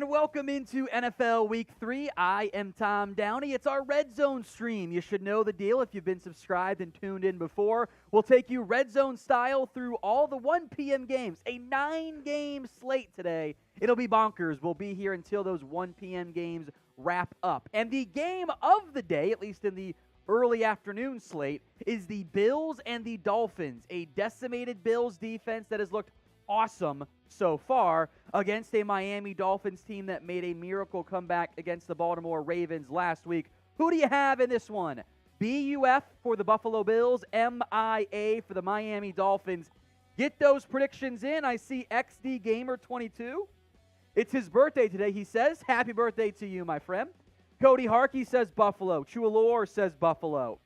And welcome into NFL Week 3. I am Tom Downey. It's our Red Zone stream. You should know the deal if you've been subscribed and tuned in before. We'll take you Red Zone style through all the 1 p.m. games. A 9-game slate today. It'll be bonkers. We'll be here until those 1 p.m. games wrap up. And the game of the day, at least in the early afternoon slate, is the Bills and the Dolphins. A decimated Bills defense that has looked awesome so far against a Miami Dolphins team that made a miracle comeback against the Baltimore Ravens last week. Who do you have in this one? BUF for the Buffalo Bills, MIA for the Miami Dolphins. Get those predictions in. I see XD Gamer 22. It's his birthday today, he says. Happy birthday to you, my friend. Cody Harkey says Buffalo. Chualor says Buffalo.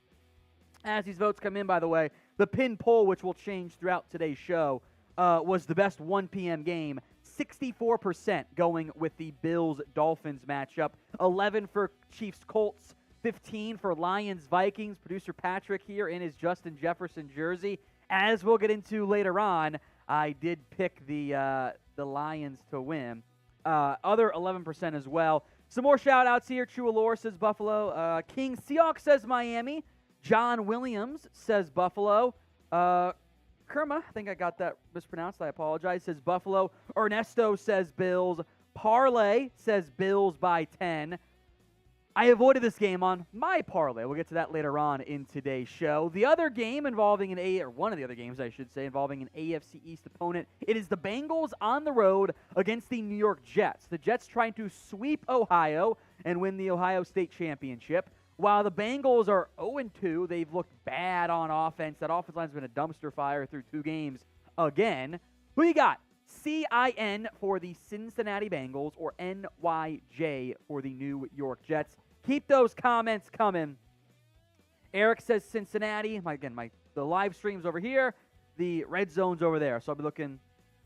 As these votes come in, by the way, the pin poll, which will change throughout today's show, was the best 1 p.m. game. 64% going with the Bills-Dolphins matchup. 11 for Chiefs-Colts. 15 for Lions-Vikings. Producer Patrick here in his Justin Jefferson jersey. As we'll get into later on, I did pick the Lions to win. Other 11% as well. Some more shout-outs here. Chualor says Buffalo. King Seahawks says Miami. John Williams says Buffalo. Kerma, I think I got that mispronounced. I apologize. Says Buffalo. Ernesto says Bills. Parlay says Bills by 10. I avoided this game on my parlay. We'll get to that later on in today's show. The other game involving one of the other games, I should say, involving an AFC East opponent. It is the Bengals on the road against the New York Jets. The Jets trying to sweep Ohio and win the Ohio State Championship. While the Bengals are 0-2, they've looked bad on offense. That offense line's been a dumpster fire through 2 games again. Who you got? CIN for the Cincinnati Bengals or NYJ for the New York Jets. Keep those comments coming. Eric says Cincinnati. The live stream's over here. The red zone's over there. So I'll be looking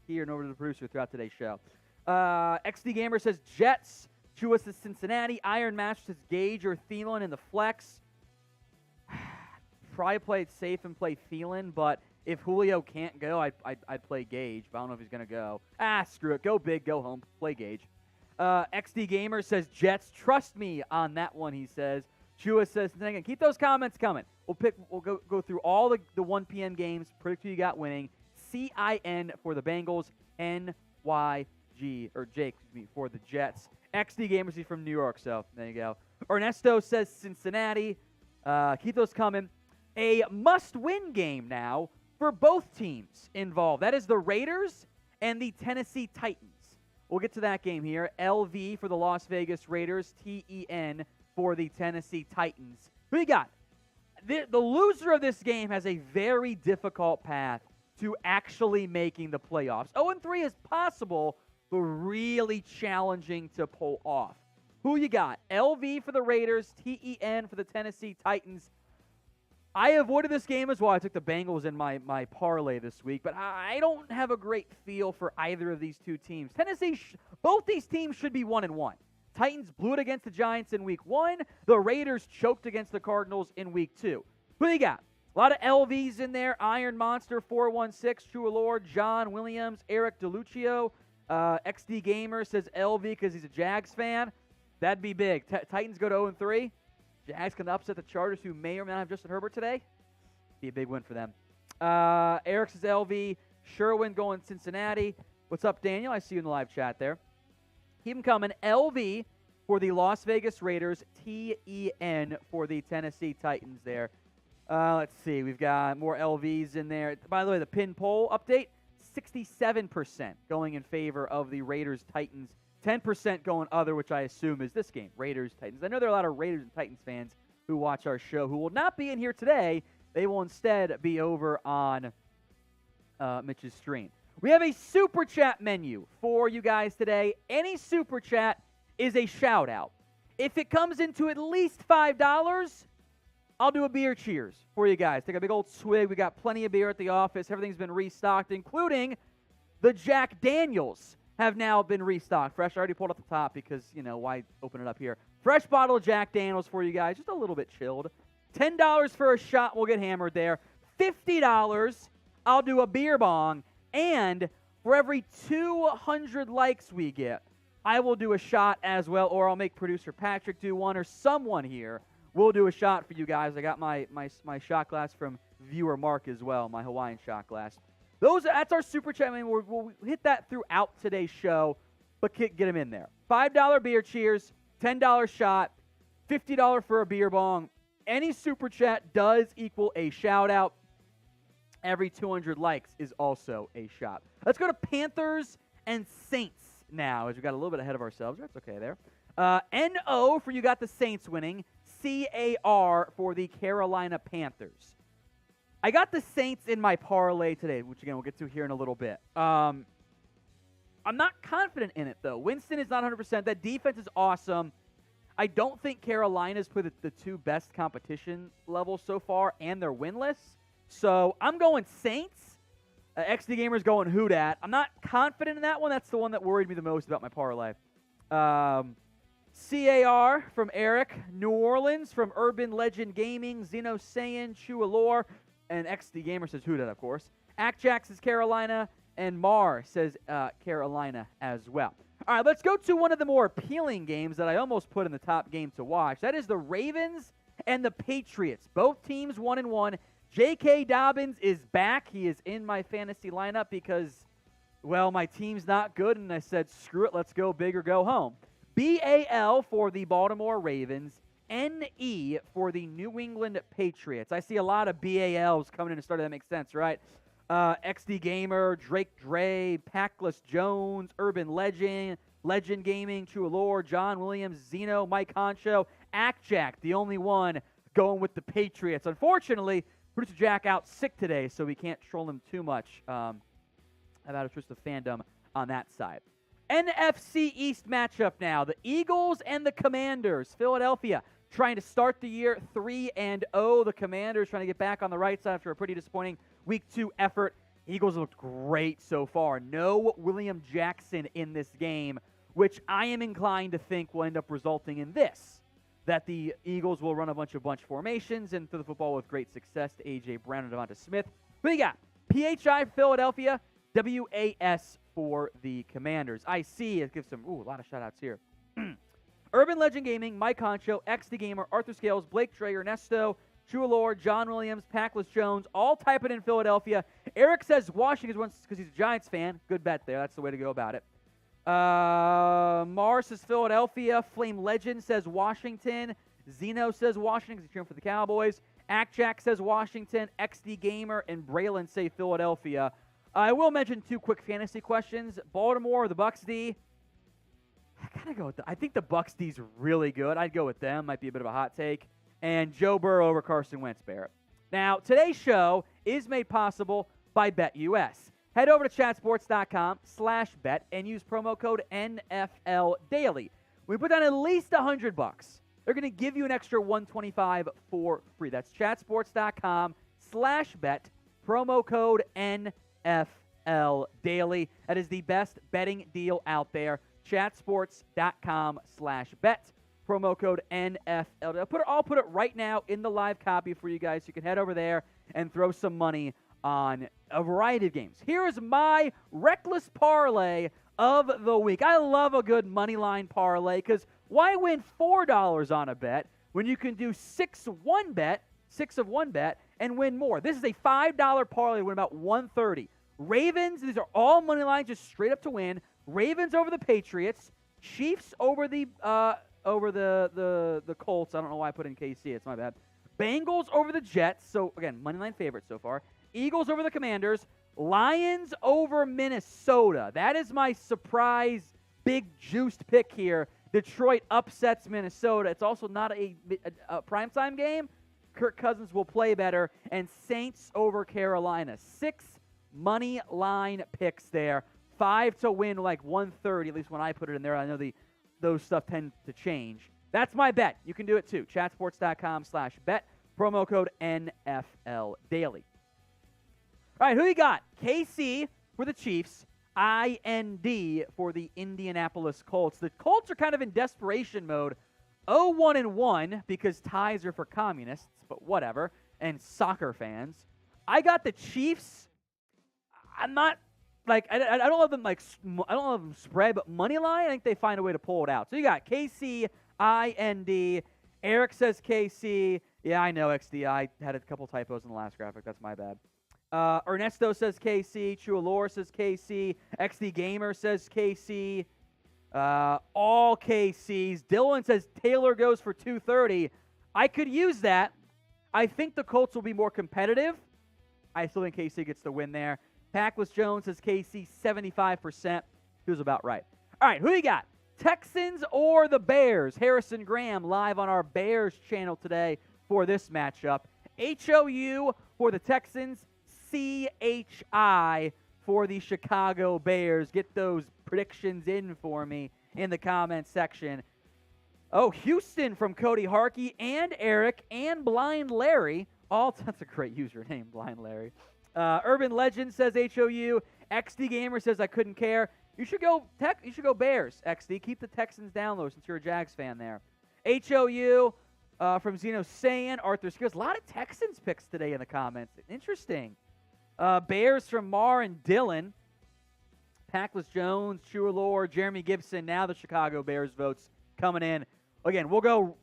here and over to the producer throughout today's show. XD Gamer says Jets. Chua says Cincinnati. Iron Match says Gage or Thielen in the flex. Probably play it safe and play Thielen, but if Julio can't go, I'd play Gage, but I don't know if he's going to go. Screw it. Go big, go home. Play Gage. XD Gamer says Jets. Trust me on that one, he says. Chua says, keep those comments coming. We'll go through all the 1 p.m. games. Predict who you got winning. CIN for the Bengals. NYG, or Jake, for the Jets. XD Gamers, he's from New York, so there you go. Ernesto says Cincinnati. Keep those coming. A must-win game now for both teams involved. That is the Raiders and the Tennessee Titans. We'll get to that game here. LV for the Las Vegas Raiders. TEN for the Tennessee Titans. Who you got? The loser of this game has a very difficult path to actually making the playoffs. 0-3 is possible, but really challenging to pull off. Who you got? LV for the Raiders, TEN for the Tennessee Titans. I avoided this game as well. I took the Bengals in my parlay this week, but I don't have a great feel for either of these two teams. Both these teams should be 1-1. Titans blew it against the Giants in week 1. The Raiders choked against the Cardinals in week 2. Who you got? A lot of LVs in there. Iron Monster 416, Chualor, John Williams, Eric DeLuccio. XD Gamer says LV because he's a Jags fan. That'd be big. Titans go to 0-3. Jags can upset the Chargers, who may or may not have Justin Herbert today. Be a big win for them. Eric says LV. Sherwin going Cincinnati. What's up, Daniel? I see you in the live chat there. Keep them coming. LV for the Las Vegas Raiders. TEN for the Tennessee Titans there. Let's see. We've got more LVs in there. By the way, the pin poll update. 67% going in favor of the Raiders-Titans. 10% going other, which I assume is this game, Raiders-Titans. I know there are a lot of Raiders and Titans fans who watch our show who will not be in here today. They will instead be over on Mitch's stream. We have a Super Chat menu for you guys today. Any Super Chat is a shout-out. If it comes into at least $5, I'll do a beer cheers for you guys. Take a big old swig. We got plenty of beer at the office. Everything's been restocked, including the Jack Daniels have now been restocked. Fresh, I already pulled up the top because, why open it up here? Fresh bottle of Jack Daniels for you guys, just a little bit chilled. $10 for a shot, we'll get hammered there. $50, I'll do a beer bong. And for every 200 likes we get, I will do a shot as well, or I'll make producer Patrick do one, or someone here will do a shot for you guys. I got my shot glass from viewer Mark as well, my Hawaiian shot glass. That's our super chat. I mean, we'll hit that throughout today's show, but get them in there. $5 beer cheers, $10 shot, $50 for a beer bong. Any super chat does equal a shout out. Every 200 likes is also a shot. Let's go to Panthers and Saints now, as we got a little bit ahead of ourselves. That's okay there. NO for you got the Saints winning. CAR for the Carolina Panthers. I got the Saints in my parlay today, which, again, we'll get to here in a little bit. I'm not confident in it, though. Winston is not 100%. That defense is awesome. I don't think Carolina's put the two best competition levels so far, and they're winless. So I'm going Saints. XD Gamer's going who dat. I'm not confident in that one. That's the one that worried me the most about my parlay. CAR from Eric. New Orleans from Urban Legend Gaming. Zeno Sayin, Chualor. And XD Gamer says who dat, of course. Akjax says Carolina. And Mar says Carolina as well. All right, let's go to one of the more appealing games that I almost put in the top game to watch. That is the Ravens and the Patriots. Both teams 1-1. J.K. Dobbins is back. He is in my fantasy lineup because, well, my team's not good, and I said, screw it, let's go big or go home. BAL for the Baltimore Ravens. NE for the New England Patriots. I see a lot of BALs coming in and starting. That makes sense, right? XD Gamer, Drake Dre, Packless Jones, Urban Legend, Legend Gaming, True Allure, John Williams, Zeno, Mike Honcho, Akjack, the only one going with the Patriots. Unfortunately, Producer Jack out sick today, so we can't troll him too much about a twist of fandom on that side. NFC East matchup now. The Eagles and the Commanders. Philadelphia trying to start the year 3-0. The Commanders trying to get back on the right side after a pretty disappointing Week 2 effort. Eagles looked great so far. No William Jackson in this game, which I am inclined to think will end up resulting in this, that the Eagles will run a bunch of formations and throw the football with great success to A.J. Brown and Davante Smith. Who you got? PHI Philadelphia, WAS for the Commanders. I see it gives some, a lot of shout-outs here. Urban Legend Gaming, Mike Honcho, XD Gamer, Arthur Scales, Blake Trey, Ernesto, True Lord, John Williams, Packless Jones, all typing in Philadelphia. Eric says Washington once because he's a Giants fan. Good bet there. That's the way to go about it. Mars says Philadelphia. Flame Legend says Washington. Zeno says Washington because he's cheering for the Cowboys. Akjack says Washington. XD Gamer and Braylon say Philadelphia. I will mention two quick fantasy questions. Baltimore or the Bucs D? I gotta go with I think the Bucs D's really good. I'd go with them. Might be a bit of a hot take. And Joe Burrow over Carson Wentz, Barrett. Now, today's show is made possible by BetUS. Head over to chatsports.com/bet and use promo code NFL Daily. When we put down at least $100, they're going to give you an extra $125 for free. That's chatsports.com/bet, promo code NFL Daily. That is the best betting deal out there. Chatsports.com/bet. Promo code NFL. I'll put it right now in the live copy for you guys. You can head over there and throw some money on a variety of games. Here is my reckless parlay of the week. I love a good money line parlay because why win $4 on a bet when you can do 6 of one bet, and win more? This is a $5 parlay to win about $130. Ravens, these are all money lines just straight up to win. Ravens over the Patriots. Chiefs over the Colts. I don't know why I put in KC. It's my bad. Bengals over the Jets. So, again, moneyline favorite so far. Eagles over the Commanders. Lions over Minnesota. That is my surprise big juiced pick here. Detroit upsets Minnesota. It's also not a primetime game. Kirk Cousins will play better. And Saints over Carolina. 6 money line picks there. 5 to win like 130, at least when I put it in there. I know those stuff tend to change. That's my bet. You can do it too. Chatsports.com/bet. Promo code NFL Daily. All right, who you got? KC for the Chiefs. IND for the Indianapolis Colts. The Colts are kind of in desperation mode. 0-1-1 because ties are for communists, but whatever, and soccer fans. I got the Chiefs. I'm not like I don't love them I don't love them spread, but money line, I think they find a way to pull it out. So you got KC, IND. Eric says KC. Yeah, I know, XD. I had a couple typos in the last graphic. That's my bad. Ernesto says KC. Chualor says KC. XD Gamer says KC. All KCs. Dylan says Taylor goes for 230. I could use that. I think the Colts will be more competitive. I still think KC gets the win there. Packless Jones says KC 75%. He was about right. All right, who you got? Texans or the Bears? Harrison Graham live on our Bears channel today for this matchup. HOU for the Texans. CHI for the Chicago Bears. Get those predictions in for me in the comments section. Oh, Houston from Cody Harkey and Eric and Blind Larry. That's a great username, Blind Larry. Urban Legend says HOU. XD Gamer says I couldn't care. You should go Bears, XD. Keep the Texans down low since you're a Jags fan there. HOU from Zeno saying Arthur Skills. A lot of Texans picks today in the comments. Interesting. Bears from Mar and Dylan. Packless Jones, Chualor, Jeremy Gibson. Now the Chicago Bears votes coming in. Again, we'll go,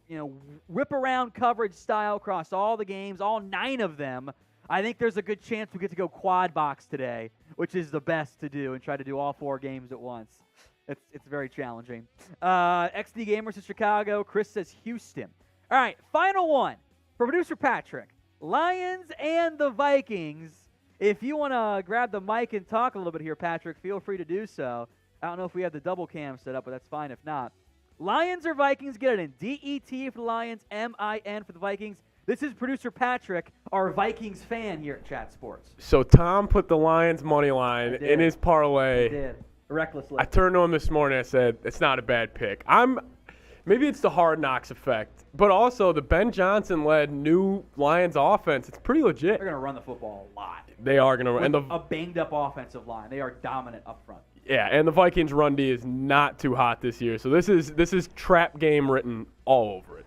rip around coverage style across all the games, all 9 of them. I think there's a good chance we get to go quad box today, which is the best to do, and try to do all 4 games at once. It's very challenging. XD Gamer says Chicago. Chris says Houston. All right, final one for producer Patrick. Lions and the Vikings. If you want to grab the mic and talk a little bit here, Patrick, feel free to do so. I don't know if we have the double cam set up, but that's fine if not. Lions or Vikings, get it in. DET for the Lions, MIN for the Vikings. This is producer Patrick, our Vikings fan here at Chat Sports. So Tom put the Lions money line in his parlay. I did. Recklessly. I turned to him this morning and I said, it's not a bad pick. Maybe it's the Hard Knocks effect, but also the Ben Johnson-led new Lions offense. It's pretty legit. They're going to run the football a lot. They are going to run. A banged-up offensive line. They are dominant up front. Yeah, and the Vikings' run D is not too hot this year, so this is trap game written all over it.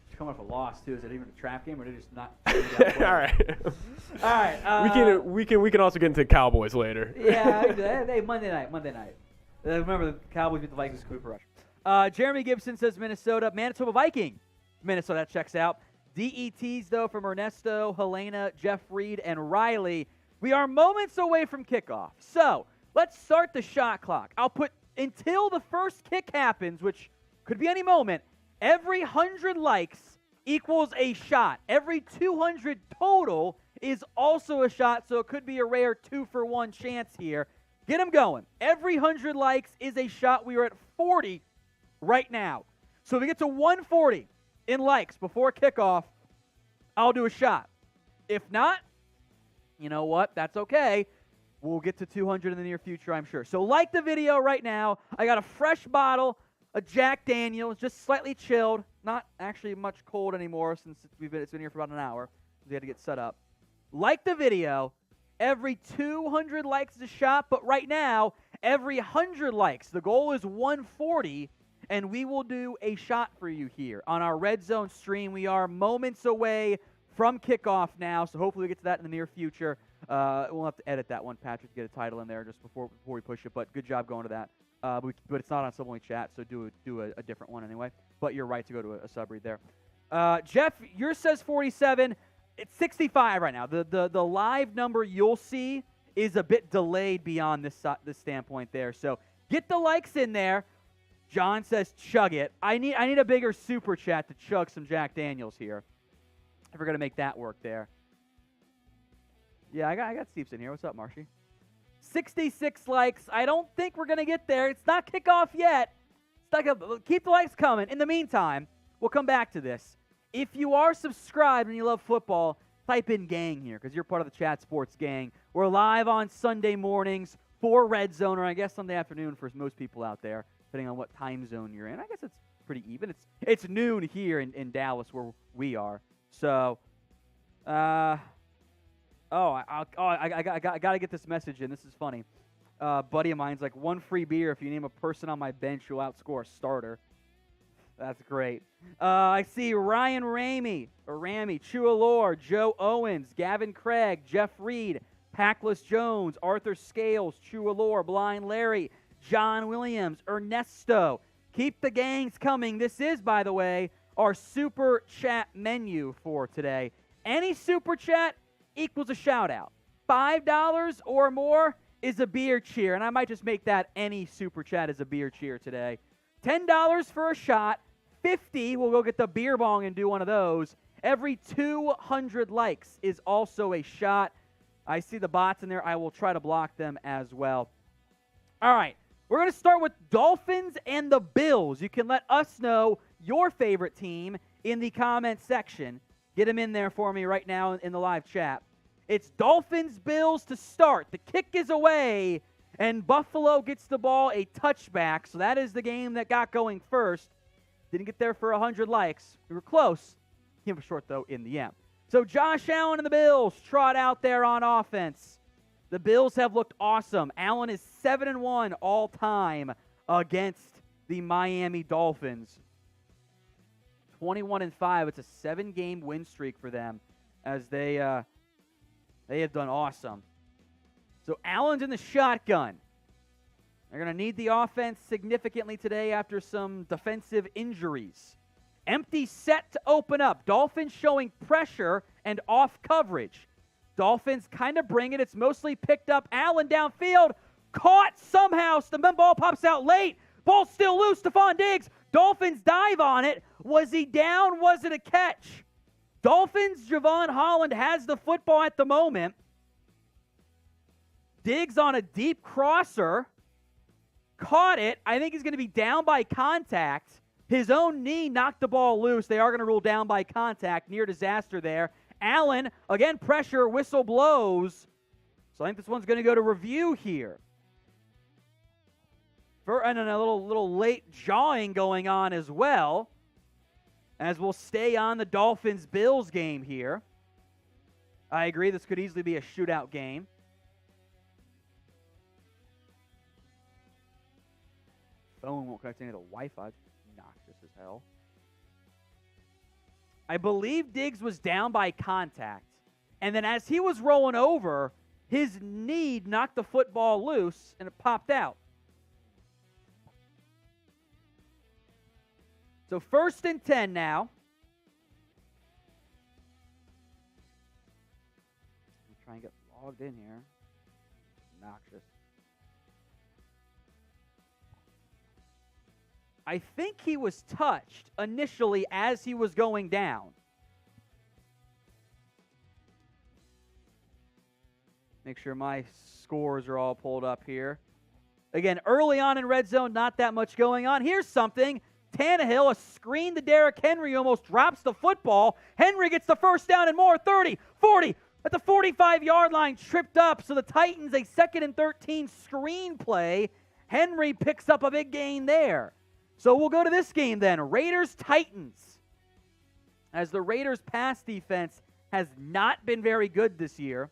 It's coming off a loss too. Is it even a trap game, or are they just not? All right. All right. We can also get into Cowboys later. Yeah, hey, Monday night. Remember the Cowboys beat the Vikings Cooper Rush. Jeremy Gibson says Minnesota. Manitoba Viking. Minnesota, that checks out. DETs, though, from Ernesto, Helena, Jeff Reed, and Riley. We are moments away from kickoff. So let's start the shot clock. I'll put until the first kick happens, which could be any moment, every 100 likes equals a shot. Every 200 total is also a shot, so it could be a rare 2-for-1 chance here. Get them going. Every 100 likes is a shot. We are at 40 right now. So if we get to 140 in likes before kickoff, I'll do a shot. If not, you know what? That's okay. We'll get to 200 in the near future, I'm sure. So like the video right now. I got a fresh bottle of Jack Daniels, just slightly chilled. Not actually much cold anymore since it's been here for about an hour. We had to get set up. Like the video. Every 200 likes is a shot, but right now, every 100 likes. The goal is 140, and we will do a shot for you here on our Red Zone stream. We are moments away from kickoff now, so hopefully we get to that in the near future. We'll have to edit that one, Patrick, to get a title in there just before we push it, but good job going to that. But it's not on sub-only chat, so do a different one anyway. But you're right to go to a sub-read there. Jeff, yours says 47. It's 65 right now. The live number you'll see is a bit delayed beyond this standpoint there. So get the likes in there. John says chug it. I need a bigger super chat to chug some Jack Daniels here. If we're going to make that work there. Yeah, I got Steve's in here. What's up, Marshy? 66 likes. I don't think we're going to get there. It's not kickoff yet. Keep the likes coming. In the meantime, we'll come back to this. If you are subscribed and you love football, type in gang here because you're part of the Chat Sports gang. We're live on Sunday mornings for Red Zone, or I guess Sunday afternoon for most people out there, depending on what time zone you're in. I guess it's pretty even. It's noon here in Dallas where we are. So, I got to get this message in. This is funny. Buddy of mine's like, 1 free beer if you name a person on my bench who'll outscore a starter. That's great. I see Ryan Ramey, Chualor, Joe Owens, Gavin Craig, Jeff Reed, Packless Jones, Arthur Scales, True Allure, Blind Larry, John Williams, Ernesto. Keep the gangs coming. This is, by the way, our Super Chat menu for today. Any Super Chat equals a shout-out. $5 or more is a beer cheer, and I might just make that any Super Chat is a beer cheer today. $10 for a shot. $50, we'll go get the beer bong and do one of those. Every 200 likes is also a shot. I see the bots in there. I will try to block them as well. All right, we're going to start with Dolphins and the Bills. You can let us know your favorite team in the comment section. Get them in there for me right now in the live chat. It's Dolphins-Bills to start. The kick is away, and Buffalo gets the ball a touchback. So that is the game that got going first. Didn't get there for 100 likes. We were close. Came up short, though, in the end. So Josh Allen and the Bills trot out there on offense. The Bills have looked awesome. Allen is 7-1 all-time against the Miami Dolphins. 21-5. It's a 7-game win streak for them as they have done awesome. So Allen's in the shotgun. They're going to need the offense significantly today after some defensive injuries. Empty set to open up. Dolphins showing pressure and off coverage. Dolphins kind of bring it. It's mostly picked up. Allen downfield. Caught somehow. The ball pops out late. Ball still loose. Stephon Diggs. Dolphins dive on it. Was he down? Was it a catch? Dolphins, Javon Holland has the football at the moment. Diggs on a deep crosser. Caught it. I think he's going to be down by contact. His own knee knocked the ball loose. They are going to rule down by contact. Near disaster there. Allen, again, pressure, whistle blows. So I think this one's going to go to review here. And a little late jawing going on as well, as we'll stay on the Dolphins-Bills game here. I agree, this could easily be a shootout game. Phone won't connect into the Wi-Fi. It's obnoxious as hell. I believe Diggs was down by contact. And then as he was rolling over, his knee knocked the football loose and it popped out. So 1st and 10 now. I'm trying to get logged in here. Obnoxious. I think he was touched initially as he was going down. Make sure my scores are all pulled up here. Again, early on in red zone, not that much going on. Here's something. Tannehill, a screen to Derrick Henry, almost drops the football. Henry gets the first down and more. 30, 40, at the 45-yard line, tripped up. So the Titans, a 2nd and 13 screen play. Henry picks up a big gain there. So we'll go to this game then. Raiders-Titans. As the Raiders' pass defense has not been very good this year.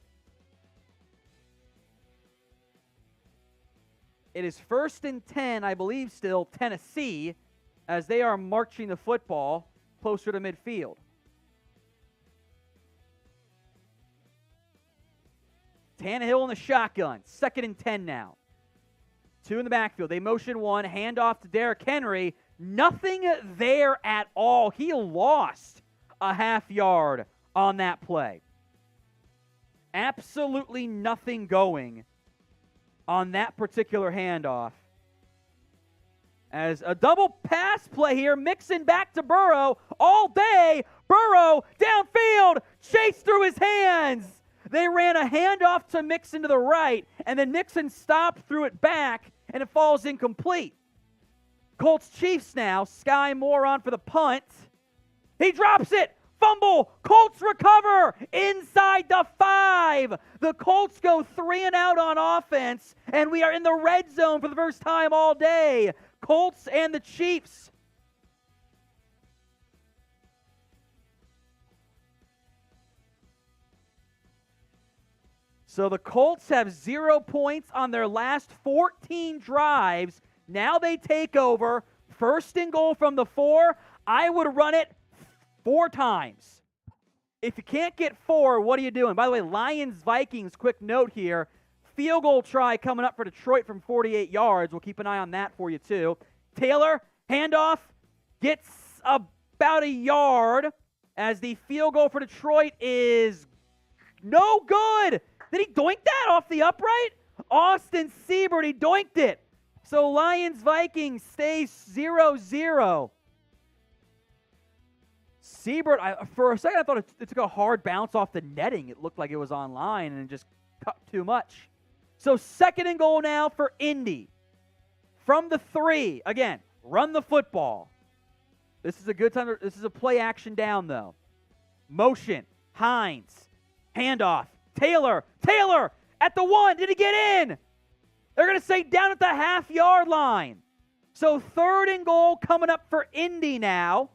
It is 1st and 10, I believe still, Tennessee, as they are marching the football closer to midfield. Tannehill in the shotgun. 2nd and 10 now. 2 in the backfield. They motion 1. Handoff to Derrick Henry. Nothing there at all. He lost a half yard on that play. Absolutely nothing going on that particular handoff. As a double pass play here, Mixon back to Burrow all day. Burrow downfield, chase through his hands. They ran a handoff to Mixon to the right, and then Mixon stopped, threw it back, and it falls incomplete. Colts Chiefs now. Sky Moore on for the punt. He drops it. Fumble. Colts recover inside the 5. The Colts go 3 and out on offense, and we are in the red zone for the first time all day. Colts and the Chiefs. So the Colts have 0 points on their last 14 drives. Now they take over. 1st and goal from the 4. I would run it 4 times. If you can't get 4, what are you doing? By the way, Lions-Vikings, quick note here. Field goal try coming up for Detroit from 48 yards. We'll keep an eye on that for you, too. Taylor, handoff, gets about a yard as the field goal for Detroit is no good. Did he doink that off the upright? Austin Siebert, he doinked it. So Lions-Vikings stays 0-0. Siebert, for a second I thought it took a hard bounce off the netting. It looked like it was on line and just cut too much. So 2nd and goal now for Indy. From the 3, again, run the football. This is a good time. This is a play action down, though. Motion, Hines, handoff, Taylor at the 1. Did he get in? They're going to say down at the half-yard line. So 3rd and goal coming up for Indy now.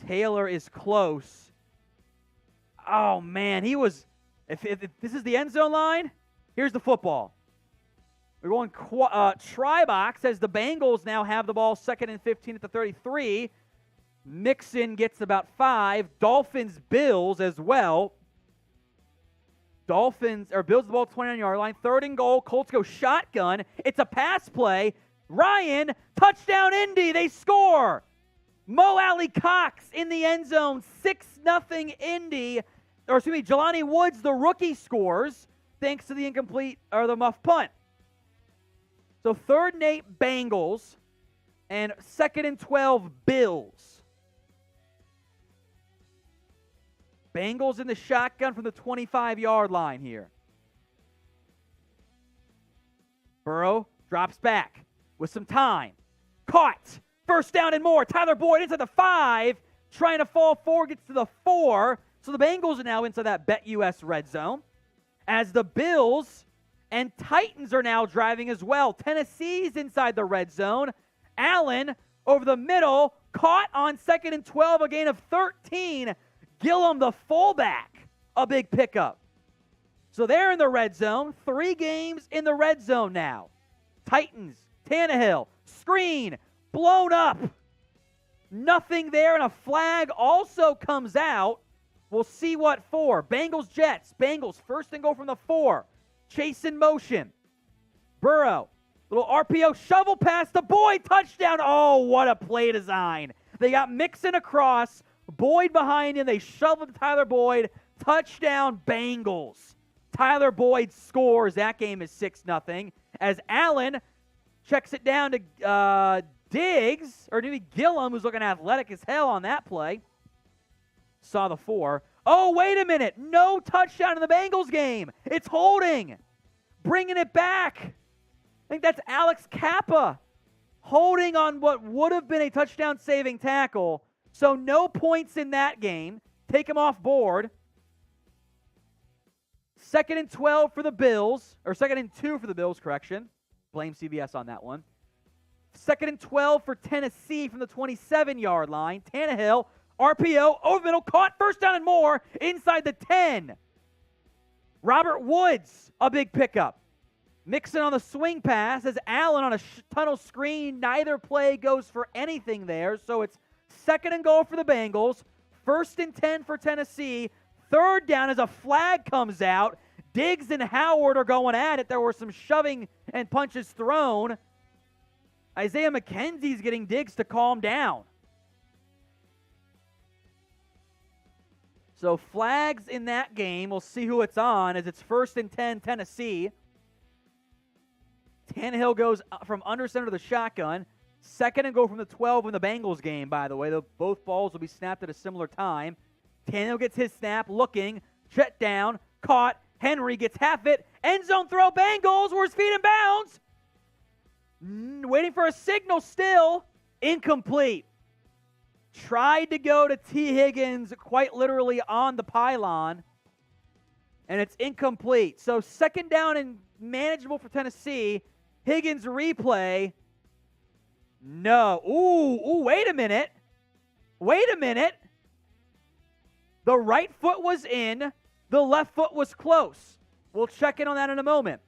Taylor is close. Oh, man, he was – if this is the end zone line, here's the football. We're going try-box as the Bengals now have the ball 2nd and 15 at the 33. Mixon gets about 5. Dolphins, Bills as well. Bills the ball 29-yard line. 3rd and goal. Colts go shotgun. It's a pass play. Ryan, touchdown Indy. They score. Mo Alley Cox in the end zone, 6-0 Indy. Or excuse me, Jelani Woods, the rookie, scores thanks to the the muff punt. So 3rd and 8 Bengals and 2nd and 12 Bills. Bengals in the shotgun from the 25-yard line here. Burrow drops back with some time. Caught. 1st down and more. Tyler Boyd inside the 5. Trying to fall forward. Gets to the 4. So the Bengals are now into that BetUS red zone. As the Bills and Titans are now driving as well. Tennessee's inside the red zone. Allen over the middle. Caught on 2nd and 12. A gain of 13. Gillum, the fullback. A big pickup. So they're in the red zone. 3 games in the red zone now. Titans. Tannehill. Screen. Blown up. Nothing there, and a flag also comes out. We'll see what for. Bengals, Jets. Bengals, 1st and goal from the 4. Chase in motion. Burrow. Little RPO shovel pass to Boyd. Touchdown. Oh, what a play design. They got Mixon across. Boyd behind him. They shoveled to Tyler Boyd. Touchdown, Bengals. Tyler Boyd scores. That game is 6-0. As Allen checks it down to Diggs, or maybe Gillum, who's looking athletic as hell on that play. Saw the 4. Oh, wait a minute. No touchdown in the Bengals game. It's holding. Bringing it back. I think that's Alex Kappa holding on what would have been a touchdown-saving tackle. So no points in that game. Take him off board. 2nd and 12 for the Bills, or 2nd and 2 for the Bills, correction. Blame CBS on that one. 2nd and 12 for Tennessee from the 27-yard line. Tannehill, RPO, over the middle, caught, 1st down and more, inside the 10. Robert Woods, a big pickup. Mixon on the swing pass as Allen on a tunnel screen. Neither play goes for anything there, so it's 2nd and goal for the Bengals. 1st and 10 for Tennessee. 3rd down as a flag comes out. Diggs and Howard are going at it. There were some shoving and punches thrown. Isaiah McKenzie's getting Diggs to calm down. So flags in that game. We'll see who it's on as it's 1st and 10 Tennessee. Tannehill goes from under center to the shotgun. 2nd and goal from the 12 in the Bengals game, by the way. Both balls will be snapped at a similar time. Tannehill gets his snap, looking, shut down, caught. Henry gets half it. End zone throw, Bengals. Where's his feet in bounds? Waiting for a signal still. Incomplete. Tried to go to T. Higgins quite literally on the pylon. And it's incomplete. So 2nd down and manageable for Tennessee. Higgins replay. No. Ooh, wait a minute. Wait a minute. The right foot was in. The left foot was close. We'll check in on that in a moment.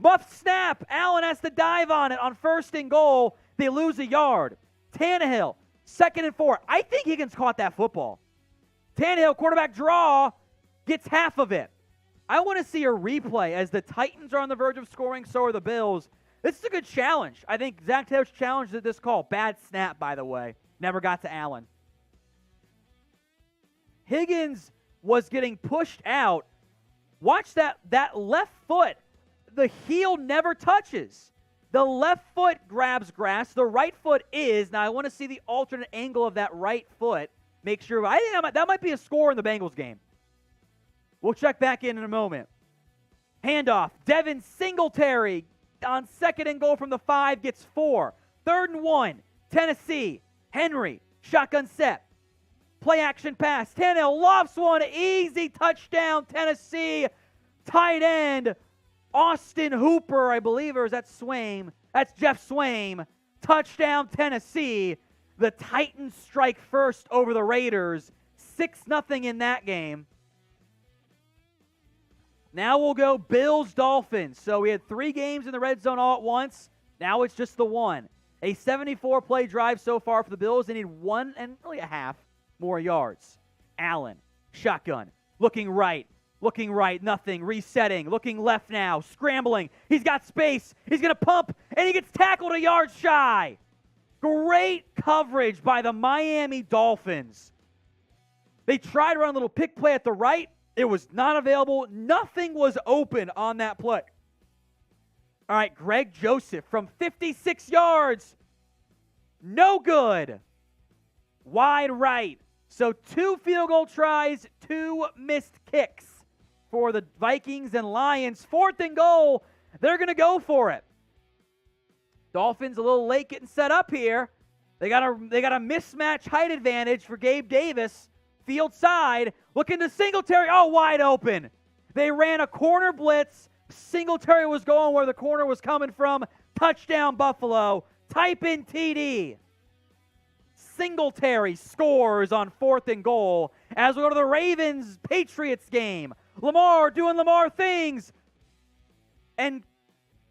Muff snap. Allen has to dive on it on 1st and goal. They lose a yard. Tannehill, 2nd and 4. I think Higgins caught that football. Tannehill, quarterback draw, gets half of it. I want to see a replay as the Titans are on the verge of scoring, so are the Bills. This is a good challenge. I think Zach Taylor's challenged at this call. Bad snap, by the way. Never got to Allen. Higgins was getting pushed out. Watch that left foot. The heel never touches. The left foot grabs grass. The right foot is. Now, I want to see the alternate angle of that right foot. Make sure. I think that might be a score in the Bengals game. We'll check back in a moment. Handoff. Devin Singletary on 2nd and goal from the 5 gets 4. 3rd and 1. Tennessee. Henry. Shotgun set. Play action pass. Tannehill lofts one. Easy touchdown, Tennessee. Tight end. Austin Hooper, I believe, or is that Swaim? That's Jeff Swaim. Touchdown, Tennessee. The Titans strike first over the Raiders. 6-0 in that game. Now we'll go Bills-Dolphins. So we had 3 games in the red zone all at once. Now it's just the one. A 74-play drive so far for the Bills. They need 1 and really a half more yards. Allen, shotgun, looking right, nothing, resetting, looking left now, scrambling. He's got space. He's going to pump, and he gets tackled a yard shy. Great coverage by the Miami Dolphins. They tried to run a little pick play at the right. It was not available. Nothing was open on that play. All right, Greg Joseph from 56 yards. No good. Wide right. So 2 field goal tries, 2 missed kicks for the Vikings and Lions. 4th and goal. They're going to go for it. Dolphins a little late getting set up here. They got a mismatch height advantage for Gabe Davis. Field side. Looking to Singletary. Oh, wide open. They ran a corner blitz. Singletary was going where the corner was coming from. Touchdown, Buffalo. Type in TD. Singletary scores on 4th and goal as we go to the Ravens-Patriots game. Lamar doing Lamar things and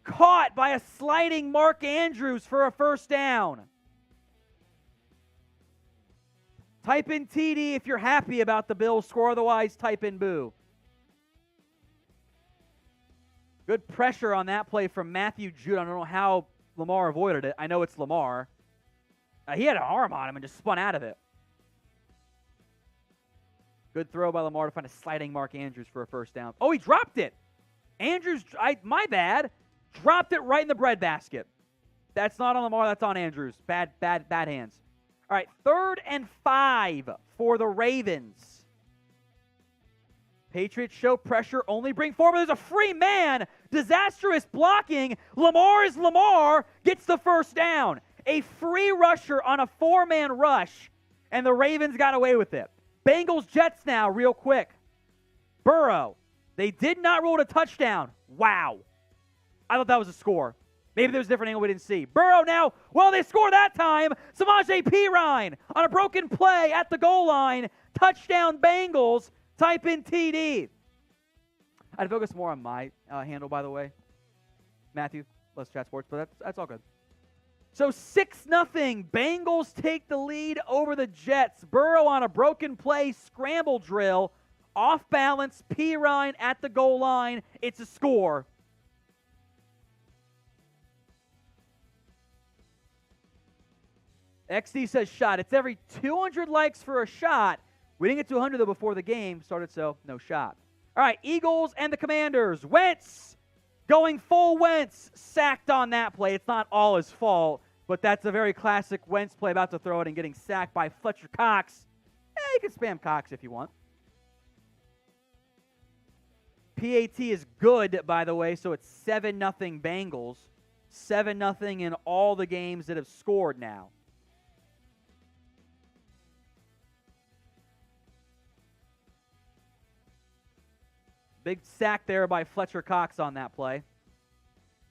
caught by a sliding Mark Andrews for a 1st down. Type in TD if you're happy about the Bills score. Otherwise, type in boo. Good pressure on that play from Matthew Judon. I don't know how Lamar avoided it. I know it's Lamar. He had an arm on him and just spun out of it. Good throw by Lamar to find a sliding Mark Andrews for a 1st down. Oh, he dropped it. Andrews, my bad, dropped it right in the breadbasket. That's not on Lamar. That's on Andrews. Bad hands. All right, 3rd and 5 for the Ravens. Patriots show pressure, only bring forward. There's a free man. Disastrous blocking. Lamar gets the 1st down. A free rusher on a 4-man rush, and the Ravens got away with it. Bengals-Jets now, real quick. Burrow. They did not rule it a touchdown. Wow. I thought that was a score. Maybe there was a different angle we didn't see. Burrow now, well, they score that time. Samaje Perine on a broken play at the goal line. Touchdown Bengals. Type in TD. I'd focus more on my handle, by the way. Matthew, less Chat Sports, but that's all good. So 6-0. Bengals take the lead over the Jets. Burrow on a broken play, scramble drill. Off balance, Perine at the goal line. It's a score. XD says shot. It's every 200 likes for a shot. We didn't get to 100 though before the game started, so no shot. All right, Eagles and the Commanders. Wentz going full Wentz. Sacked on that play. It's not all his fault, but that's a very classic Wentz play, about to throw it and getting sacked by Fletcher Cox. You can spam Cox if you want. PAT is good, by the way, so it's 7-0 Bengals. 7-0 in all the games that have scored now. Big sack there by Fletcher Cox on that play.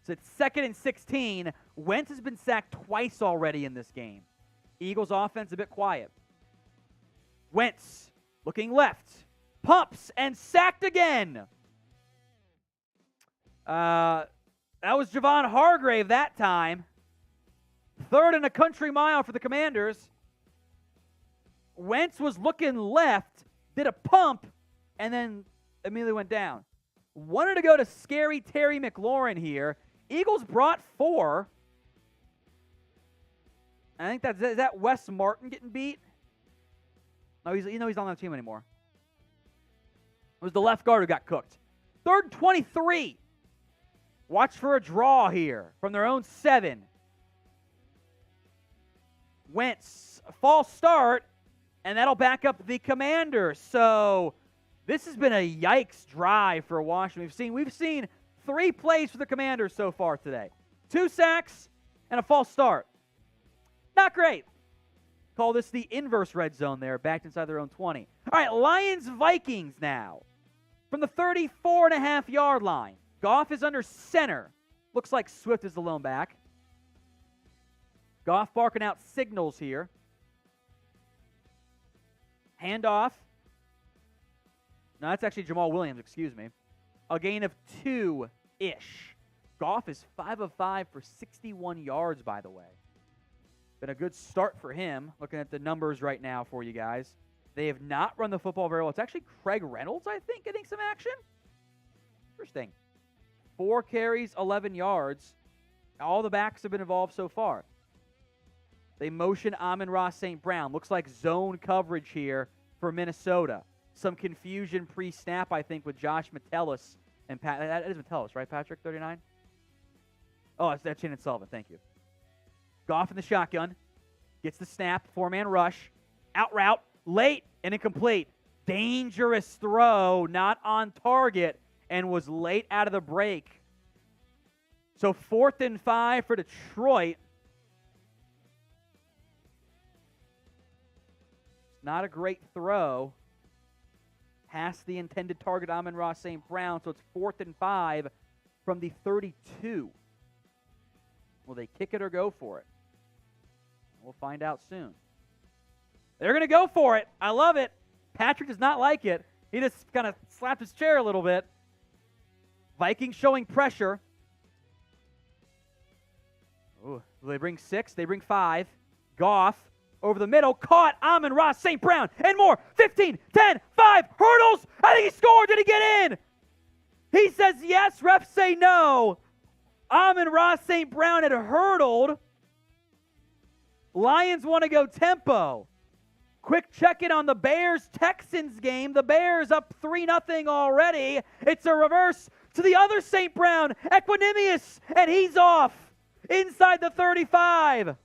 So it's 2nd and 16. Wentz has been sacked twice already in this game. Eagles offense a bit quiet. Wentz looking left. Pumps and sacked again. That was Javon Hargrave that time. 3rd and a country mile for the Commanders. Wentz was looking left, did a pump, and then immediately went down. Wanted to go to scary Terry McLaurin here. Eagles brought 4. I think is that Wes Martin getting beat? No, he's not on the team anymore. It was the left guard who got cooked. 3rd and 23. Watch for a draw here from their own 7. Wentz, a false start, and that'll back up the Commanders. So this has been a yikes drive for Washington. We've seen 3 plays for the Commanders so far today. 2 sacks and a false start. Not great. Call this the inverse red zone there, backed inside their own 20. All right, Lions-Vikings now. From the 34.5-yard line. Goff is under center. Looks like Swift is the lone back. Goff barking out signals here. Handoff. No, that's actually Jamal Williams, excuse me. A gain of 2-ish. Goff is 5 of 5 for 61 yards, by the way. Been a good start for him, looking at the numbers right now for you guys. They have not run the football very well. It's actually Craig Reynolds, I think, getting some action. Interesting. 4 carries, 11 yards. All the backs have been involved so far. They motion Amon-Ra St. Brown. Looks like zone coverage here for Minnesota. Some confusion pre-snap, I think, with Josh Metellus. And that is Metellus, right, Patrick? 39? Oh, that's Shannon Sullivan. Thank you. Goff in the shotgun. Gets the snap. 4-man rush. Out route. Late and incomplete. Dangerous throw. Not on target. And was late out of the break. So 4th and 5 for Detroit. Not a great throw. Past the intended target, Amon-Ra St. Brown. So it's 4th and 5 from the 32. Will they kick it or go for it? We'll find out soon. They're going to go for it. I love it. Patrick does not like it. He just kind of slapped his chair a little bit. Vikings showing pressure. Ooh, they bring 6. They bring 5. Goff over the middle. Caught Amon-Ra St. Brown. And more. 15, 10, 5. Hurdles. I think he scored. Did he get in? He says yes. Refs say no. Amon-Ra St. Brown had hurdled. Lions want to go tempo. Quick check-in on the Bears-Texans game. The Bears up 3-0 already. It's a reverse to the other St. Brown. Equanimous. And he's off. Inside the 35.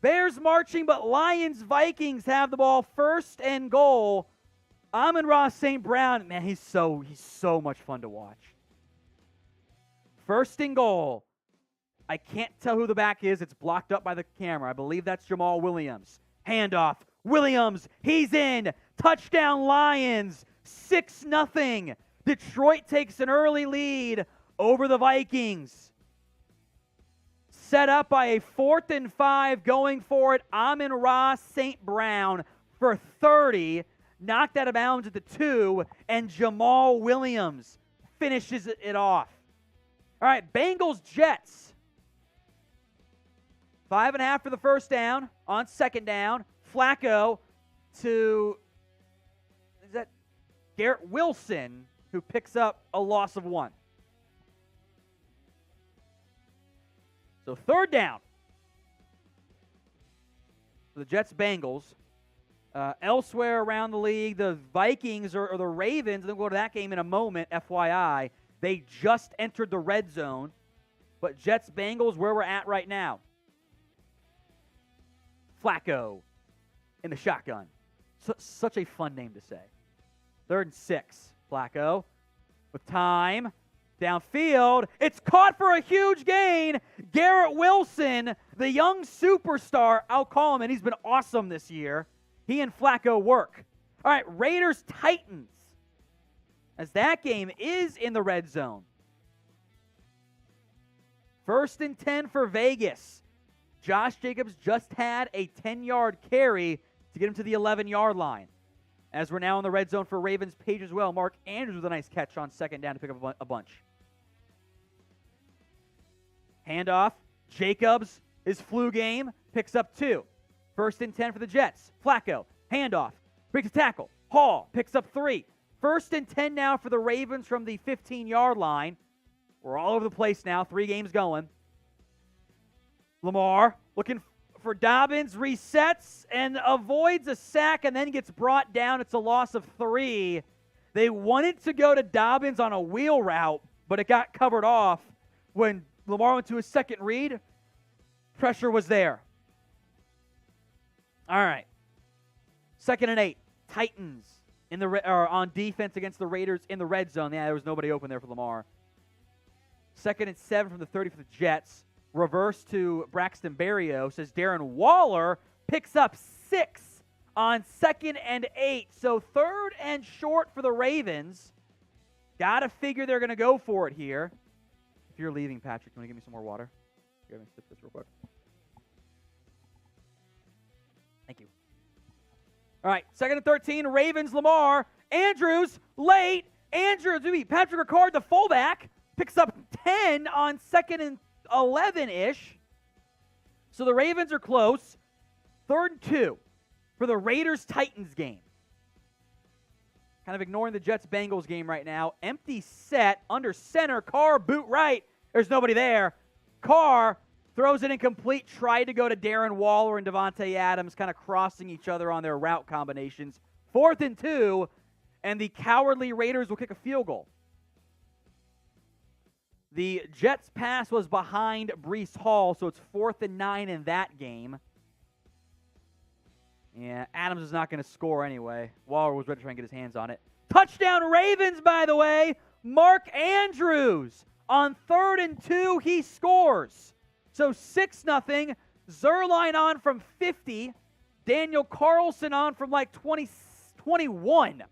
Bears marching, but Lions-Vikings have the ball 1st and goal. Amon-Ra St. Brown, man, he's so much fun to watch. 1st and goal. I can't tell who the back is. It's blocked up by the camera. I believe that's Jamal Williams. Handoff. Williams, he's in. Touchdown Lions. 6-0. Detroit takes an early lead over the Vikings. Set up by a 4th and 5 going for it. Amon-Ra St. Brown for 30. Knocked out of bounds at the 2. And Jamal Williams finishes it off. All right, Bengals-Jets. 5.5 for the first down. On 2nd down, Flacco to, is that Garrett Wilson, who picks up a loss of 1. So 3rd down for the Jets-Bengals. Elsewhere around the league, the Vikings or the Ravens, and then we'll go to that game in a moment, FYI, they just entered the red zone. But Jets-Bengals, where we're at right now. Flacco in the shotgun. Such a fun name to say. 3rd and 6. Flacco with time. Downfield. It's caught for a huge gain. Garrett Wilson, the young superstar. I'll call him, and he's been awesome this year. He and Flacco work. All right, Raiders-Titans. As that game is in the red zone. 1st and 10 for Vegas. Josh Jacobs just had a 10-yard carry to get him to the 11-yard line. As we're now in the red zone for Ravens page as well. Mark Andrews with a nice catch on 2nd down to pick up a bunch. Handoff. Jacobs His flu game picks up 2. 1st and 10 for the Jets. Flacco, handoff, breaks a tackle. Hall picks up 3. 1st and 10 now for the Ravens from the 15-yard line. We're all over the place now. 3 games going. Lamar looking for Dobbins, resets and avoids a sack and then gets brought down. It's a loss of 3. They wanted to go to Dobbins on a wheel route, but it got covered off when Lamar went to his second read. Pressure was there. All right. 2nd and 8. Titans on defense against the Raiders in the red zone. Yeah, there was nobody open there for Lamar. 2nd and 7 from the 30 for the Jets. Reverse to Braxton Berrios says Darren Waller picks up 6 on 2nd and 8. So 3rd and short for the Ravens. Got to figure they're going to go for it here. If you're leaving, Patrick, you want to give me some more water? Here, let me sip this real quick. Thank you. All right, 2nd and 13, Ravens, Lamar. Andrews, late. Andrews, Patrick Ricard, the fullback, picks up 10 on 2nd and 11-ish. So the Ravens are close. 3rd and 2 for the Raiders-Titans game. Kind of ignoring the Jets-Bengals game right now. Empty set, under center, Carr, boot right. There's nobody there. Carr throws it incomplete, tried to go to Darren Waller and Davante Adams, kind of crossing each other on their route combinations. 4th and 2, and the cowardly Raiders will kick a field goal. The Jets' pass was behind Breece Hall, so it's 4th and 9 in that game. Yeah, Adams is not going to score anyway. Waller was ready to try and get his hands on it. Touchdown Ravens, by the way. Mark Andrews on 3rd and 2, he scores. So 6-0. Zuerlein on from 50. Daniel Carlson on from like 21.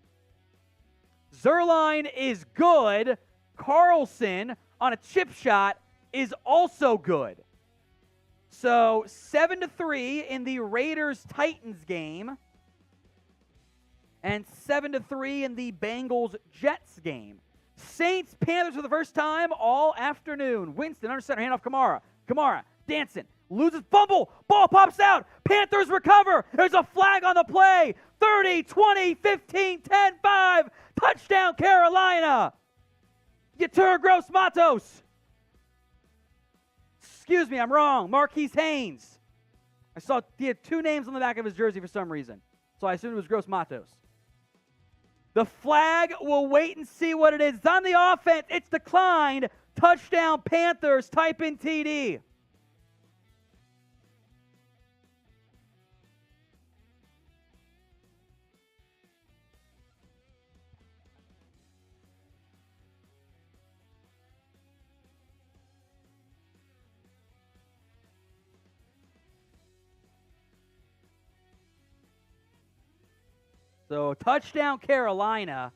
Zuerlein is good. Carlson on a chip shot is also good. So 7-3 in the Raiders-Titans game. And 7-3 in the Bengals-Jets game. Saints-Panthers for the first time all afternoon. Winston under center, handoff Kamara. Kamara dancing. Loses fumble. Ball pops out. Panthers recover. There's a flag on the play. 30, 20, 15, 10, 5. Touchdown Carolina. Yetur Gross-Matos. Excuse me, I'm wrong. Marquise Haynes. I saw he had 2 names on the back of his jersey for some reason. So I assumed it was Gross-Matos. The flag, we'll wait and see what it is. It's on the offense. It's declined. Touchdown Panthers. Type in TD. So touchdown Carolina.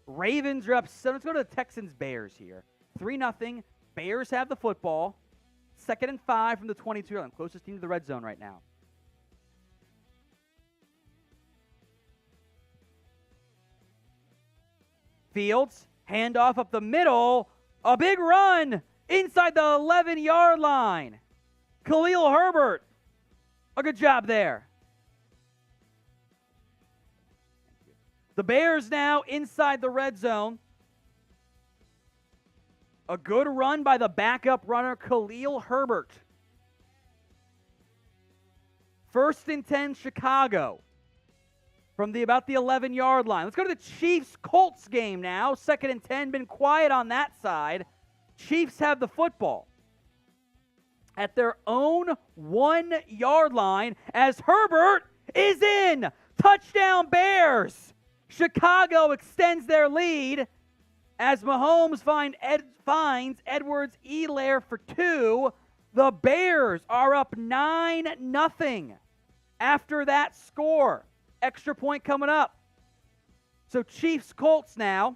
Ravens are up 7. Let's go to the Texans-Bears here. 3-0. Bears have the football. 2nd and 5 from the 22. I'm closest team to the red zone right now. Fields, handoff up the middle. A big run inside the 11-yard line. Khalil Herbert. A good job there. The Bears now inside the red zone. A good run by the backup runner, Khalil Herbert. 1st and 10, Chicago. From about the 11-yard line. Let's go to the Chiefs-Colts game now. 2nd and 10, been quiet on that side. Chiefs have the football at their own 1-yard line as Herbert is in. Touchdown Bears. Chicago extends their lead as Mahomes finds Edwards-Helaire for 2. The Bears are up 9-0 after that score. Extra point coming up. So Chiefs-Colts now.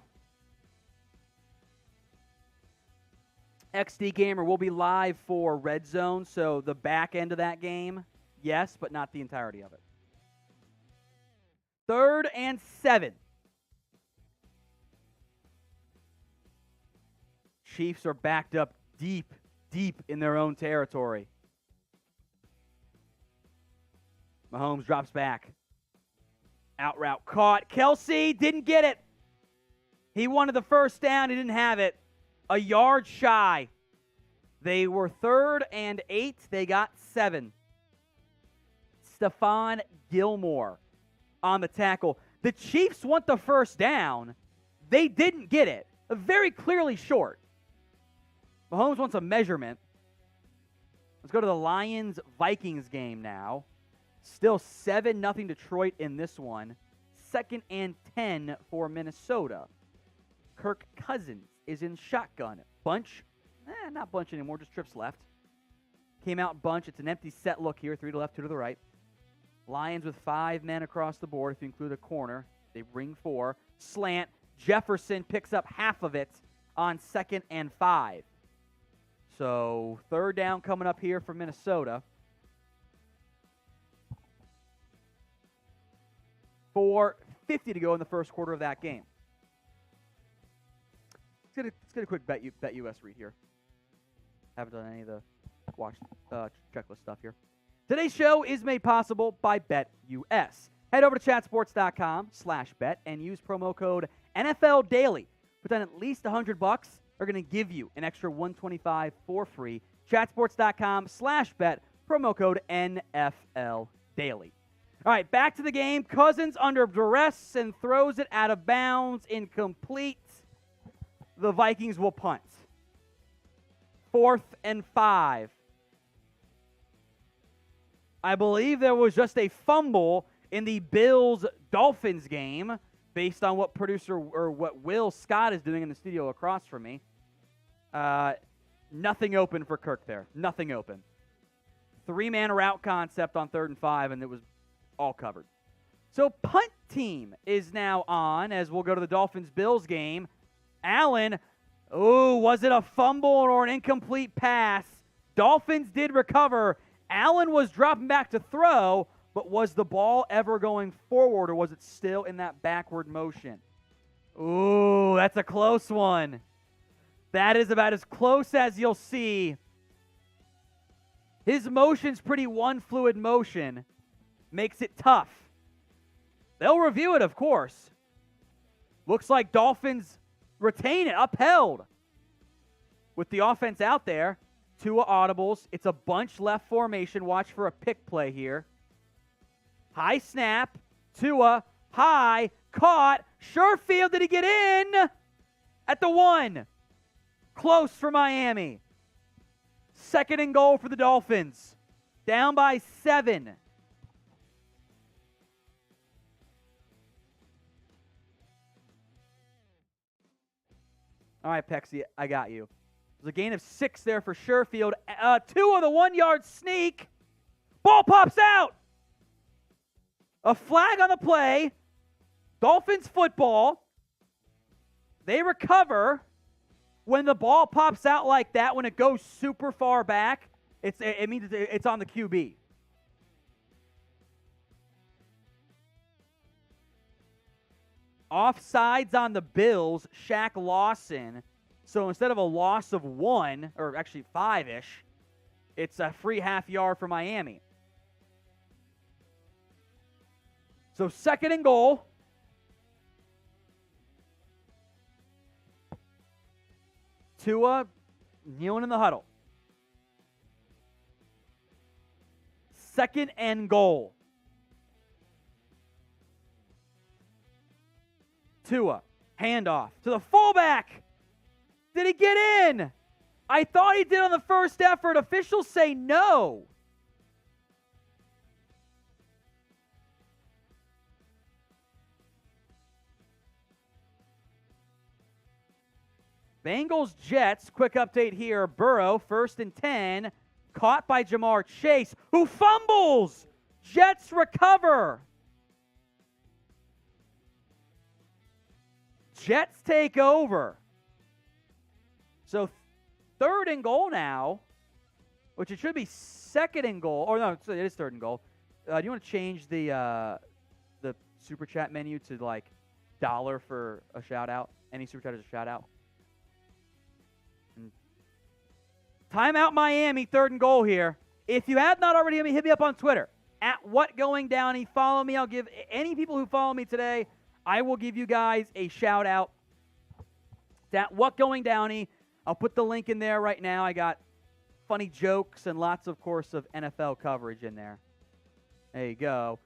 XD Gamer will be live for Red Zone, so the back end of that game, yes, but not the entirety of it. 3rd and 7. Chiefs are backed up deep in their own territory. Mahomes drops back. Out route caught. Kelce didn't get it. He wanted the first down. He didn't have it. A yard shy. They were 3rd and 8. They got 7. Stephon Gilmore on the tackle. The Chiefs want the first down. They didn't get it. Very clearly short. Mahomes wants a measurement. Let's go to the Lions-Vikings game now. Still 7-0 Detroit in this one. 2nd and 10 for Minnesota. Kirk Cousins is in shotgun. Bunch. Not bunch anymore, just trips left. Came out bunch. It's an empty set look here. 3 to the left, 2 to the right. Lions with 5 men across the board, if you include a corner. They bring 4. Slant. Jefferson picks up half of it on 2nd and 5. So 3rd down coming up here for Minnesota. 4:50 to go in the first quarter of that game. Let's get a quick bet US read here. Haven't done any of the watch checklist stuff here. Today's show is made possible by BetUS. Head over to chatsports.com/bet and use promo code NFL Daily. Put down at least $100. They're going to give you an extra $125 for free. Chatsports.com/bet, promo code NFL Daily. All right, back to the game. Cousins under duress and throws it out of bounds, incomplete. The Vikings will punt. 4th and 5. I believe there was just a fumble in the Bills-Dolphins game based on what what Will Scott is doing in the studio across from me. Nothing open for Kirk there. Nothing open. 3-man route concept on 3rd and 5, and it was all covered. So punt team is now on as we'll go to the Dolphins-Bills game. Allen, was it a fumble or an incomplete pass? Dolphins did recover. Allen was dropping back to throw, but was the ball ever going forward, or was it still in that backward motion? Ooh, that's a close one. That is about as close as you'll see. His motion's pretty one-fluid motion. Makes it tough. They'll review it, of course. Looks like Dolphins retain it, upheld. With the offense out there, 2 audibles. It's a bunch left formation. Watch for a pick play here. High snap. Tua, high, caught. Sure field, did he get in? At the 1. Close for Miami. 2nd and goal for the Dolphins. Down by 7. All right, Pexy, I got you. There's a gain of 6 there for Sherfield. 2 of the 1-yard sneak. Ball pops out. A flag on the play. Dolphins football. They recover. When the ball pops out like that, when it goes super far back, it means it's on the QB. Offsides on the Bills, Shaq Lawson. So instead of a loss of 1, or actually 5-ish, it's a free half yard for Miami. So 2nd and goal. Tua kneeling in the huddle. 2nd and goal. Tua, handoff to the fullback. Did he get in? I thought he did on the first effort. Officials say no. Bengals Jets, quick update here. Burrow, 1st and 10, caught by Jamar Chase, who fumbles. Jets recover. Jets take over. So 3rd and goal now, which it should be 2nd and goal. Or no, it is 3rd and goal. Do you want to change the super chat menu to like $1 for a shout out? Any super chat is a shout out. Timeout Miami, 3rd and goal here. If you have not already, hit me up on Twitter At What Going Downey. Follow me. I'll give any people who follow me today, I will give you guys a shout out. At What Going Downey. I'll put the link in there right now. I got funny jokes and lots, of course, of NFL coverage in there. There you go.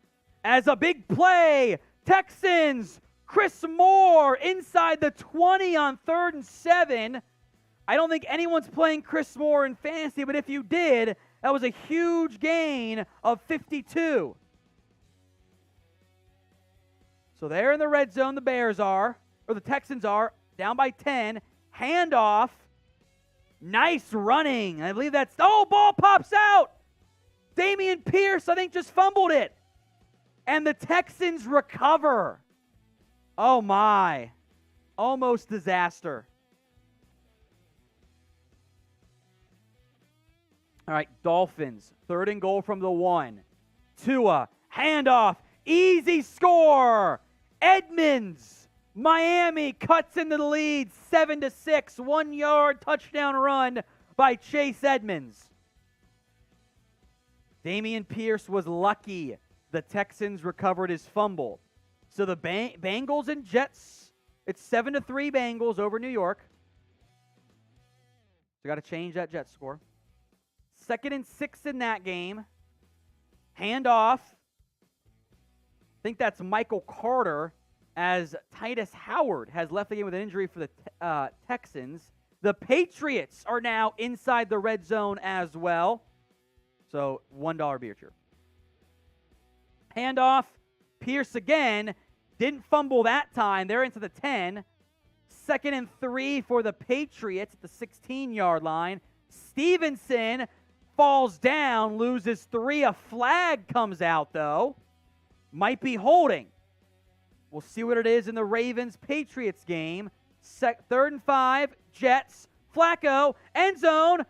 As a big play, Texans, Chris Moore inside the 20 on 3rd and 7. I don't think anyone's playing Chris Moore in fantasy, but if you did, that was a huge gain of 52. So they're in the red zone, the Bears are, or the Texans are, down by 10. Handoff. Nice running. I believe that's, ball pops out. Dameon Pierce, I think, just fumbled it. And the Texans recover. Oh, my. Almost disaster. All right, Dolphins. 3rd and goal from the 1. Tua. Handoff. Easy score. Edmonds. Miami cuts into the lead. 7-6. 1 yard touchdown run by Chase Edmonds. Dameon Pierce was lucky. The Texans recovered his fumble. So the Bengals and Jets, it's 7-3 Bengals over New York. So got to change that Jets score. 2nd and 6 in that game. Handoff. I think that's Michael Carter, as Titus Howard has left the game with an injury for the Texans. The Patriots are now inside the red zone as well. So, $1 beer cheer. Handoff. Pierce again. Didn't fumble that time. They're into the 10. 2nd and 3 for the Patriots at the 16-yard line. Stevenson falls down, loses 3. A flag comes out, though. Might be holding. We'll see what it is in the Ravens-Patriots game. 3rd and 5. Jets. Flacco. End zone.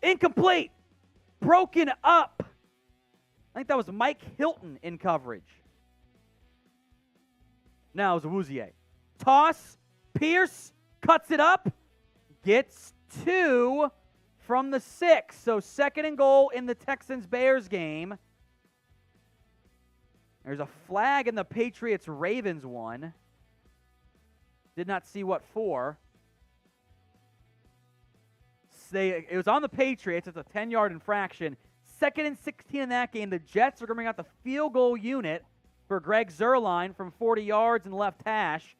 Incomplete. Broken up. I think that was Mike Hilton in coverage. No, it was Awuzie. Toss. Pierce cuts it up. Gets 2 from the 6. So 2nd and goal in the Texans-Bears game. There's a flag in the Patriots-Ravens one. Did not see what for. It was on the Patriots. It's a 10-yard infraction. 2nd and 16 in that game. The Jets are going to bring out the field goal unit for Greg Zuerlein from 40 yards in left hash.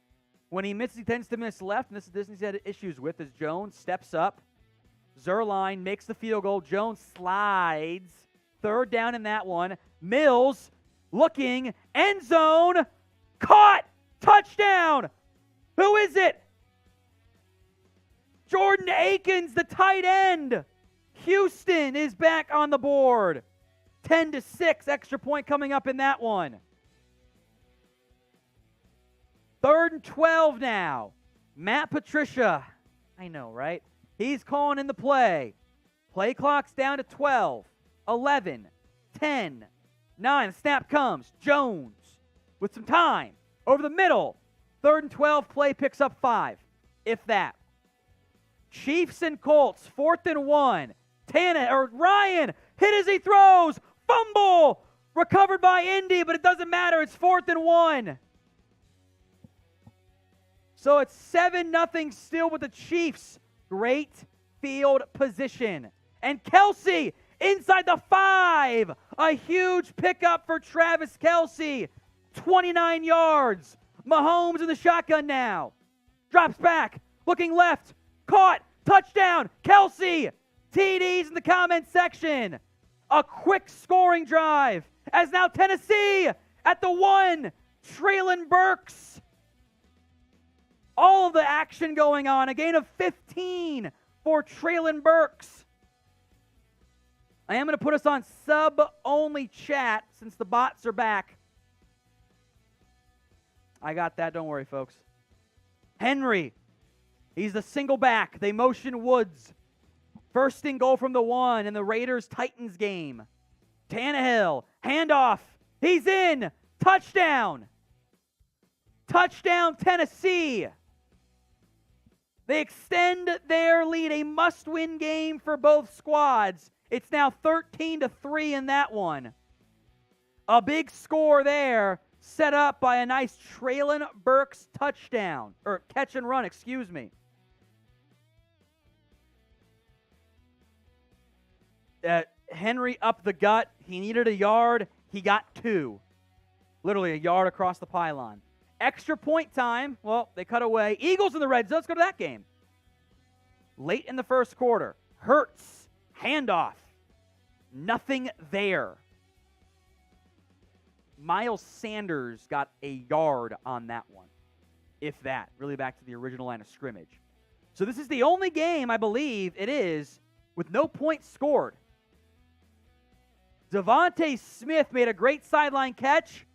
When he misses, he tends to miss left, and this is this he's had issues with as Jones steps up. Zuerlein makes the field goal. Jones slides. 3rd down in that one. Mills looking. End zone. Caught. Touchdown. Who is it? Jordan Akins, the tight end. Houston is back on the board. 10-6, extra point coming up in that one. 3rd and 12 now. Matt Patricia. I know, right? He's calling in the play. Play clock's down to 12, 11, 10, 9. The snap comes. Jones with some time. Over the middle. 3rd and 12, play picks up 5, if that. Chiefs and Colts, 4th and 1. Ryan hit as he throws. Fumble. Recovered by Indy, but it doesn't matter. It's 4th and 1. So it's 7-0 still with the Chiefs. Great field position. And Kelce inside the 5. A huge pickup for Travis Kelce. 29 yards. Mahomes in the shotgun now. Drops back. Looking left. Caught. Touchdown. Kelce. TDs in the comment section. A quick scoring drive. As now Tennessee at the 1. Treylon Burks. All of the action going on. A gain of 15 for Treylon Burks. I am going to put us on sub-only chat since the bots are back. I got that. Don't worry, folks. Henry. He's the single back. They motion Woods. 1st and goal from the 1 in the Raiders-Titans game. Tannehill. Handoff. He's in. Touchdown. Touchdown, Tennessee. They extend their lead. A must-win game for both squads It's now 13-3 in that one. A big score there, set up by a nice Traylon Burks touchdown, or catch and run, excuse me. Henry up the gut. He needed a yard. He got 2. Literally a yard across the pylon. Extra point time. Well, they cut away. Eagles in the red zone. Let's go to that game. Late in the first quarter. Hurts. Handoff. Nothing there. Miles Sanders got a yard on that one. If that. Really back to the original line of scrimmage. So this is the only game, I believe it is, with no points scored. Davante Smith made a great sideline catch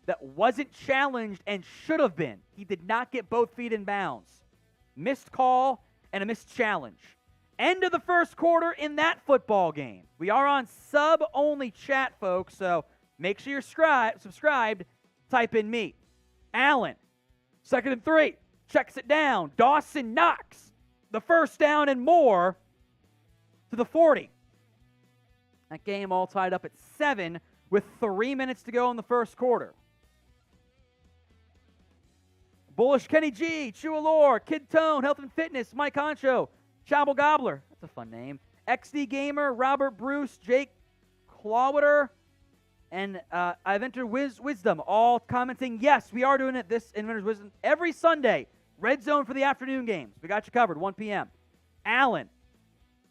that wasn't challenged and should have been. He did not get both feet in bounds. Missed call and a missed challenge. End of the first quarter in that football game. We are on sub-only chat, folks, so make sure you're subscribed. Type in me. Allen, 2nd and 3, checks it down. Dawson knocks the first down and more to the 40. That game all tied up at 7 with 3 minutes to go in the first quarter. Bullish Kenny G, Chualor, Kid Tone, Health and Fitness, Mike Honcho, Chobble Gobbler, that's a fun name, XD Gamer, Robert Bruce, Jake Clawwater, and I've entered Wisdom, all commenting, yes, we are doing it, this Inventor's Wisdom, every Sunday, Red Zone for the afternoon games. We got you covered, 1 p.m. Allen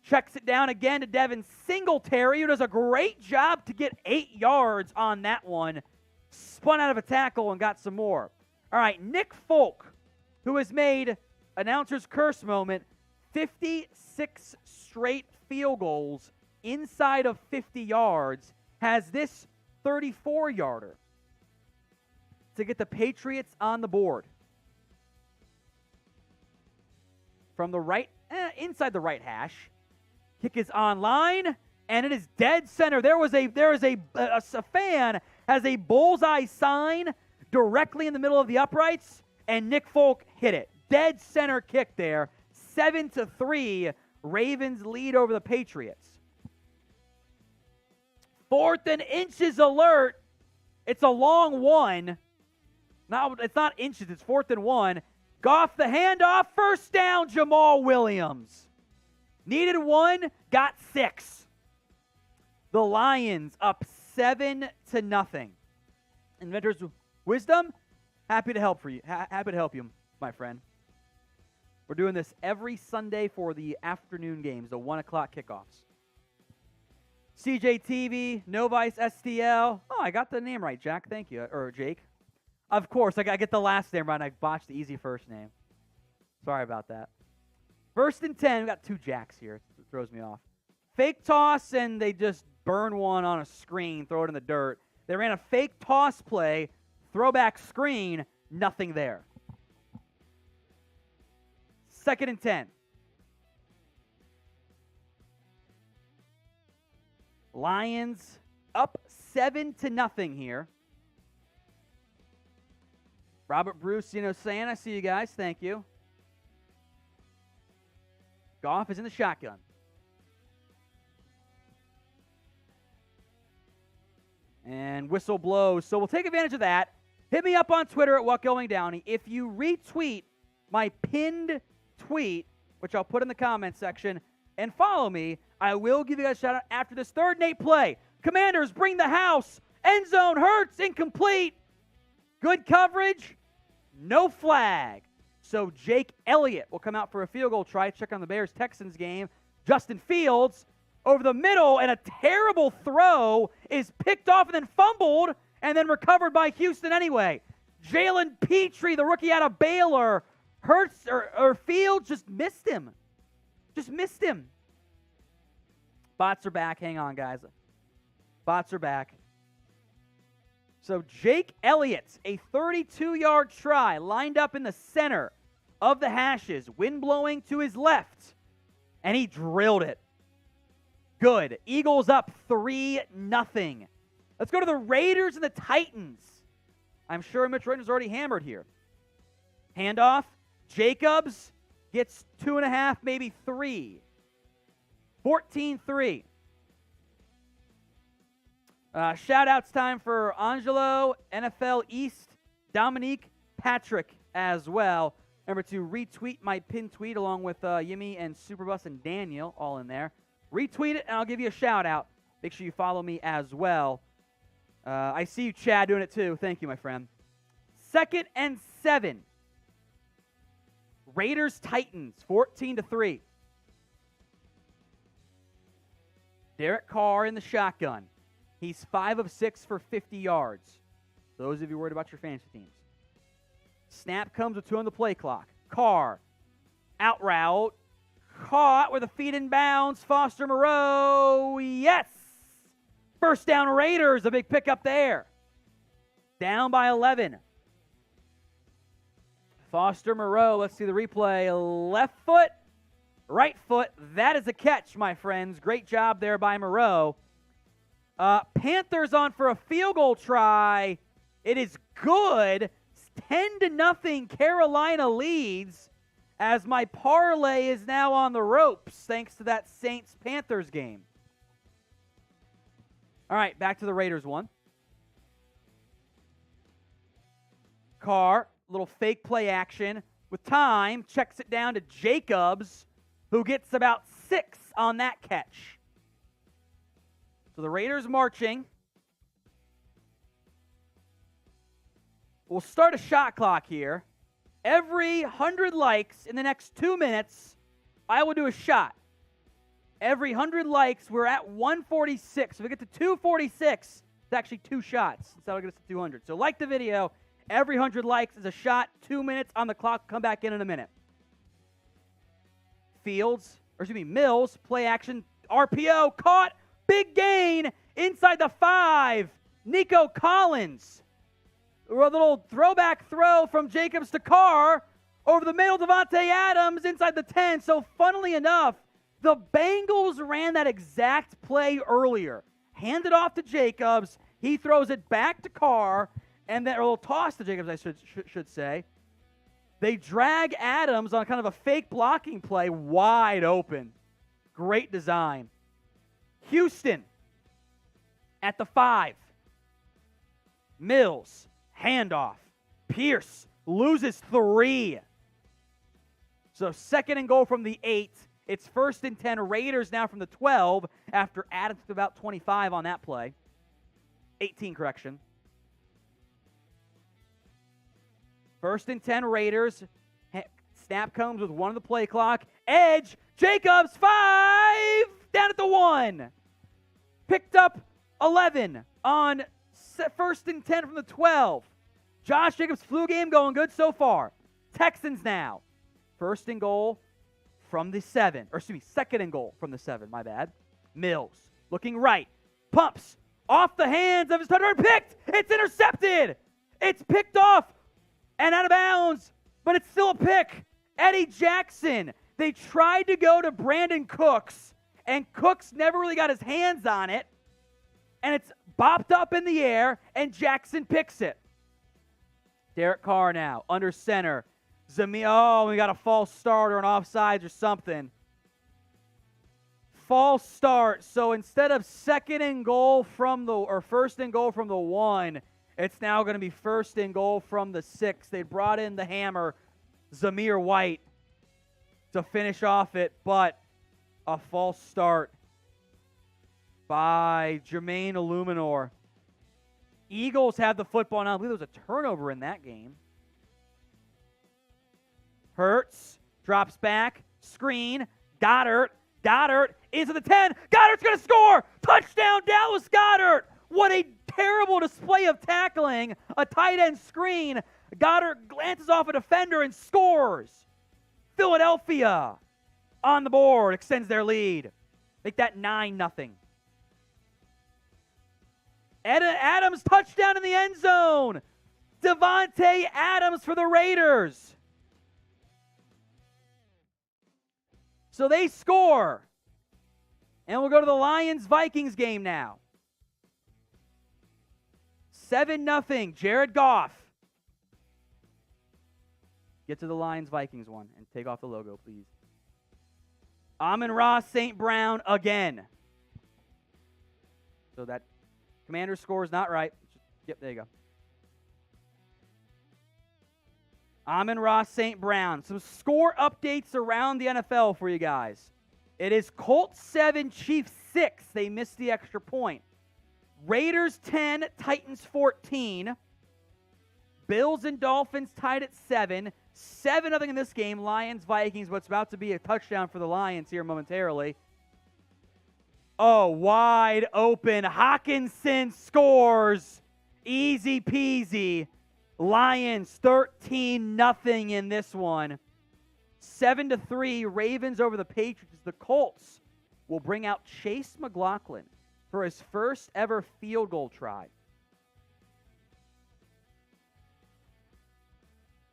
checks it down again to Devin Singletary, who does a great job to get 8 yards on that one. Spun out of a tackle and got some more. All right, Nick Folk, who has made announcer's curse moment, 56 straight field goals inside of 50 yards, has this 34-yarder to get the Patriots on the board. From the right, inside the right hash. Kick is online, and it is dead center. There is a fan has a bullseye sign directly in the middle of the uprights, and Nick Folk hit it. Dead center kick there. 7-3, Ravens lead over the Patriots. 4th and inches alert. It's a long one. It's not inches, it's 4th and 1. Goff the handoff, first down, Jamal Williams. Needed 1, got 6. The Lions up 7-0. Inventor's Wisdom, happy to help you, my friend. We're doing this every Sunday for the afternoon games, the 1 o'clock kickoffs. CJTV, Novice STL. Oh, I got the name right, Jack. Thank you. Or Jake. Of course, I get the last name right. I botched the easy first name. Sorry about that. 1st and 10. We got 2 Jacks here. It throws me off. Fake toss, and they just burn one on a screen, throw it in the dirt. They ran a fake toss play, throwback screen, nothing there. 2nd and 10. Lions up 7-0 here. Robert Bruce, saying, I see you guys. Thank you. Goff is in the shotgun. And whistle blows. So we'll take advantage of that. Hit me up on Twitter at WhatGoingDowney. If you retweet my pinned tweet, which I'll put in the comment section, and follow me, I will give you guys a shout out after this 3rd and 8 play. Commanders bring the house. End zone hurts. Incomplete. Good coverage. No flag. So Jake Elliott will come out for a field goal try. Check on the Bears-Texans game. Justin Fields over the middle, and a terrible throw is picked off and then fumbled and then recovered by Houston anyway. Jalen Petrie, the rookie out of Baylor, Fields just missed him. Bots are back. Hang on, guys. Bots are back. So Jake Elliott, a 32-yard try, lined up in the center of the hashes, wind blowing to his left, and he drilled it. Good. Eagles up 3-0. Let's go to the Raiders and the Titans. I'm sure Mitch Raiders already hammered here. Handoff. Jacobs gets 2.5, maybe 3. 14-3. Shout-outs time for Angelo, NFL East, Dominique, Patrick as well. Remember to retweet my pinned tweet along with Yimmy and Superbus and Daniel all in there. Retweet it, and I'll give you a shout-out. Make sure you follow me as well. I see you, Chad, doing it too. Thank you, my friend. 2nd and 7. Raiders-Titans, 14-3. Derek Carr in the shotgun. He's 5 of 6 for 50 yards. Those of you worried about your fantasy teams. Snap comes with 2 on the play clock. Carr, out route, caught with a feet in bounds. Foster Moreau, yes! First down Raiders, a big pickup there. Down by 11. Foster Moreau, let's see the replay. Left foot, right foot. That is a catch, my friends. Great job there by Moreau. Panthers on for a field goal try. It is good. 10-0. Carolina leads as my parlay is now on the ropes thanks to that Saints-Panthers game. All right, back to the Raiders one. Carr, little fake play action with time, checks it down to Jacobs, who gets about 6 on that catch. So the Raiders marching. We'll start a shot clock here. Every 100 likes in the next 2 minutes, I will do a shot. Every 100 likes, we're at 146. If we get to 246, it's actually 2 shots. So that'll get us to 200. So like the video. Every 100 likes is a shot. 2 minutes on the clock. Come back in a minute. Mills, play action, RPO, caught, big gain, inside the 5. Nico Collins. A little throwback throw from Jacobs to Carr. Over the middle, Davante Adams inside the 10. So funnily enough, the Bengals ran that exact play earlier. Handed off to Jacobs. He throws it back to Carr. And then, or a little toss to Jacobs, I should say. They drag Adams on kind of a fake blocking play wide open. Great design. Houston at the 5. Mills, handoff. Pierce loses 3. So 2nd and goal from the 8. It's 1st and 10. Raiders now from the 12 after Adams to about 25 on that play. 18, correction. 1st and 10 Raiders. Snap comes with 1 on the play clock. Edge. Jacobs, 5. Down at the 1. Picked up 11 on 1st and 10 from the 12. Josh Jacobs' flu game going good so far. Texans now. 1st and goal from the 7. Or excuse me, 2nd and goal from the 7. My bad. Mills looking right. Pumps off the hands of his touchdown. Picked. It's intercepted. It's picked off. And out of bounds, but it's still a pick. Eddie Jackson. They tried to go to Brandin Cooks, and Cooks never really got his hands on it. And it's bopped up in the air, and Jackson picks it. Derek Carr now, under center. We got a false start or an offsides or something. False start. So instead of 2nd and goal from or 1st and goal from the 1, it's now going to be 1st and goal from the 6. They brought in the hammer, Zamir White, to finish off it, but a false start by Jermaine Illuminor. Eagles have the football now. I believe there was a turnover in that game. Hurts drops back, screen, Goddard into the 10. Goddard's going to score! Touchdown, Dallas Goedert! What a terrible display of tackling. A tight end screen. Goddard glances off a defender and scores. Philadelphia on the board, extends their lead. Make that 9-0. Adams touchdown in the end zone. Davante Adams for the Raiders. So they score. And we'll go to the Lions-Vikings game now. 7-0, Jared Goff. Get to the Lions-Vikings one and take off the logo, please. Amon-Ra St. Brown again. So that Commander score is not right. Yep, there you go. Amon-Ra St. Brown. Some score updates around the NFL for you guys. It is Colts 7, Chiefs 6. They missed the extra point. Raiders 10, Titans 14. Bills and Dolphins tied at 7. 7-0 in this game. Lions, Vikings, what's about to be a touchdown for the Lions here momentarily. Oh, wide open. Hawkinson scores. Easy peasy. Lions 13-0 in this one. 7-3 Ravens over the Patriots. The Colts will bring out Chase McLaughlin for his first ever field goal try.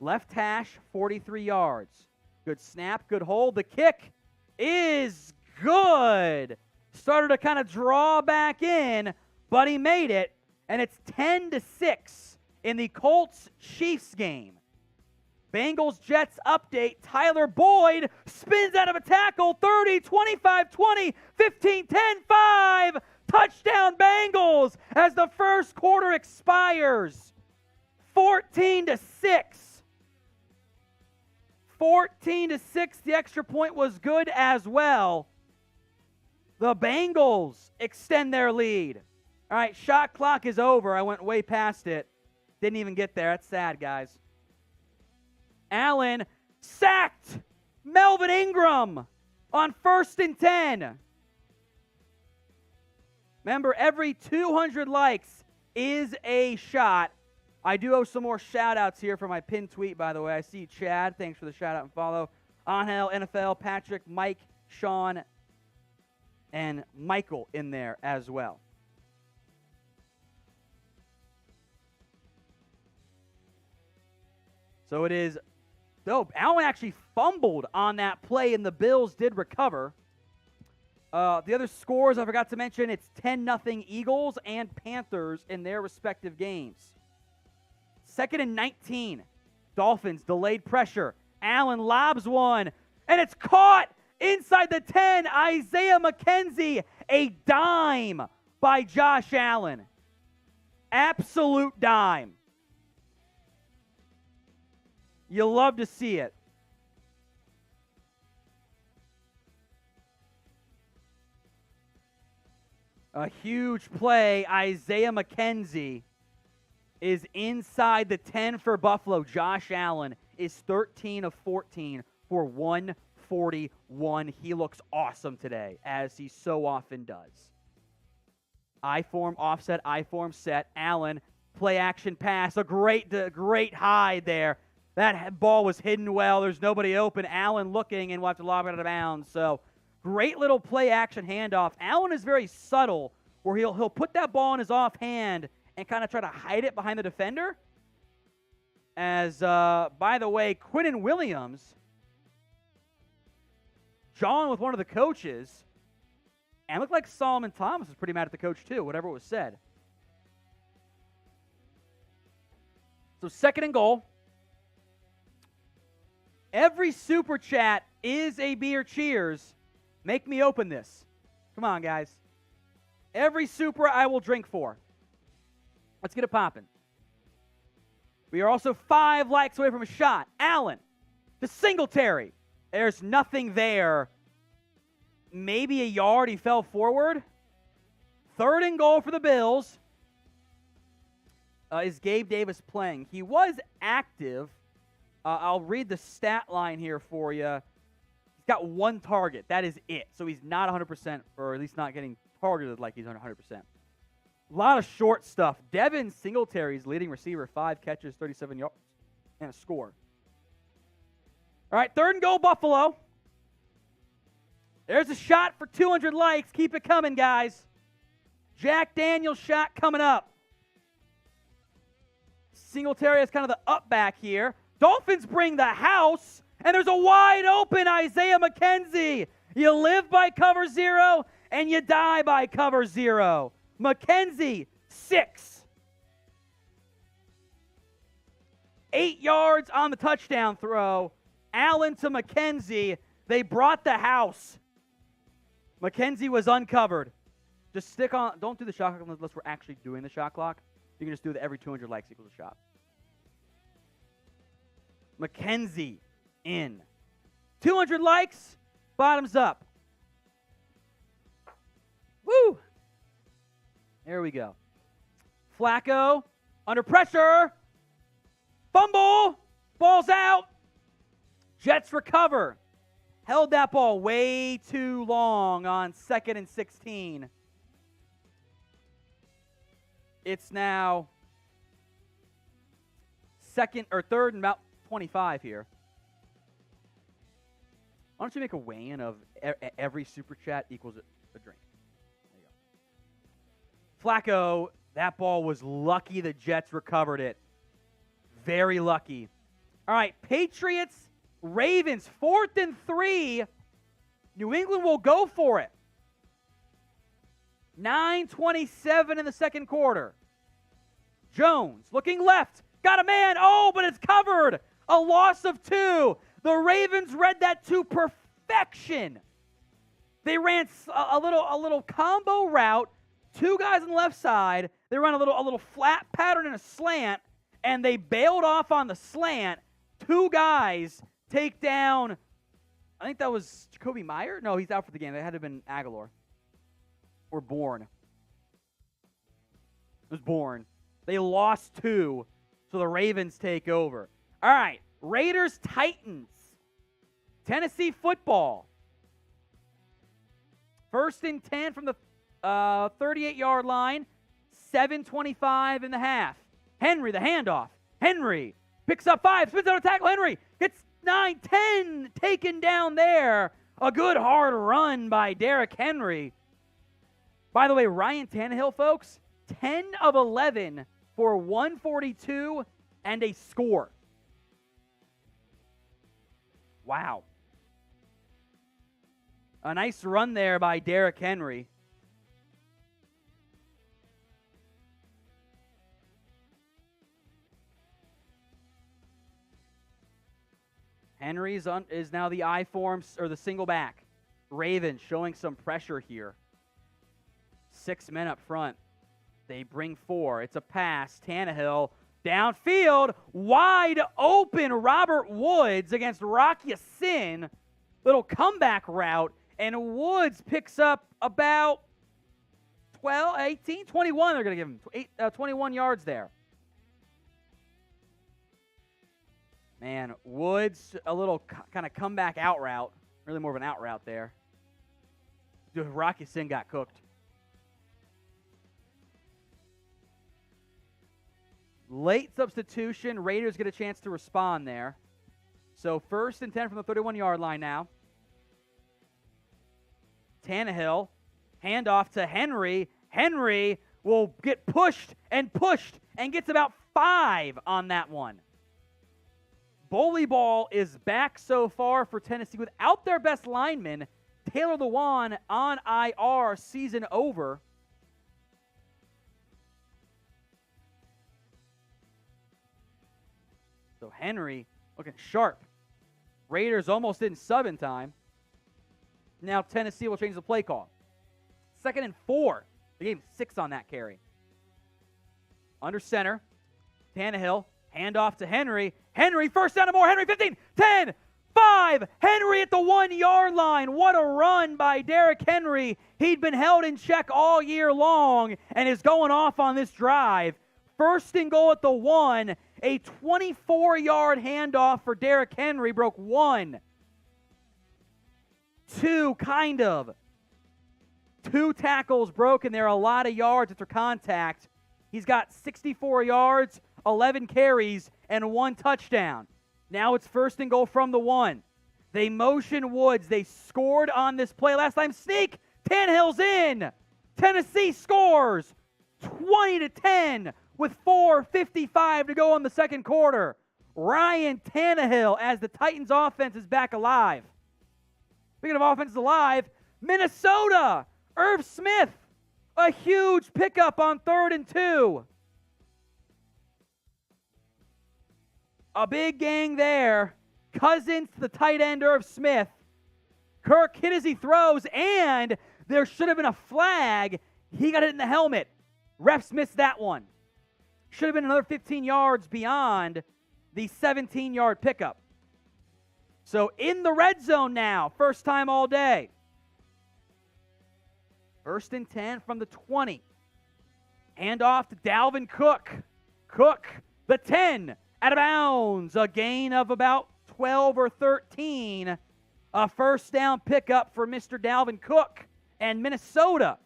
Left hash, 43 yards. Good snap, good hold. The kick is good. Started to kind of draw back in, but he made it, and it's 10-6 in the Colts-Chiefs game. Bengals-Jets update. Tyler Boyd spins out of a tackle. 30, 25, 20, 15, 10, 5. Touchdown Bengals as the first quarter expires. 14-6. 14-6. The extra point was good as well. The Bengals extend their lead. All right, shot clock is over. I went way past it. Didn't even get there. That's sad, guys. Allen sacked Melvin Ingram on 1st and 10. Remember, every 200 likes is a shot. I do owe some more shout-outs here for my pinned tweet, by the way. I see Chad. Thanks for the shout-out and follow. Angel, NFL, Patrick, Mike, Sean, and Michael in there as well. So it is dope. Allen actually fumbled on that play, and the Bills did recover. The other scores I forgot to mention, it's 10-0 Eagles and Panthers in their respective games. 2nd and 19. Dolphins delayed pressure. Allen lobs one, and it's caught inside the 10. Isaiah McKenzie, a dime by Josh Allen. Absolute dime. You love to see it. A huge play. Isaiah McKenzie is inside the 10 for Buffalo. Josh Allen is 13 of 14 for 141. He looks awesome today, as he so often does. I-form, offset, I-form, set. Allen, play action pass. A great hide there. That ball was hidden well. There's nobody open. Allen looking, and we'll have to lob it out of bounds. So, great little play action handoff. Allen is very subtle, where he'll put that ball in his offhand and kind of try to hide it behind the defender. As, by the way, Quinnen Williams, jawing with one of the coaches, and looked like Solomon Thomas was pretty mad at the coach too, whatever was said. So 2nd and goal. Every super chat is a beer cheers. Make me open this. Come on, guys. Every super I will drink for. Let's get it popping. We are also 5 likes away from a shot. Allen to Singletary. There's nothing there. Maybe a yard. He fell forward. 3rd and goal for the Bills. Is Gabe Davis playing? He was active. I'll read the stat line here for you. He's got 1 target. That is it. So he's not 100%, or at least not getting targeted like he's 100%. A lot of short stuff. Devin Singletary's leading receiver, 5 catches, 37 yards, and a score. All right, 3rd and goal, Buffalo. There's a shot for 200 likes. Keep it coming, guys. Jack Daniels shot coming up. Singletary is kind of the up back here. Dolphins bring the house, and there's a wide open Isaiah McKenzie. You live by cover 0, and you die by cover 0. McKenzie, 6. 8 yards on the touchdown throw. Allen to McKenzie. They brought the house. McKenzie was uncovered. Just stick on. Don't do the shot clock unless we're actually doing the shot clock. You can just do that every 200 likes equals a shot. McKenzie in. 200 likes, bottoms up. Woo! There we go. Flacco under pressure. Fumble. Ball's out. Jets recover. Held that ball way too long on 2nd and 16. It's now 3rd and about 25 here. Why don't you make a weigh-in of every super chat equals a drink? There you go. Flacco, that ball was lucky the Jets recovered it. Very lucky. All right, Patriots, Ravens, 4th and 3. New England will go for it. 9:27 in the second quarter. Jones looking left. Got a man. Oh, but it's covered. A loss of 2. The Ravens read that to perfection. They ran a little combo route. 2 guys on the left side. They ran a little flat pattern and a slant, and they bailed off on the slant. 2 guys take down, I think that was Jacoby Meyer? No, he's out for the game. That had to have been Aguilar. Or Bourne. It was Bourne. They lost 2, so the Ravens take over. All right, Raiders, Titans. Tennessee football. 1st and 10 from the 38-yard line. 7:25 in the half. Henry, the handoff. Henry picks up 5, spins out a tackle. Henry gets 9, 10 taken down there. A good hard run by Derrick Henry. By the way, Ryan Tannehill, folks, 10 of 11 for 142 and a score. Wow. A nice run there by Derrick Henry. Henry's is now the I form, or the single back. Ravens showing some pressure here. 6 men up front. They bring 4. It's a pass. Tannehill downfield. Wide open Robert Woods against Rocky Sin. Little comeback route. And Woods picks up about 12, 18, 21. They're going to give him 21 yards there. Man, Woods, a little kind of comeback out route. Really more of an out route there. Rocky Sin got cooked. Late substitution. Raiders get a chance to respond there. So 1st and 10 from the 31-yard line now. Tannehill, handoff to Henry. Henry will get pushed and gets about 5 on that one. Bully ball is back so far for Tennessee without their best lineman, Taylor Lewan, on IR, season over. So Henry looking sharp. Raiders almost didn't sub in time. Now Tennessee will change the play call. 2nd and 4. They gave him 6 on that carry. Under center. Tannehill. Handoff to Henry. Henry, first down and more. Henry, 15, 10, 5. Henry at the 1-yard line. What a run by Derrick Henry. He'd been held in check all year long and is going off on this drive. 1st and goal at the 1. A 24-yard handoff for Derrick Henry. Broke 1. 2, kind of. 2 tackles broken there. A lot of yards after contact. He's got 64 yards. 11 carries, and 1 touchdown. Now it's 1st and goal from the 1. They motion Woods. They scored on this play last time. Sneak. Tannehill's in. Tennessee scores 20-10 with 4:55 to go in the second quarter. Ryan Tannehill as the Titans offense is back alive. Speaking of offenses alive, Minnesota. Irv Smith. A huge pickup on 3rd and 2. A big gang there. Cousins to the tight end, Irv Smith. Kirk hit as he throws, and there should have been a flag. He got it in the helmet. Refs missed that one. Should have been another 15 yards beyond the 17-yard pickup. So in the red zone now, first time all day. 1st and 10 from the 20. Hand off to Dalvin Cook. Cook, the 10, out of bounds. A gain of about 12 or 13. A first down pickup for Mr. Dalvin Cook and Minnesota.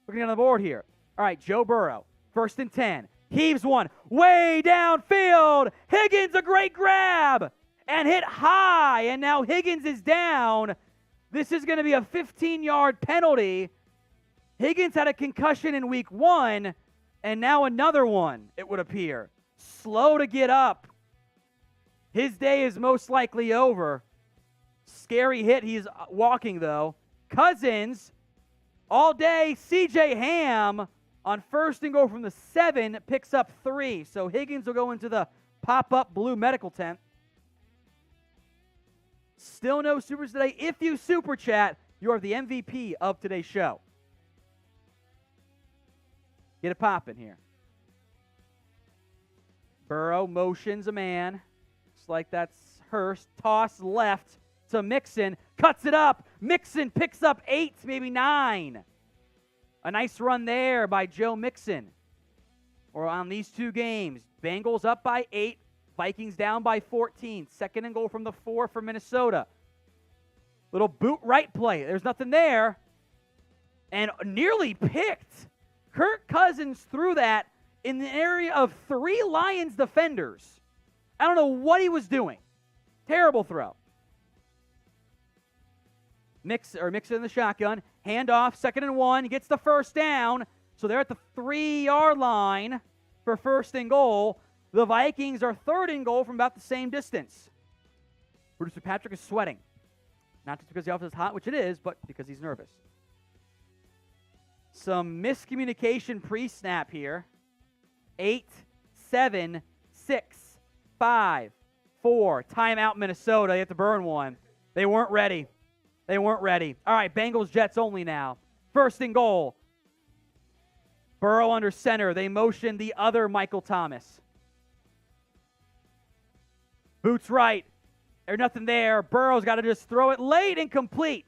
Looking on the board here. All right, Joe Burrow, 1st and 10. Heaves one way downfield. Higgins, a great grab. And hit high. And now Higgins is down. This is going to be a 15-yard penalty. Higgins had a concussion in week 1. And now another one, it would appear. Slow to get up. His day is most likely over. Scary hit. He's walking, though. Cousins, all day. C.J. Ham on 1st and goal from the 7 picks up 3. So Higgins will go into the pop-up blue medical tent. Still no supers today. If you super chat, you are the MVP of today's show. Get it popping here. Burrow motions a man. Looks like that's Hurst. Toss left to Mixon. Cuts it up. Mixon picks up 8, maybe 9. A nice run there by Joe Mixon. Or on these two games, Bengals up by 8. Vikings down by 14. 2nd and goal from the 4 for Minnesota. Little boot right play. There's nothing there. And nearly picked. Kirk Cousins threw that in the area of 3 Lions defenders. I don't know what he was doing. Terrible throw. Mixon in the shotgun. Handoff, 2nd and 1. He gets the first down. So they're at the 3-yard line for 1st and goal. The Vikings are 3rd and goal from about the same distance. Producer Patrick is sweating. Not just because the offense is hot, which it is, but because he's nervous. Some miscommunication pre-snap here. 8, 7, 6, 5, 4. Timeout, Minnesota. They have to burn one. They weren't ready. They weren't ready. All right, Bengals, Jets only now. 1st and goal. Burrow under center. They motion the other Michael Thomas. Boots right. There's nothing there. Burrow's got to just throw it late and complete.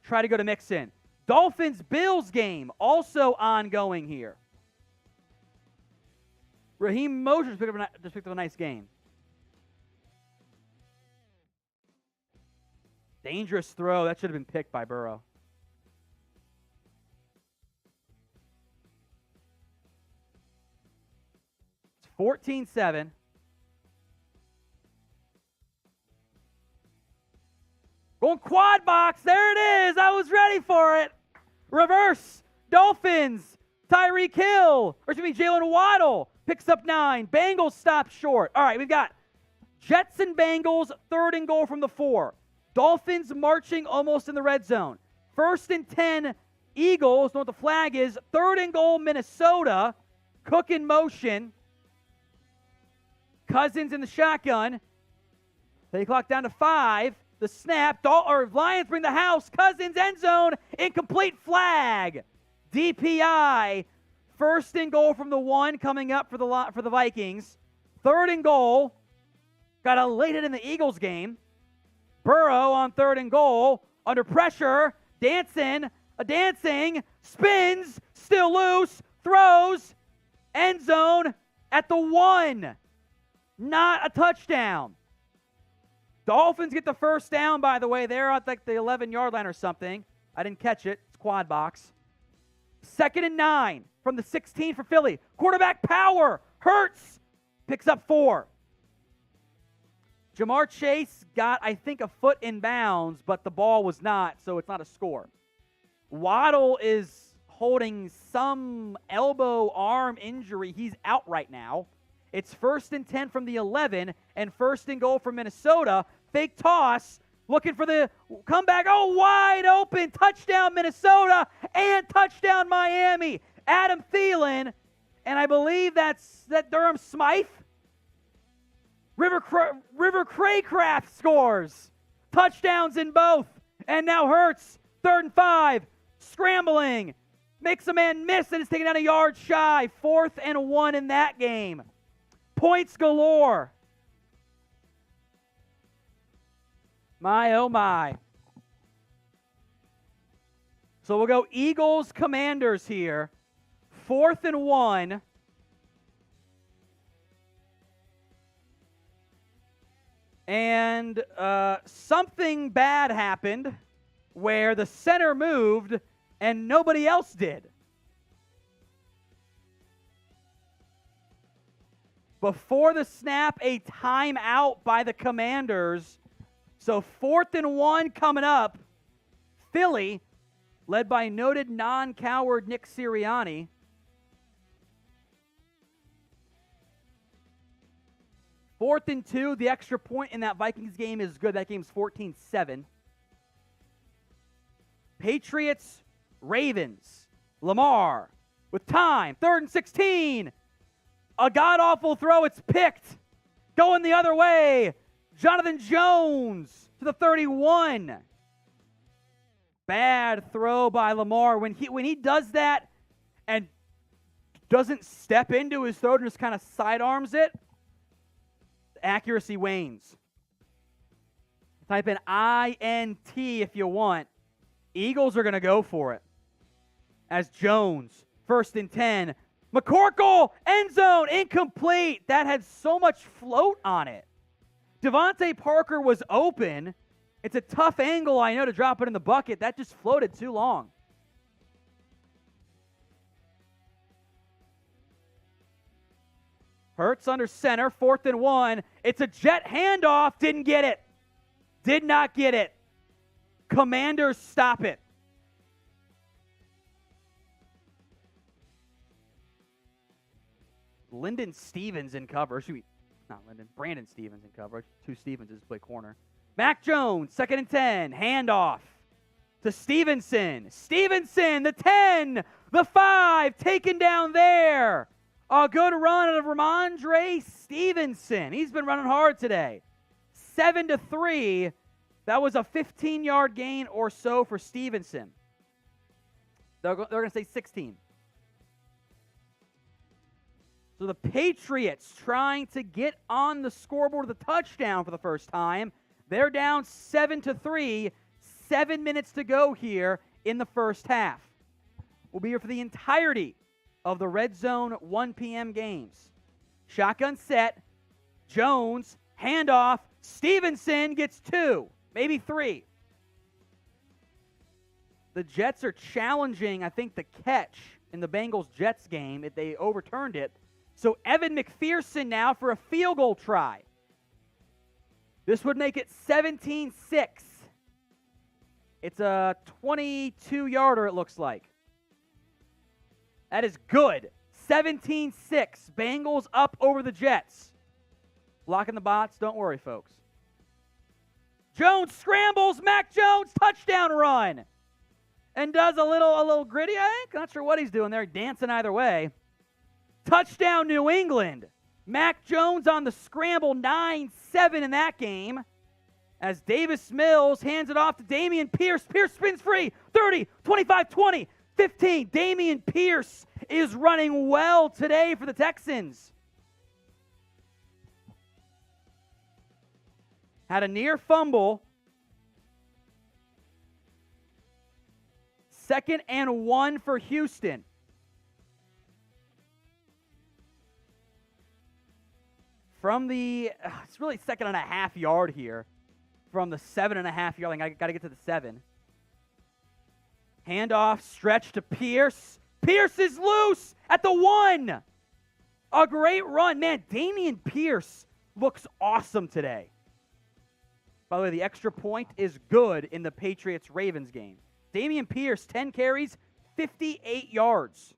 Try to go to Mixon. Dolphins-Bills game also ongoing here. Raheem Mostert just picked up a nice game. Dangerous throw. That should have been picked by Burrow. It's 14-7. Going quad box. There it is. I was ready for it. Reverse. Dolphins. Tyreek Hill. Or excuse me, Jalen Waddle picks up 9. Bengals stop short. All right, we've got Jets and Bengals, 3rd and goal from the 4. Dolphins marching almost in the red zone. 1st and 10, Eagles. Know what the flag is. 3rd and goal, Minnesota. Cook in motion. Cousins in the shotgun. They clock down to 5. The snap. Lions bring the house. Cousins end zone. Incomplete flag. DPI. 1st and goal from the 1 coming up for the Vikings. 3rd and goal. Got a late hit in the Eagles game. Burrow on 3rd and goal. Under pressure. Dancing. Spins. Still loose. Throws. End zone at the 1. Not a touchdown. Dolphins get the first down, by the way. They're at like the 11-yard line or something. I didn't catch it. It's quad box. 2nd and 9 from the 16 for Philly. Quarterback power. Hurts. Picks up 4. Jamar Chase got, I think, a foot in bounds, but the ball was not, so it's not a score. Waddle is holding some elbow arm injury. He's out right now. It's 1st and 10 from the 11 and 1st and goal for Minnesota. Fake toss, looking for the comeback. Oh, wide open. Touchdown, Minnesota, and touchdown, Miami. Adam Thielen, and I believe that's Durham Smythe. River Craycraft scores. Touchdowns in both. And now Hurts, 3rd and 5, scrambling. Makes a man miss and is taken down a yard shy. 4th and 1 in that game. Points galore. My, oh my. So we'll go Eagles, Commanders here. 4th and 1. And something bad happened where the center moved and nobody else did. Before the snap, a timeout by the Commanders. So 4th and 1 coming up. Philly, led by noted non-coward Nick Sirianni. Fourth and 2, the extra point in that Vikings game is good. That game's 14-7. Patriots, Ravens. Lamar with time. 3rd and 16. A god-awful throw. It's picked. Going the other way. Jonathan Jones to the 31. Bad throw by Lamar. When he does that and doesn't step into his throw and just kind of sidearms it, the accuracy wanes. Type in INT if you want. Eagles are going to go for it. As Jones, 1st and 10. McCorkle, end zone, incomplete. That had so much float on it. Davante Parker was open. It's a tough angle, I know, to drop it in the bucket. That just floated too long. Hurts under center, 4th and 1. It's a jet handoff. Didn't get it. Did not get it. Commanders stop it. Lyndon Stevens in coverage. Brandin Stevens in coverage. 2 Stevenses play corner. Mac Jones, 2nd and 10. Handoff to Stevenson. Stevenson, the 10, the 5, taken down there. A good run of Ramondre Stevenson. He's been running hard today. 7-3. That was a 15-yard gain or so for Stevenson. They're going to say 16. So the Patriots trying to get on the scoreboard with a touchdown for the first time. They're down 7-3. 7 minutes to go here in the first half. We'll be here for the entirety of the Red Zone 1 p.m. games. Shotgun set. Jones, handoff. Stevenson gets 2, maybe 3. The Jets are challenging, I think, the catch in the Bengals-Jets game. If they overturned it. So Evan McPherson now for a field goal try. This would make it 17-6. It's a 22-yarder, it looks like. That is good. 17-6. Bengals up over the Jets. Blocking the bots. Don't worry, folks. Jones scrambles. Mac Jones, touchdown run. And does a little gritty, I think. Not sure what he's doing there. Dancing either way. Touchdown, New England. Mac Jones on the scramble, 9-7 in that game. As Davis Mills hands it off to Damien Pierce. Pierce spins free. 30, 25, 20, 15. Damien Pierce is running well today for the Texans. Had a near fumble. 2nd and 1 for Houston. From it's really 2nd and a half yard here. From the 7.5 yard line. I got to get to the 7. Handoff, stretch to Pierce. Pierce is loose at the 1. A great run. Man, Dameon Pierce looks awesome today. By the way, the extra point is good in the Patriots-Ravens game. Dameon Pierce, 10 carries, 58 yards.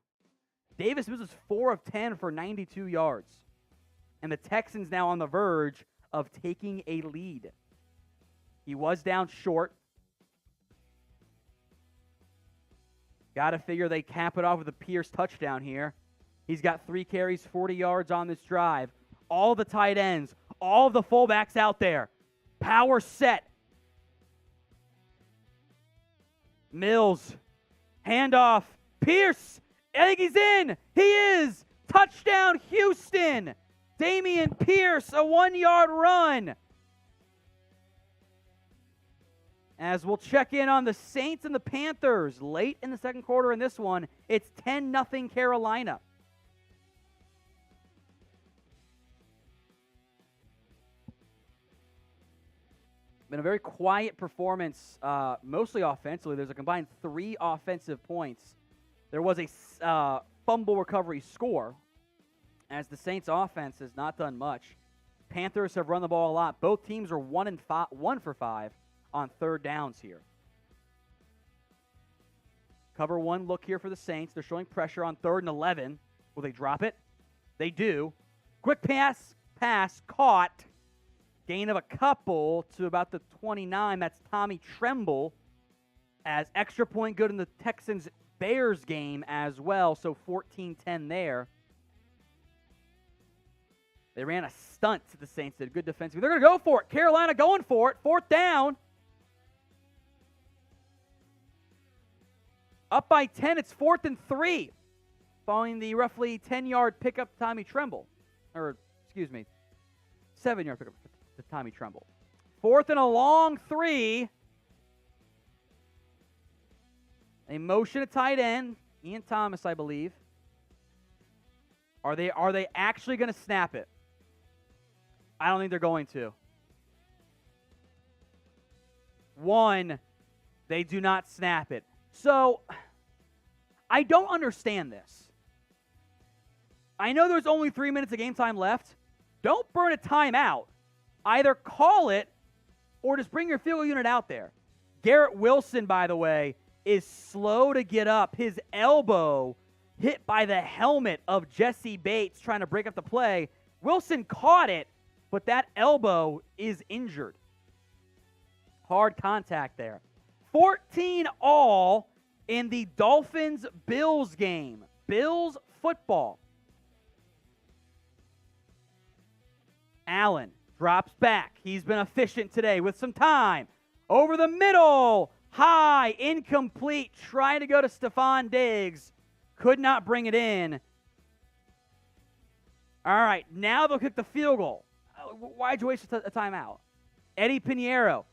Davis Mills is 4 of 10 for 92 yards. And the Texans now on the verge of taking a lead. He was down short. Got to figure they cap it off with a Pierce touchdown here. He's got 3 carries, 40 yards on this drive. All the tight ends, all the fullbacks out there. Power set. Mills, handoff, Pierce. I think he's in. He is. Touchdown, Houston. Damien Pierce, a 1-yard run. As we'll check in on the Saints and the Panthers late in the second quarter in this one, it's 10-0 Carolina. Been a very quiet performance, mostly offensively. There's a combined 3 offensive points. There was a fumble recovery score, as the Saints offense has not done much. Panthers have run the ball a lot. Both teams are 1 for 5 on third downs here. Cover 1 look here for the Saints. They're showing pressure on 3rd and 11. Will they drop it? They do. Quick pass caught. Gain of a couple to about the 29. That's Tommy Tremble. As extra point good in the Texans-Bears game as well. So 14-10 there. They ran a stunt, the Saints did. Good defensive. They're going to go for it. Carolina going for it. 4th down. Up by 10. It's 4th and 3. Following the roughly 10-yard pickup to Tommy Tremble. 7-yard pickup to Tommy Tremble. 4th and a long 3. A motion at tight end. Ian Thomas, I believe. Are they actually going to snap it? I don't think they're going to. 1, they do not snap it. So, I don't understand this. I know there's only 3 minutes of game time left. Don't burn a timeout. Either call it or just bring your field goal unit out there. Garrett Wilson, by the way, is slow to get up. His elbow hit by the helmet of Jesse Bates trying to break up the play. Wilson caught it, but that elbow is injured. Hard contact there. 14 all in the Dolphins-Bills game. Bills football. Allen drops back. He's been efficient today with some time. Over the middle. High. Incomplete. Trying to go to Stephon Diggs. Could not bring it in. All right. Now they'll kick the field goal. Why'd you waste a timeout? Eddie Pinheiro.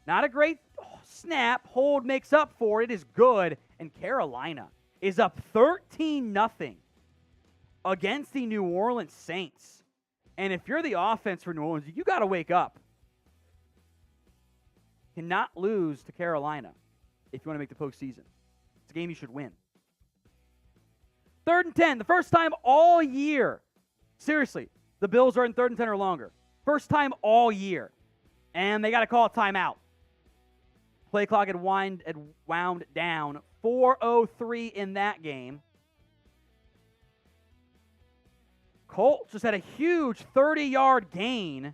Not a great snap. Hold makes up for it. It is good. And Carolina is up 13-0 against the New Orleans Saints. And if you're the offense for New Orleans, you got to wake up. Cannot lose to Carolina if you want to make the postseason. It's a game you should win. 3rd and 10, the first time all year. Seriously, the Bills are in 3rd and 10 or longer. First time all year. And they got to call a timeout. Play clock had wound down. 4:03 in that game. Colts just had a huge 30-yard gain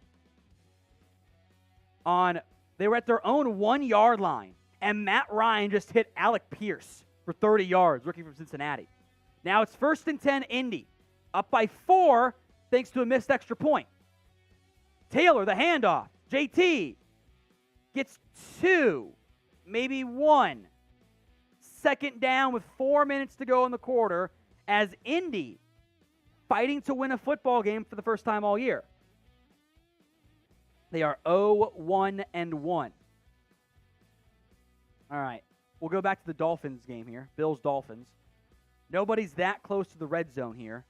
they were at their own 1-yard line. And Matt Ryan just hit Alec Pierce for 30 yards, rookie from Cincinnati. Now it's 1st and 10 Indy. Up by 4 thanks to a missed extra point. Taylor, the handoff. JT gets 2, maybe 1. 2nd down with 4 minutes to go in the quarter as Indy fighting to win a football game for the first time all year. They are 0-1-1. All right, we'll go back to the Dolphins game here. Bills-Dolphins. Nobody's that close to the red zone here.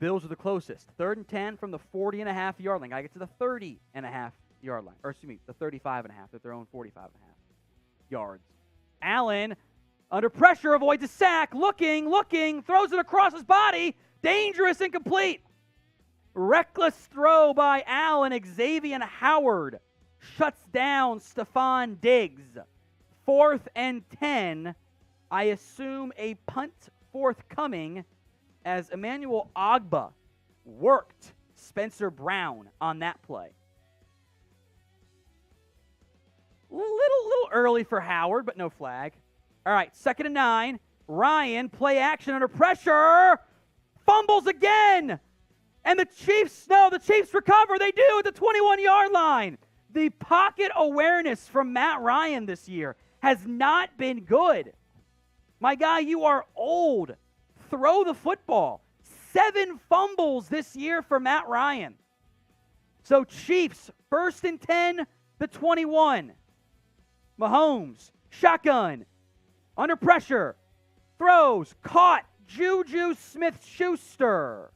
Bills are the closest. 3rd and 10 from the 40.5-yard line. I get to the 30.5-yard line. Or excuse me, the 35.5 at their own 45.5 yards. Allen, under pressure, avoids a sack. Looking, throws it across his body. Dangerous, incomplete. Reckless throw by Allen. Xavier Howard shuts down Stephon Diggs. 4th and 10. I assume a punt forthcoming as Emmanuel Ogbah worked Spencer Brown on that play. Little early for Howard, but no flag. All right, 2nd and 9. Ryan, play action under pressure. Fumbles again. And the Chiefs recover. They do at the 21-yard line. The pocket awareness from Matt Ryan this year has not been good. My guy, you are old. Throw the football. 7 fumbles this year for Matt Ryan. So Chiefs, 1st and 10, the 21. Mahomes, shotgun, under pressure, throws, caught, Juju Smith-Schuster.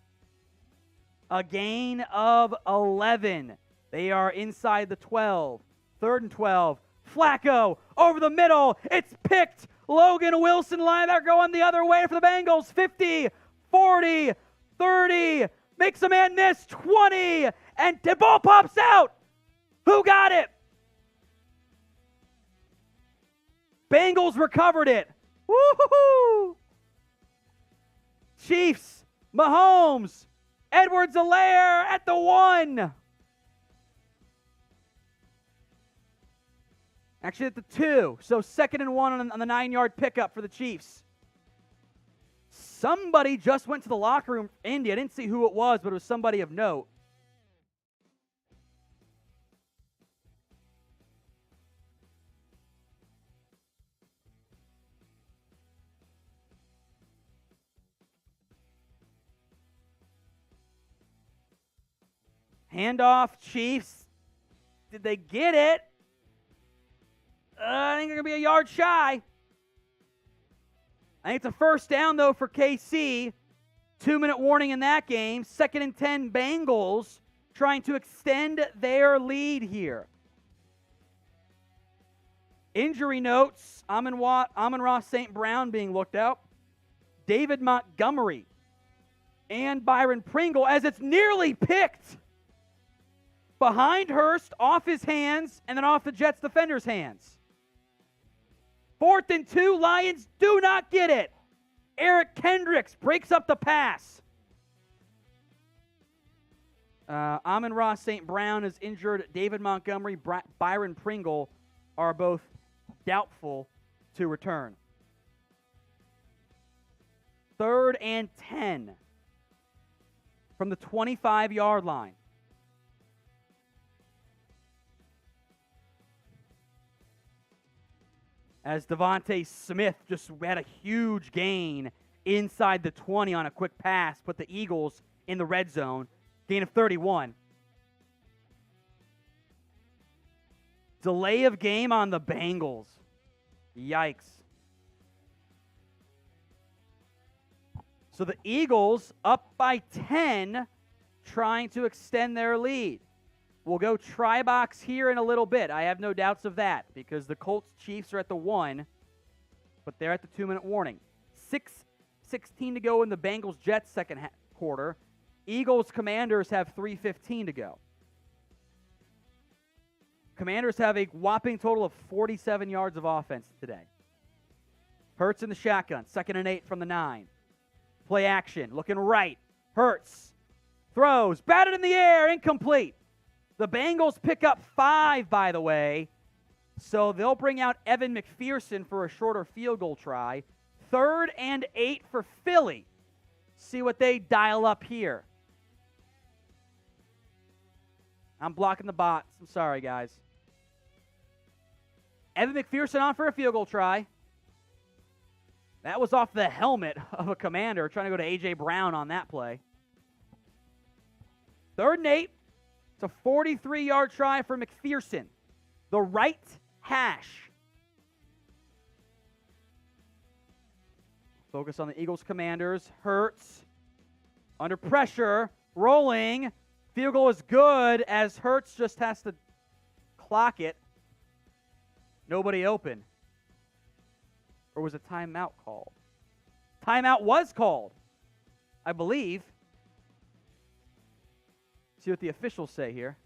A gain of 11. They are inside the 12. 3rd and 12. Flacco over the middle. It's picked. Logan Wilson linebacker going the other way for the Bengals. 50, 40, 30. Makes a man miss. 20. And the ball pops out. Who got it? Bengals recovered it. Woo-hoo-hoo! Chiefs, Mahomes, Edwards-Helaire at the 1. Actually at the 2. So 2nd and 1 on the 9-yard pickup for the Chiefs. Somebody just went to the locker room for Indy. I didn't see who it was, but it was somebody of note. Handoff, Chiefs. Did they get it? I think they're going to be a yard shy. I think it's a first down, though, for KC. 2-minute warning in that game. 2nd and 10, Bengals trying to extend their lead here. Injury notes, Amon-Ra St. Brown being looked out. David Montgomery and Byron Pringle as it's nearly picked. Behind Hurst, off his hands, and then off the Jets defender's hands. 4th and 2, Lions do not get it. Eric Kendricks breaks up the pass. Amon-Ra St. Brown is injured. David Montgomery, Byron Pringle are both doubtful to return. 3rd and 10 from the 25-yard line. As Davante Smith just had a huge gain inside the 20 on a quick pass, put the Eagles in the red zone. Gain of 31. Delay of game on the Bengals. Yikes. So the Eagles up by 10, trying to extend their lead. We'll go try-box here in a little bit. I have no doubts of that because the Colts-Chiefs are at the 1, but they're at the 2-minute warning. 6:16 to go in the Bengals-Jets second quarter. Eagles-Commanders have 3:15 to go. Commanders have a whopping total of 47 yards of offense today. Hurts in the shotgun, 2nd and 8 from the 9. Play action, looking right. Hurts throws, batted in the air, incomplete. The Bengals pick up 5, by the way, so they'll bring out Evan McPherson for a shorter field goal try. 3rd and 8 for Philly. See what they dial up here. I'm blocking the bots. I'm sorry, guys. Evan McPherson on for a field goal try. That was off the helmet of a Commander trying to go to A.J. Brown on that play. 3rd and 8. It's a 43-yard try for McPherson. The right hash. Focus on the Eagles-Commanders. Hurts. Under pressure. Rolling. Field goal is good as Hurts just has to clock it. Nobody open. Or was a timeout called? Timeout was called, I believe. See what the officials say here.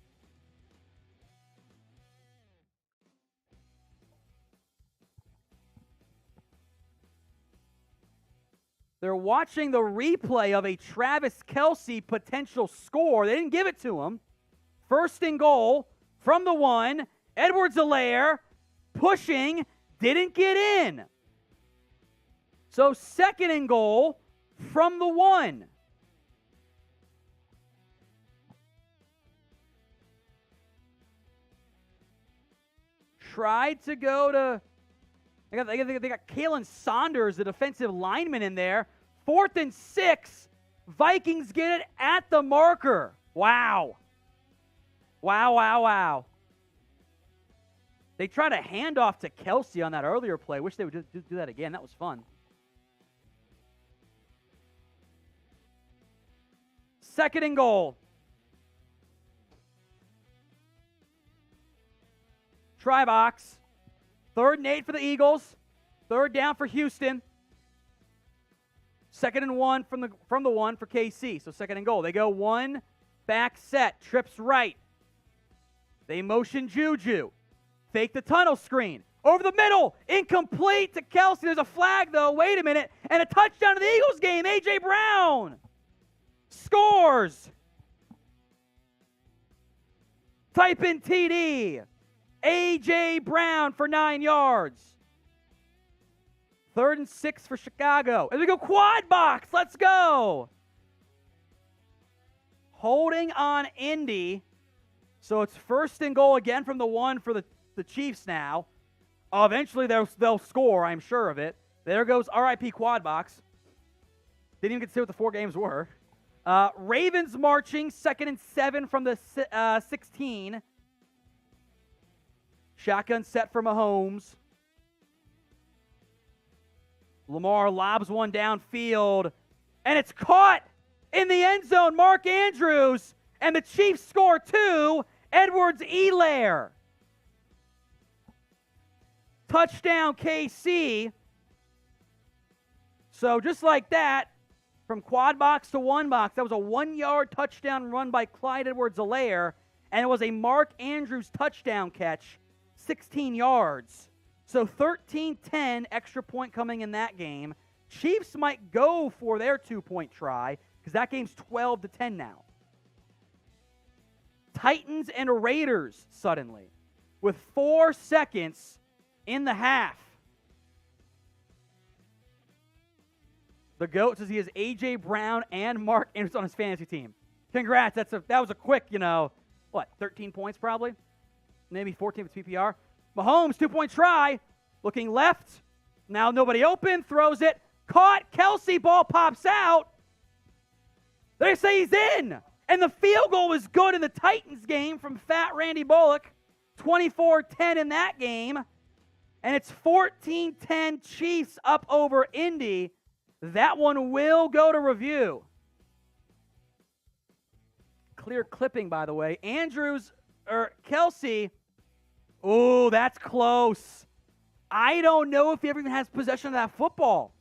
They're watching the replay of a Travis Kelce potential score. They didn't give it to him. 1st and goal from the 1. Edwards-Helaire pushing, didn't get in. So 2nd and goal from the 1. Tried to go to They got Kalen Saunders, the defensive lineman, in there. 4th and 6. Vikings get it at the marker. Wow. Wow. They tried a handoff to Kelce on that earlier play. Wish they would just do that again. That was fun. 2nd and goal. Try box. 3rd and 8 for the Eagles. 3rd down for Houston. 2nd and 1 from the 1 for KC. So 2nd and goal. They go 1 back set. Trips right. They motion Juju. Fake the tunnel screen. Over the middle. Incomplete to Kelce. There's a flag, though. Wait a minute. And a touchdown to the Eagles game. A.J. Brown scores. Type in TD. A.J. Brown for 9 yards. 3rd and 6 for Chicago. And we go quad box. Let's go. Holding on Indy. So it's 1st and goal again from the 1 for the Chiefs now. Eventually they'll score, I'm sure of it. There goes RIP quad box. Didn't even get to see what the 4 games were. Ravens marching, 2nd and 7 from the 16. Shotgun set for Mahomes. Lamar lobs one downfield, and it's caught in the end zone. Mark Andrews, and the Chiefs score 2. Edwards-Helaire. Touchdown KC. So just like that, from quad box to 1 box, that was a 1-yard touchdown run by Clyde Edwards-Helaire, and it was a Mark Andrews touchdown catch, 16 yards. So 13-10, extra point coming in that game. Chiefs might go for their 2-point try because that game's 12-10 now. Titans and Raiders suddenly with 4 seconds in the half. The GOAT says he has A.J. Brown and Mark Andrews on his fantasy team. Congrats. That was a quick, 13 points probably? Maybe 14 with PPR. Mahomes, 2-point try. Looking left. Now nobody open. Throws it. Caught. Kelce. Ball pops out. They say he's in. And the field goal was good in the Titans game from Fat Randy Bullock. 24-10 in that game. And it's 14-10 Chiefs up over Indy. That one will go to review. Clear clipping, by the way. Kelce. Oh, that's close. I don't know if he ever even has possession of that football.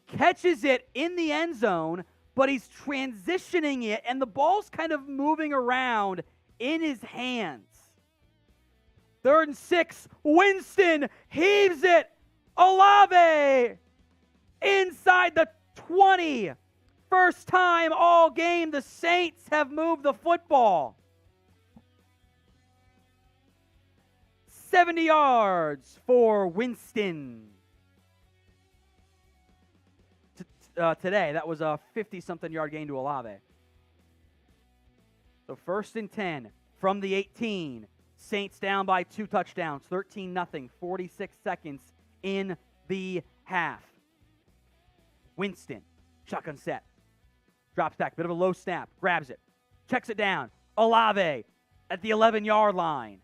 Catches it in the end zone, but he's transitioning it, and the ball's kind of moving around in his hands. 3rd and 6. Winston heaves it. Olave inside the 20. First time all game the Saints have moved the football. 70 yards for Winston. Today, that was a 50-something yard gain to Olave. So 1st and 10 from the 18. Saints down by 2 touchdowns, 13-0, 46 seconds in the half. Winston, shotgun set. Drops back, bit of a low snap, grabs it, checks it down. Olave at the 11-yard line.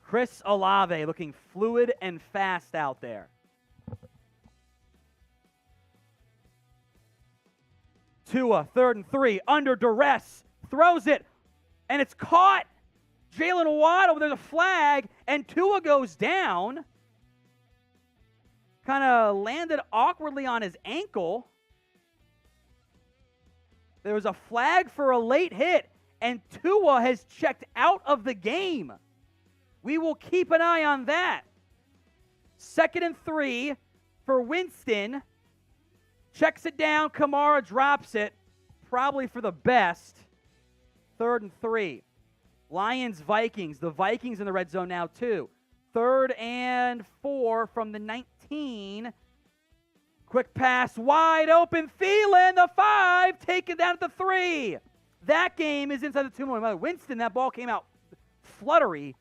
Chris Olave looking fluid and fast out there. Tua, 3rd and 3, under duress, throws it, and it's caught. Jalen Waddle, there's a flag, and Tua goes down. Kind of landed awkwardly on his ankle. There was a flag for a late hit, and Tua has checked out of the game. We will keep an eye on that. 2nd and 3 for Winston. Checks it down. Kamara drops it. Probably for the best. 3rd and 3. Lions, Vikings. The Vikings in the red zone now, too. 3rd and 4 from the 19. Quick pass. Wide open. Thielen, the 5. Taken down at the 3. That game is inside the 2-point. Winston, that ball came out fluttery.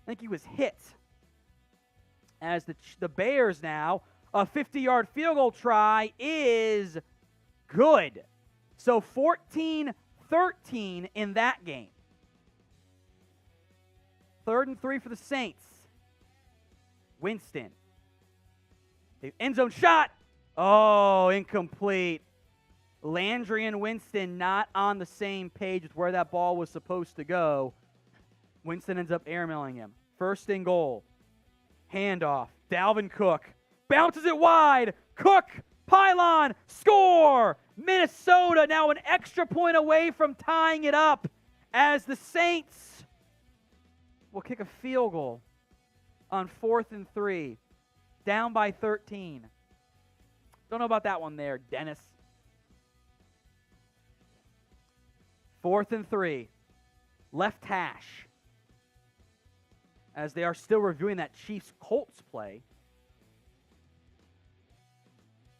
I think he was hit. as the Bears now, a 50-yard field goal try is good. So 14-13 in that game. 3rd and 3 for the Saints. Winston. The end zone shot. Oh, incomplete. Landry and Winston not on the same page with where that ball was supposed to go. Winston ends up airmailing him. 1st and goal. Handoff. Dalvin Cook. Bounces it wide. Cook. Pylon. Score. Minnesota now an extra point away from tying it up as the Saints will kick a field goal on 4th and 3. Down by 13. Don't know about that one there, Dennis. 4th and 3. Left hash. As they are still reviewing that Chiefs-Colts play.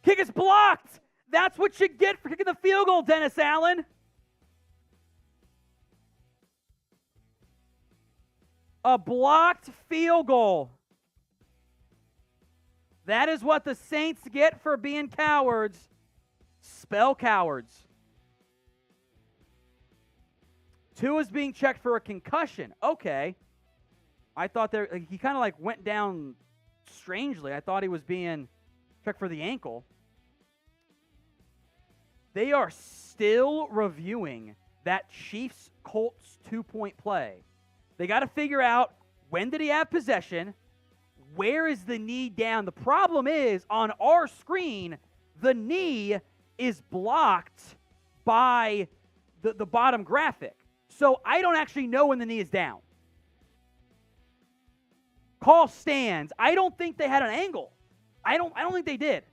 Kick is blocked. That's what you get for kicking the field goal, Dennis Allen. A blocked field goal. That is what the Saints get for being cowards. Spell cowards. Tua's being checked for a concussion. Okay. I thought he kind of like went down strangely. I thought he was being checked for the ankle. They are still reviewing that Chiefs-Colts 2-point play. They got to figure out, when did he have possession? Where is the knee down? The problem is, on our screen, the knee is blocked by the bottom graphic. So I don't actually know when the knee is down. Call stands. I don't think they had an angle. I don't think they did.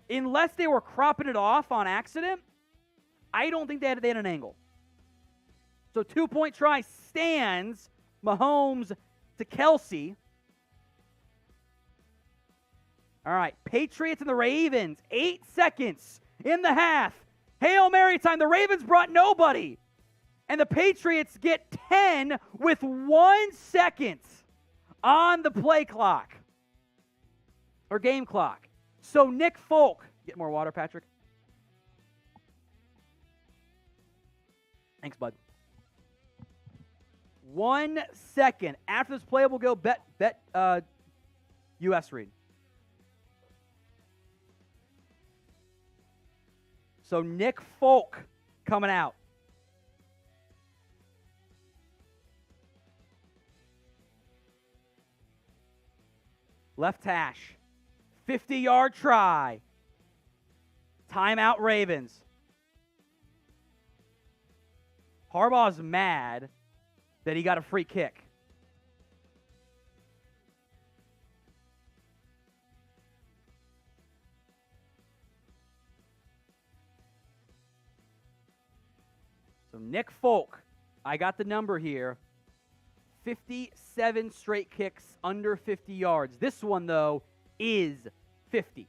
Unless they were cropping it off on accident, I don't think they had an angle. So 2-point try stands. Mahomes to Kelce. All right, Patriots and the Ravens. 8 seconds in the half. Hail Mary time. The Ravens brought nobody. And the Patriots get 10 with 1 second on the play clock. Or game clock. So Nick Folk. Get more water, Patrick. Thanks, bud. 1 second. After this play, we'll go bet US read. So Nick Folk coming out. Left hash. 50-yard try. Timeout Ravens. Harbaugh's mad that he got a free kick. So Nick Folk, I got the number here. 57 straight kicks under 50 yards. This one, though, is 50.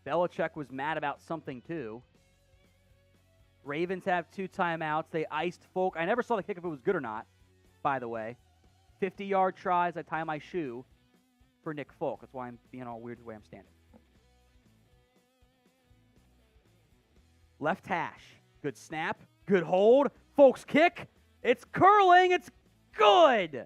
Belichick was mad about something, too. Ravens have 2 timeouts. They iced Folk. I never saw the kick if it was good or not, by the way. 50-yard tries. I tie my shoe for Nick Folk. That's why I'm being all weird the way I'm standing. Left hash. Good snap. Good hold. Folk's kick. It's curling. It's good.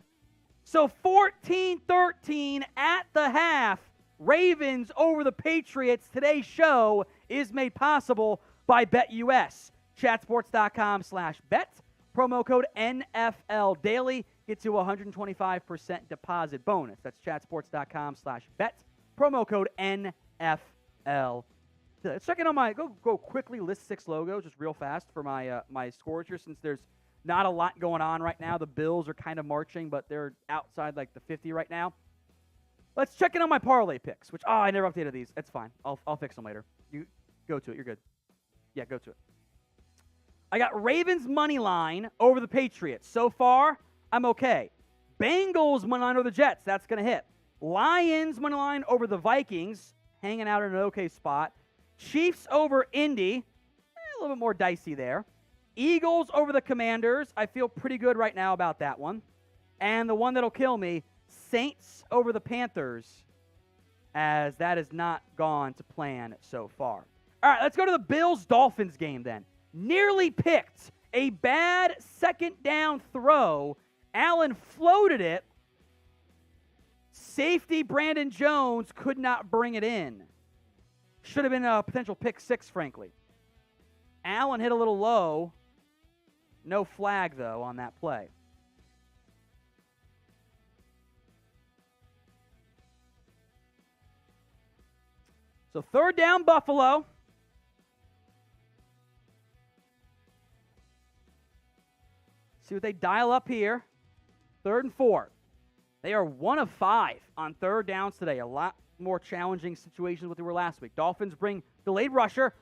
So 14-13 at the half. Ravens over the Patriots. Today's show is made possible by BetUS. Chatsports.com/bet. Promo code NFL Daily gets you a 125% deposit bonus. That's chatsports.com/bet. Promo code NFL. Let's check in on my, go quickly list 6 logos just real fast for my scores here, since there's not a lot going on right now. The Bills are kind of marching, but they're outside like the 50 right now. Let's check in on my parlay picks, which, I never updated these. It's fine. I'll fix them later. You go to it. You're good. Yeah, go to it. I got Ravens money line over the Patriots. So far, I'm okay. Bengals money line over the Jets. That's going to hit. Lions money line over the Vikings. Hanging out in an okay spot. Chiefs over Indy. A little bit more dicey there. Eagles over the Commanders. I feel pretty good right now about that one. And the one that'll kill me, Saints over the Panthers, as that has not gone to plan so far. All right, let's go to the Bills-Dolphins game then. Nearly picked. A bad second down throw. Allen floated it. Safety Brandin Jones could not bring it in. Should have been a potential pick six, frankly. Allen hit a little low. No flag, though, on that play. So third down, Buffalo. See what they dial up here. 3rd and 4. They are 1 of 5 on third downs today. A lot more challenging situations than what they were last week. Dolphins bring delayed rusher.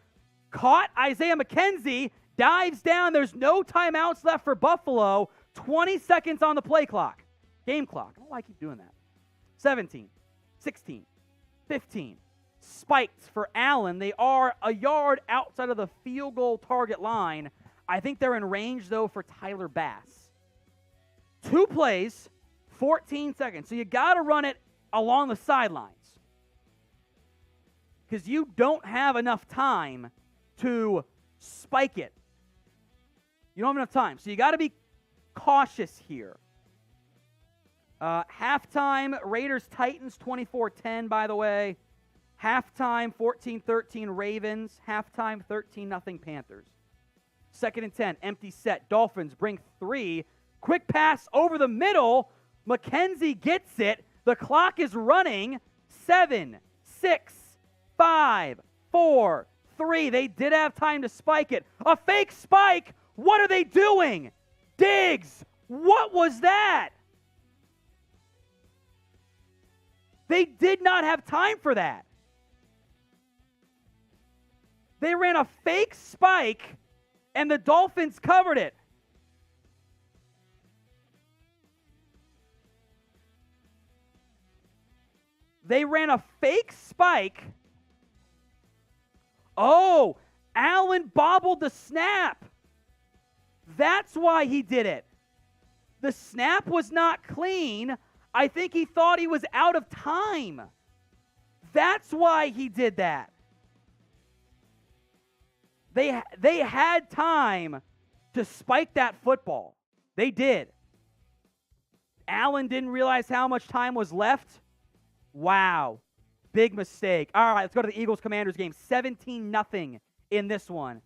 Caught Isaiah McKenzie. Dives down. There's no timeouts left for Buffalo. 20 seconds on the play clock. Game clock. I don't know why I keep doing that. 17, 16, 15. Spiked for Allen. They are a yard outside of the field goal target line. I think they're in range, though, for Tyler Bass. 2 plays, 14 seconds. So you got to run it along the sidelines because you don't have enough time to spike it. You don't have enough time. So you got to be cautious here. Halftime, Raiders-Titans, 24-10, by the way. Halftime, 14-13 Ravens. Halftime, 13-0 Panthers. 2nd and 10, empty set. Dolphins bring 3. Quick pass over the middle. McKenzie gets it. The clock is running. 7, 6, 5, 4, 3. They did have time to spike it. A fake spike. What are they doing? Diggs, what was that? They did not have time for that. They ran a fake spike, and the Dolphins covered it. They ran a fake spike. Oh, Allen bobbled the snap. That's why he did it. The snap was not clean. I think he thought he was out of time. That's why he did that. They had time to spike that football. They did. Allen didn't realize how much time was left. Wow. Big mistake. All right, let's go to the Eagles-Commanders game. 17-0 in this one.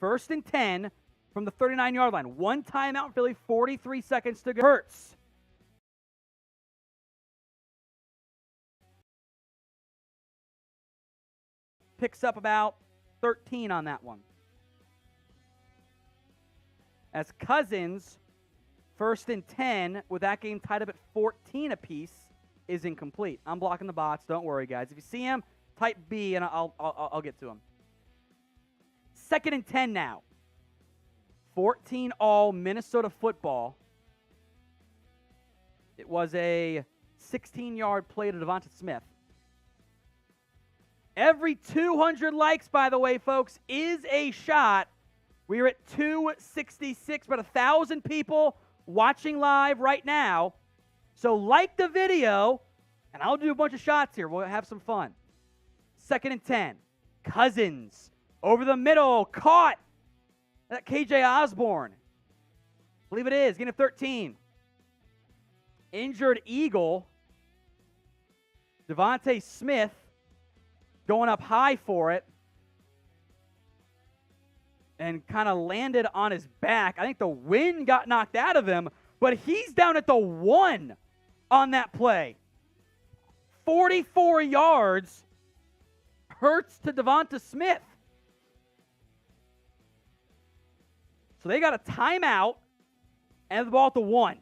First and 10 from the 39-yard line. 1 timeout, Philly, 43 seconds to go. Hurts. Picks up about 13 on that one. As Cousins, 1st and 10, with that game tied up at 14 apiece, is incomplete. I'm blocking the bots. Don't worry, guys. If you see him, type B, and I'll get to him. 2nd and 10 now. 14 all Minnesota football. It was a 16-yard play to Davante Smith. Every 200 likes, by the way, folks, is a shot. We're at 266, but 1,000 people watching live right now. So like the video, and I'll do a bunch of shots here. We'll have some fun. 2nd and 10. Cousins over the middle, caught. That KJ Osborne. I believe it is. Gain of 13. Injured Eagle. Davante Smith going up high for it. And kind of landed on his back. I think the wind got knocked out of him. But he's down at the 1 on that play. 44 yards. Hurts to Davante Smith. So they got a timeout and the ball at the 1.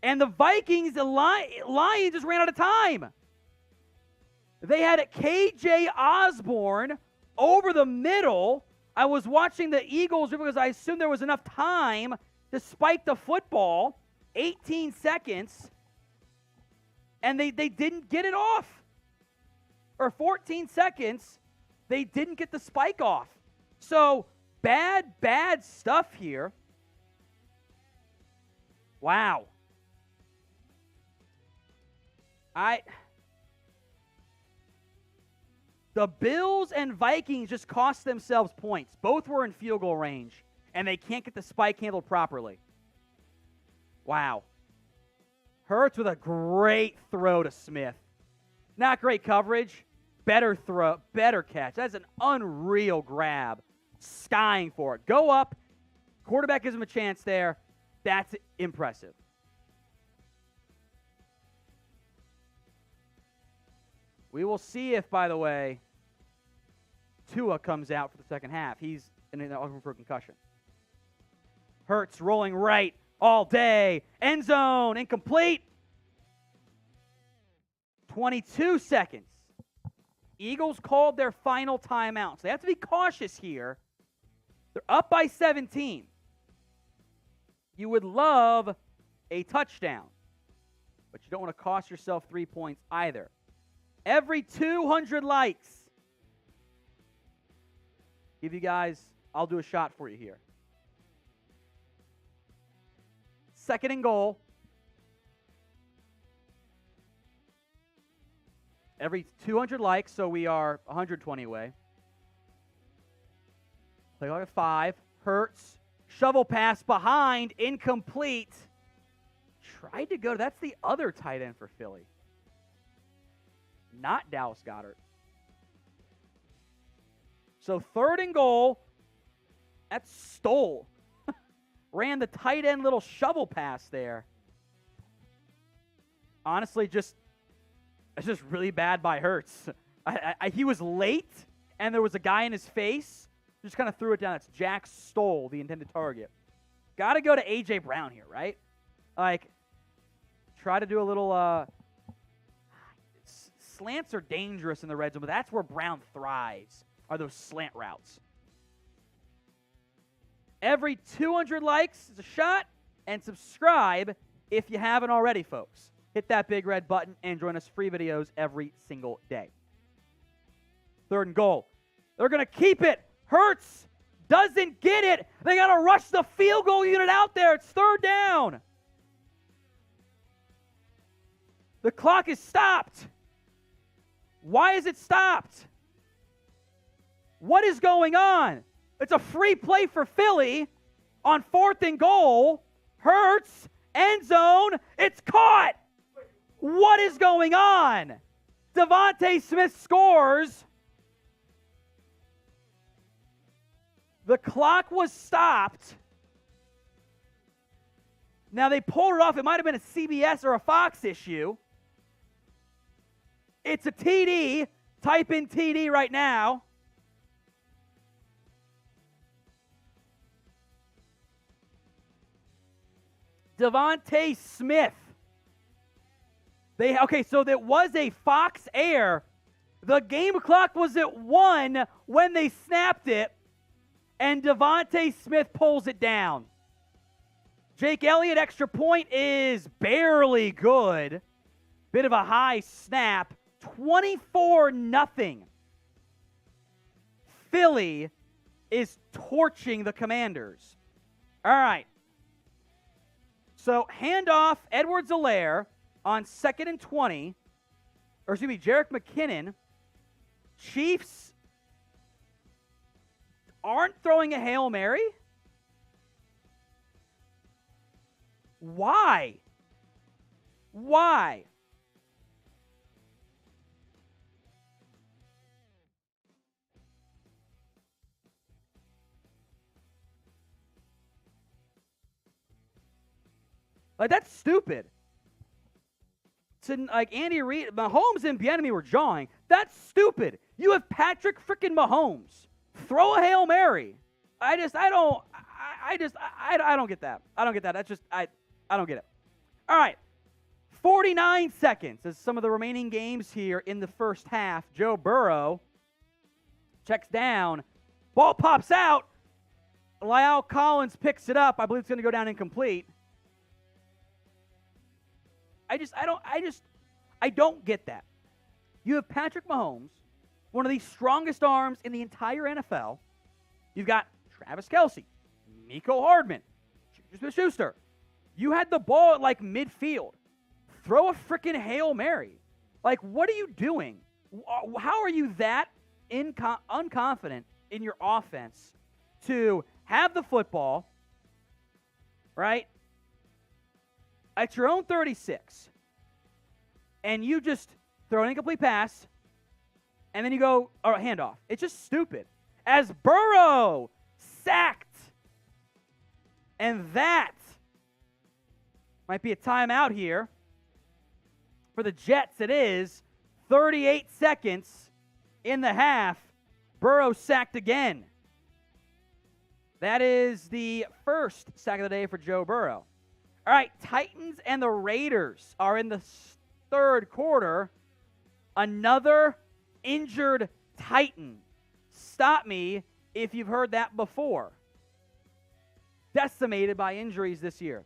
And the Vikings, the Lions just ran out of time. They had KJ Osborne over the middle. I was watching the Eagles because I assumed there was enough time to spike the football. 18 seconds. And they didn't get it off. Or 14 seconds. They didn't get the spike off. So, bad stuff here. Wow. The Bills and Vikings just cost themselves points. Both were in field goal range, and they can't get the spike handled properly. Wow. Hurts with a great throw to Smith. Not great coverage. Better throw, better catch. That's an unreal grab. Skying for it. Go up. Quarterback gives him a chance there. That's impressive. We will see if, by the way, Tua comes out for the second half. He's in for a concussion. Hurts rolling right all day. End zone. Incomplete. 22 seconds. Eagles called their final timeout. So they have to be cautious here. They're up by 17. You would love a touchdown, but you don't want to cost yourself 3 points either. Every 200 likes, give you guys, I'll do a shot for you here. 2nd and goal. Every 200 likes, so we are 120 away. Play like a 5. Hurts. Shovel pass behind. Incomplete. Tried to go. That's the other tight end for Philly. Not Dallas Goedert. So 3rd and goal. That's Stoll. Ran the tight end little shovel pass there. Honestly, it's just really bad by Hurts. He was late, and there was a guy in his face. Just kind of threw it down. That's Jack Stoll, the intended target. Got to go to A.J. Brown here, right? Like, try to do a little slants are dangerous in the red zone, but that's where Brown thrives, are those slant routes. Every 200 likes is a shot, and subscribe if you haven't already, folks. Hit that big red button and join us. Free videos every single day. 3rd and goal. They're going to keep it. Hurts doesn't get it. They got to rush the field goal unit out there. It's 3rd down. The clock is stopped. Why is it stopped? What is going on? It's a free play for Philly on 4th and goal. Hurts, end zone. It's caught. What is going on? Davante Smith scores. The clock was stopped. Now they pulled it off. It might have been a CBS or a Fox issue. It's a TD. Type in TD right now. Davante Smith. Okay, so there was a Fox air. The game clock was at 1 when they snapped it, and Davante Smith pulls it down. Jake Elliott extra point is barely good. Bit of a high snap. 24-0. Philly is torching the Commanders. All right. So handoff, Edwards-Helaire on 2nd and 20. Or excuse me, Jerick McKinnon. Chiefs aren't throwing a Hail Mary. Why? Why? Like, that's stupid. Like, Andy Reid, Mahomes and Bieniemy were jawing. That's stupid. You have Patrick frickin' Mahomes. Throw a Hail Mary. I don't get that. I don't get that. That's just, I don't get it. All right. 49 seconds as some of the remaining games here in the first half. Joe Burrow checks down. Ball pops out. La'el Collins picks it up. I believe it's going to go down incomplete. I don't get that. You have Patrick Mahomes one of the strongest arms in the entire NFL. You've got Travis Kelce, Mecole Hardman, Smith-Schuster. You had the ball at like midfield. Throw a freaking Hail Mary. Like, what are you doing? How are you that unconfident in your offense to have the football, right, at your own 36, and you just throw an incomplete pass, and then you go, or handoff. It's just stupid. As Burrow sacked, and that might be a timeout here. For the Jets, it is 38 seconds in the half. Burrow sacked again. That is the first sack of the day for Joe Burrow. All right, Titans and the Raiders are in the third quarter. Another injured Titan. Stop me if you've heard that before. Decimated by injuries this year.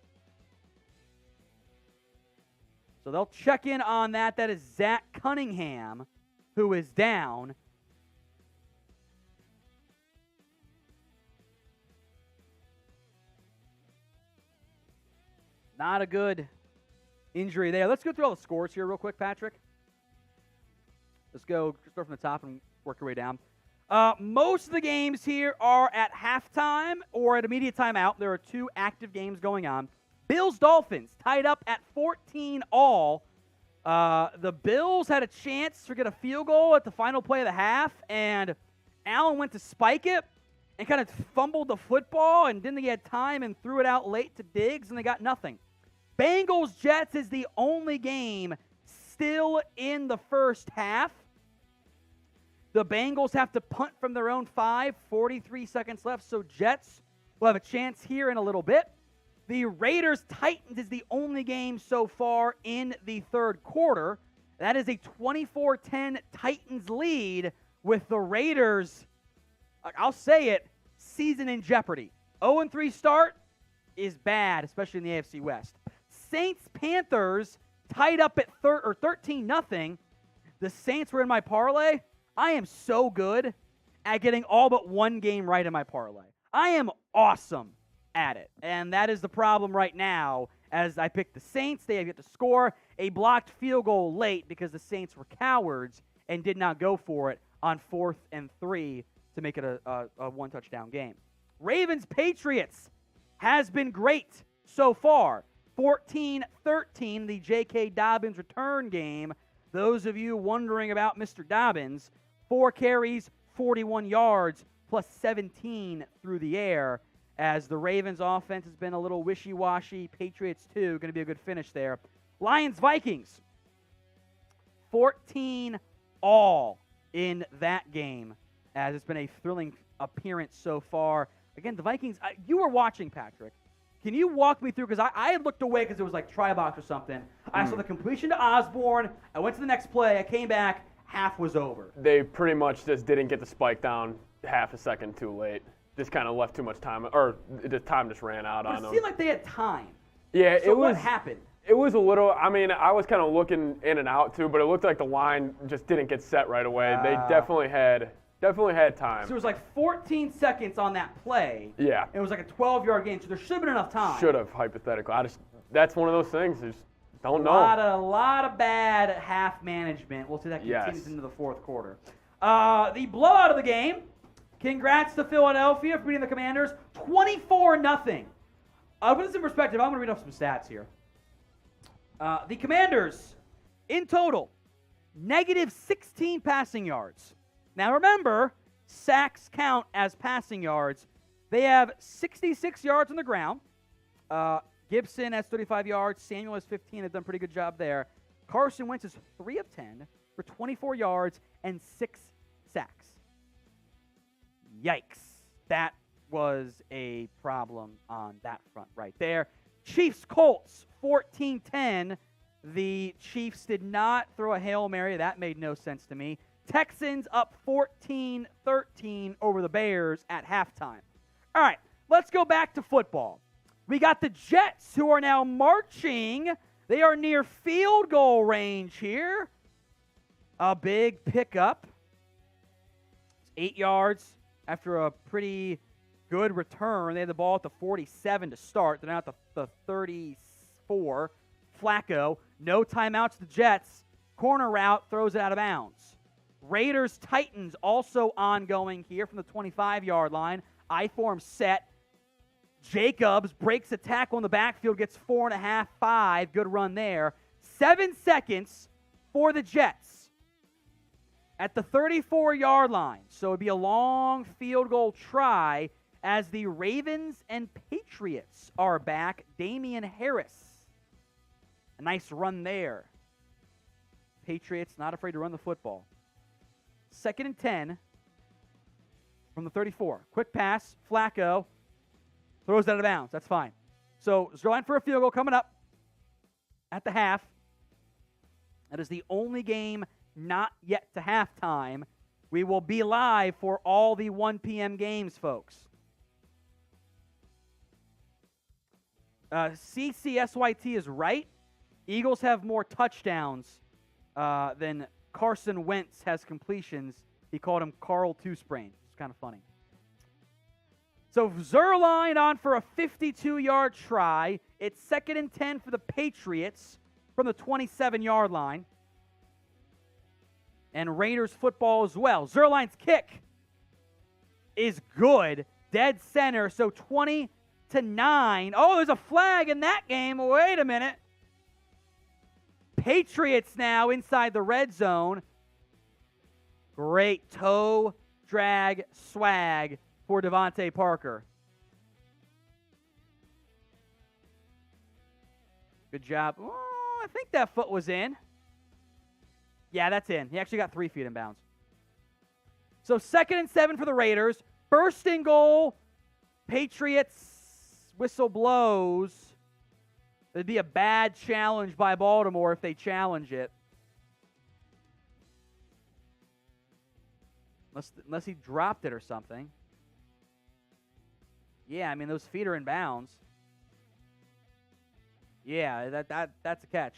So they'll check in on that. That is Zach Cunningham, who is down. Not a good injury there. Let's go through all the scores here real quick, Patrick. Let's go start from the top and work our way down. Most of the games here are at halftime or at immediate timeout. There are 2 active games going on. Bills-Dolphins tied up at 14-all. The Bills had a chance to get a field goal at the final play of the half, and Allen went to spike it and kind of fumbled the football and didn't get time and threw it out late to Diggs, and they got nothing. Bengals-Jets is the only game still in the first half. The Bengals have to punt from their own 5, 43 seconds left, so Jets will have a chance here in a little bit. The Raiders-Titans is the only game so far in the third quarter. That is a 24-10 Titans lead with the Raiders, I'll say it, season in jeopardy. 0-3 start is bad, especially in the AFC West. Saints-Panthers tied up at 13-0. The Saints were in my parlay. I am so good at getting all but one game right in my parlay. I am awesome at it. And that is the problem right now. As I picked the Saints, they get to score a blocked field goal late because the Saints were cowards and did not go for it on 4th and 3 to make it a one-touchdown game. Ravens-Patriots has been great so far. 14-13, the J.K. Dobbins return game. Those of you wondering about Mr. Dobbins, 4 carries, 41 yards, plus 17 through the air. As the Ravens offense has been a little wishy-washy. Patriots, too, going to be a good finish there. Lions-Vikings, 14-all in that game, as it's been a thrilling appearance so far. Again, the Vikings, you were watching, Patrick. Can you walk me through? Because I had looked away because it was like try box or something. I saw the completion to Osborne. I went to the next play. I came back. Half was over. They pretty much just didn't get the spike down half a second too late. Just kind of left too much time, or the time just ran out on them. It seemed like they had time. Yeah, so what happened? It was a little, I mean, I was kind of looking in and out too, but it looked like the line just didn't get set right away. They definitely had time. So it was like 14 seconds on that play. Yeah. It was like a 12-yard game, so there should have been enough time. Should have, hypothetically. That's one of those things. Just don't know. A lot of bad half management. We'll see that continues into the fourth quarter. The blowout of the game. Congrats to Philadelphia for beating the Commanders 24-0. Put this in perspective. I'm going to read off some stats here. The Commanders, in total, negative 16 passing yards. Now remember, sacks count as passing yards. They have 66 yards on the ground. Gibson has 35 yards. Samuel has 15. They've done a pretty good job there. Carson Wentz is 3 of 10 for 24 yards and 6 sacks. Yikes. That was a problem on that front right there. Chiefs-Colts, 14-10. The Chiefs did not throw a Hail Mary. That made no sense to me. Texans up 14-13 over the Bears at halftime. All right, let's go back to football. We got the Jets, who are now marching. They are near field goal range here. A big pickup 8 yards after a pretty good return. They had the ball at the 47 to start. They're now at the 34. Flacco, no timeouts to the Jets. Corner route, throws it out of bounds. Raiders, Titans also ongoing here from the 25-yard line. I-form set. Jacobs breaks a tackle in the backfield, gets 4.5, 5. Good run there. 7 seconds for the Jets at the 34-yard line. So it'd be a long field goal try as the Ravens and Patriots are back. Damien Harris. A nice run there. Patriots not afraid to run the football. 2nd and 10 from the 34. Quick pass. Flacco throws it out of bounds. That's fine. So it's going for a field goal coming up at the half. That is the only game not yet to halftime. We will be live for all the 1 p.m. games, folks. CCSYT is right. Eagles have more touchdowns than Carson Wentz has completions. He called him Carl Two-Sprain. It's kind of funny. So Zuerlein on for a 52-yard try. It's 2nd and 10 for the Patriots from the 27-yard line. And Raiders football as well. Zuerlein's kick is good. Dead center, so 20-9. Oh, there's a flag in that game. Wait a minute. Patriots now inside the red zone. Great toe drag swag for Davante Parker. Good job. Oh, I think that foot was in. Yeah, that's in. He actually got 3 feet in bounds. So 2nd and 7 for the Raiders. 1st and goal. Patriots whistle blows. It'd be a bad challenge by Baltimore if they challenge it. Unless he dropped it or something. Yeah, I mean, those feet are in bounds. Yeah, that's a catch.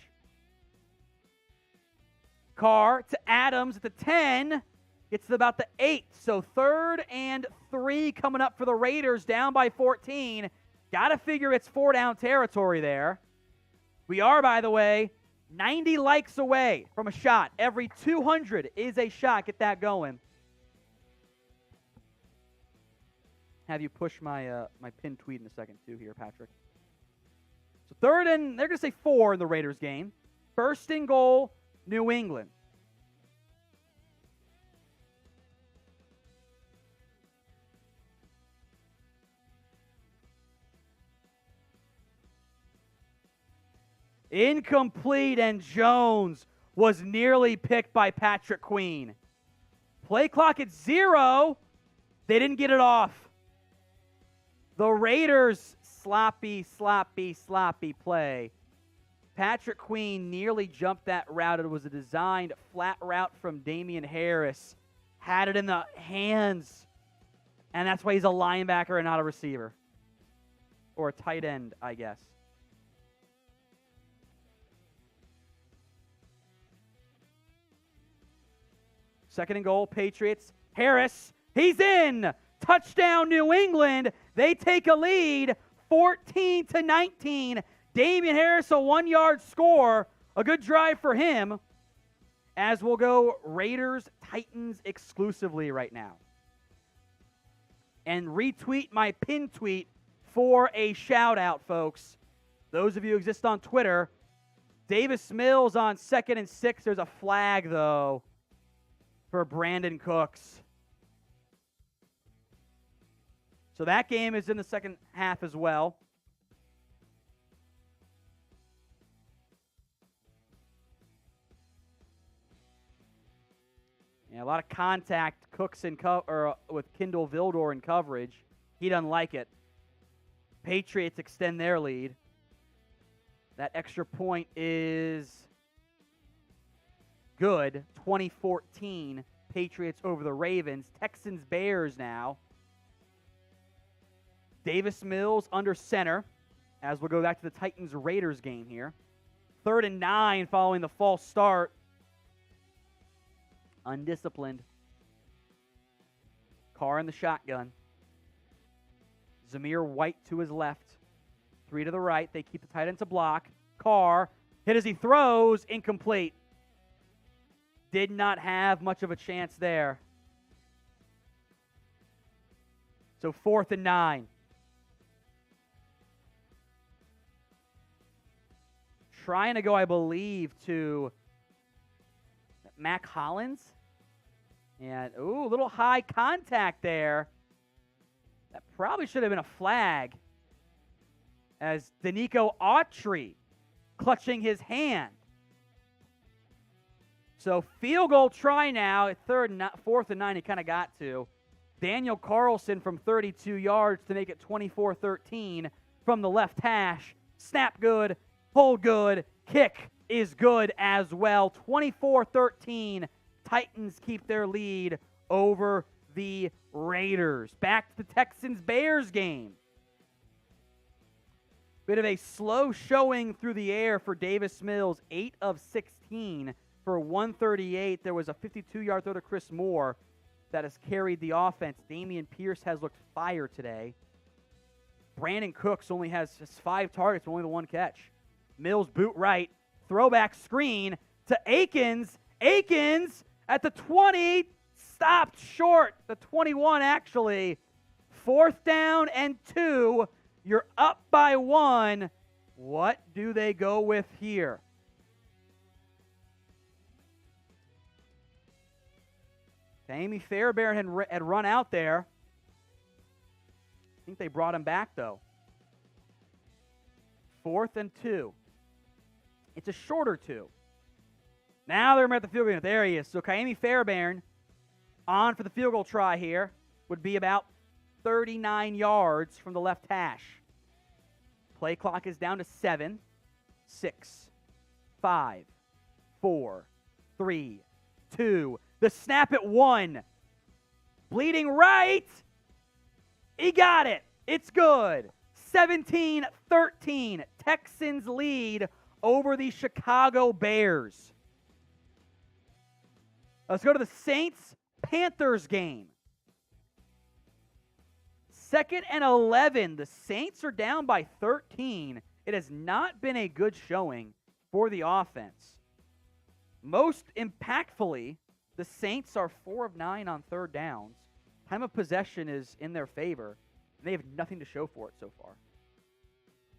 Carr to Adams at the 10. Gets to about the 8. So 3rd and 3 coming up for the Raiders, down by 14. Got to figure it's 4-down territory there. We are, by the way, 90 likes away from a shot. Every 200 is a shot. Get that going. Have you push my my pinned tweet in a second, too, here, Patrick. So 3rd and, they're going to say 4 in the Raiders game. 1st and goal, New England. Incomplete, and Jones was nearly picked by Patrick Queen. Play clock at 0. They didn't get it off. The Raiders, sloppy play. Patrick Queen nearly jumped that route. It was a designed flat route from Damien Harris. Had it in the hands. And that's why he's a linebacker and not a receiver. Or a tight end, I guess. Second and goal, Patriots. Harris, he's in. Touchdown, New England. They take a lead, 14-19. Damien Harris, a 1-yard score. A good drive for him. As we'll go Raiders, Titans exclusively right now. And retweet my pin tweet for a shout-out, folks. Those of you who exist on Twitter. Davis Mills on 2nd and 6. There's a flag, though, for Brandin Cooks. So that game is in the second half as well. Yeah, a lot of contact. Cooks with Kindle Vildor in coverage. He doesn't like it. Patriots extend their lead. That extra point is good. 2014. Patriots over the Ravens. Texans, Bears now. Davis Mills under center, as we'll go back to the Titans-Raiders game here. 3rd and 9 following the false start. Undisciplined. Carr in the shotgun. Zamir White to his left. 3 to the right. They keep the tight end to block. Carr hit as he throws. Incomplete. Did not have much of a chance there. So 4th and 9. Trying to go, I believe, to Mac Hollins. And, ooh, a little high contact there. That probably should have been a flag. As Danico Autry clutching his hand. So field goal try now at 4th and 9 he kind of got to. Daniel Carlson from 32 yards to make it 24-13 from the left hash. Snap good, hold good, kick is good as well. 24-13, Titans keep their lead over the Raiders. Back to the Texans-Bears game. Bit of a slow showing through the air for Davis Mills, 8 of 16 for 138. There was a 52-yard throw to Chris Moore that has carried the offense. Damian Pierce has looked fire today. Brandon Cooks only has 5 targets, only the 1 catch. Mills boot right, throwback screen to Akins. Akins at the 20, stopped short. The 21 actually. 4th down and 2. You're up by 1. What do they go with here? Amy Fairbairn had run out there. I think they brought him back, though. 4th and 2. It's a shorter 2. Now they're at the field goal. There he is. So Kaimi Fairbairn on for the field goal try here would be about 39 yards from the left hash. Play clock is down to 7, 6, 5, 4, 3, 2. The snap at 1. Bleeding right. He got it. It's good. 17-13. Texans lead over the Chicago Bears. Let's go to the Saints-Panthers game. 2nd and 11. The Saints are down by 13. It has not been a good showing for the offense. Most impactfully, the Saints are 4 of 9 on 3rd downs. Time of possession is in their favor. And they have nothing to show for it so far.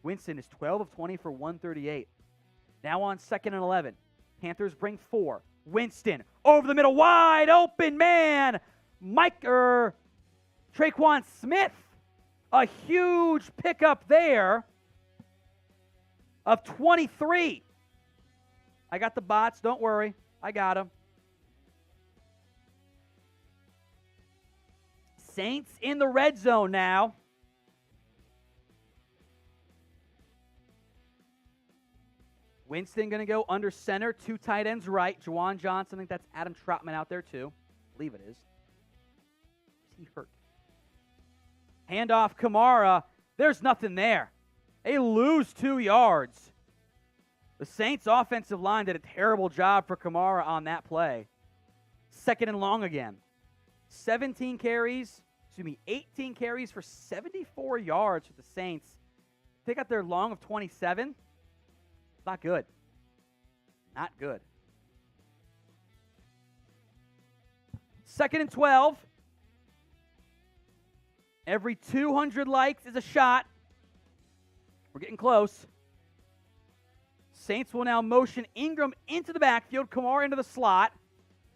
Winston is 12 of 20 for 138. Now on 2nd and 11. Panthers bring 4. Winston over the middle, wide open man. Traquan Smith. A huge pickup there of 23. I got the bots, don't worry. I got them. Saints in the red zone now. Winston going to go under center. 2 tight ends right. Juwan Johnson, I think that's Adam Troutman out there too. I believe it is. Is he hurt? Handoff Kamara. There's nothing there. They lose 2 yards. The Saints offensive line did a terrible job for Kamara on that play. 2nd and long again. 18 carries for 74 yards for the Saints. They got their long of 27. Not good. Not good. 2nd and 12. Every 200 likes is a shot. We're getting close. Saints will now motion Ingram into the backfield, Kamara into the slot.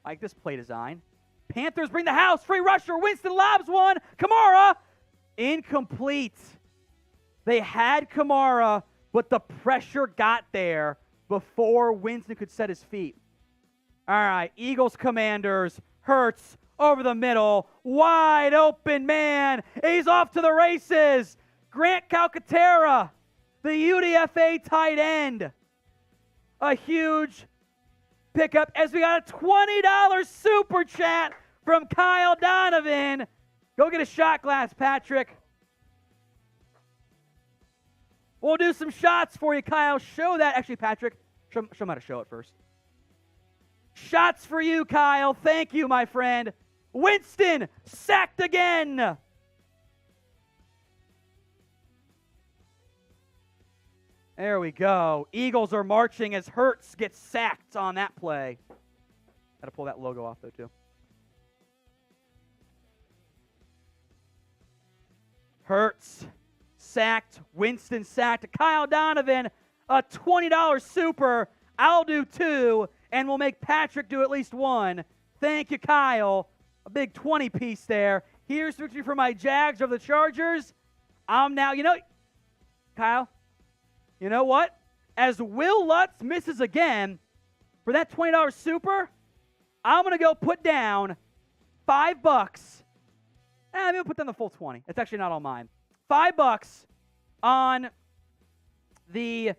I like this play design. Panthers bring the house. Free rusher. Winston lobs one. Kamara. Incomplete. They had Kamara, but the pressure got there before Winston could set his feet. All right, Eagles Commanders. Hurts over the middle. Wide open man. He's off to the races. Grant Calcaterra, the UDFA tight end. A huge pickup as we got a $20 super chat from Kyle Donovan. Go get a shot glass, Patrick. We'll do some shots for you, Kyle. Show that. Actually, Patrick, show him how to show it first. Shots for you, Kyle. Thank you, my friend. Winston sacked again. There we go. Eagles are marching as Hurts gets sacked on that play. Got to pull that logo off, though, too. Hurts sacked. Winston sacked. Kyle Donovan, a $20 super. I'll do 2, and we'll make Patrick do at least 1. Thank you, Kyle. A big 20-piece there. Here's victory for my Jags over the Chargers. I'm now, Kyle, you know what? As Will Lutz misses again, for that $20 super, I'm going to go put down $5. Maybe I'll put down the full 20. It's actually not all mine. $5 on the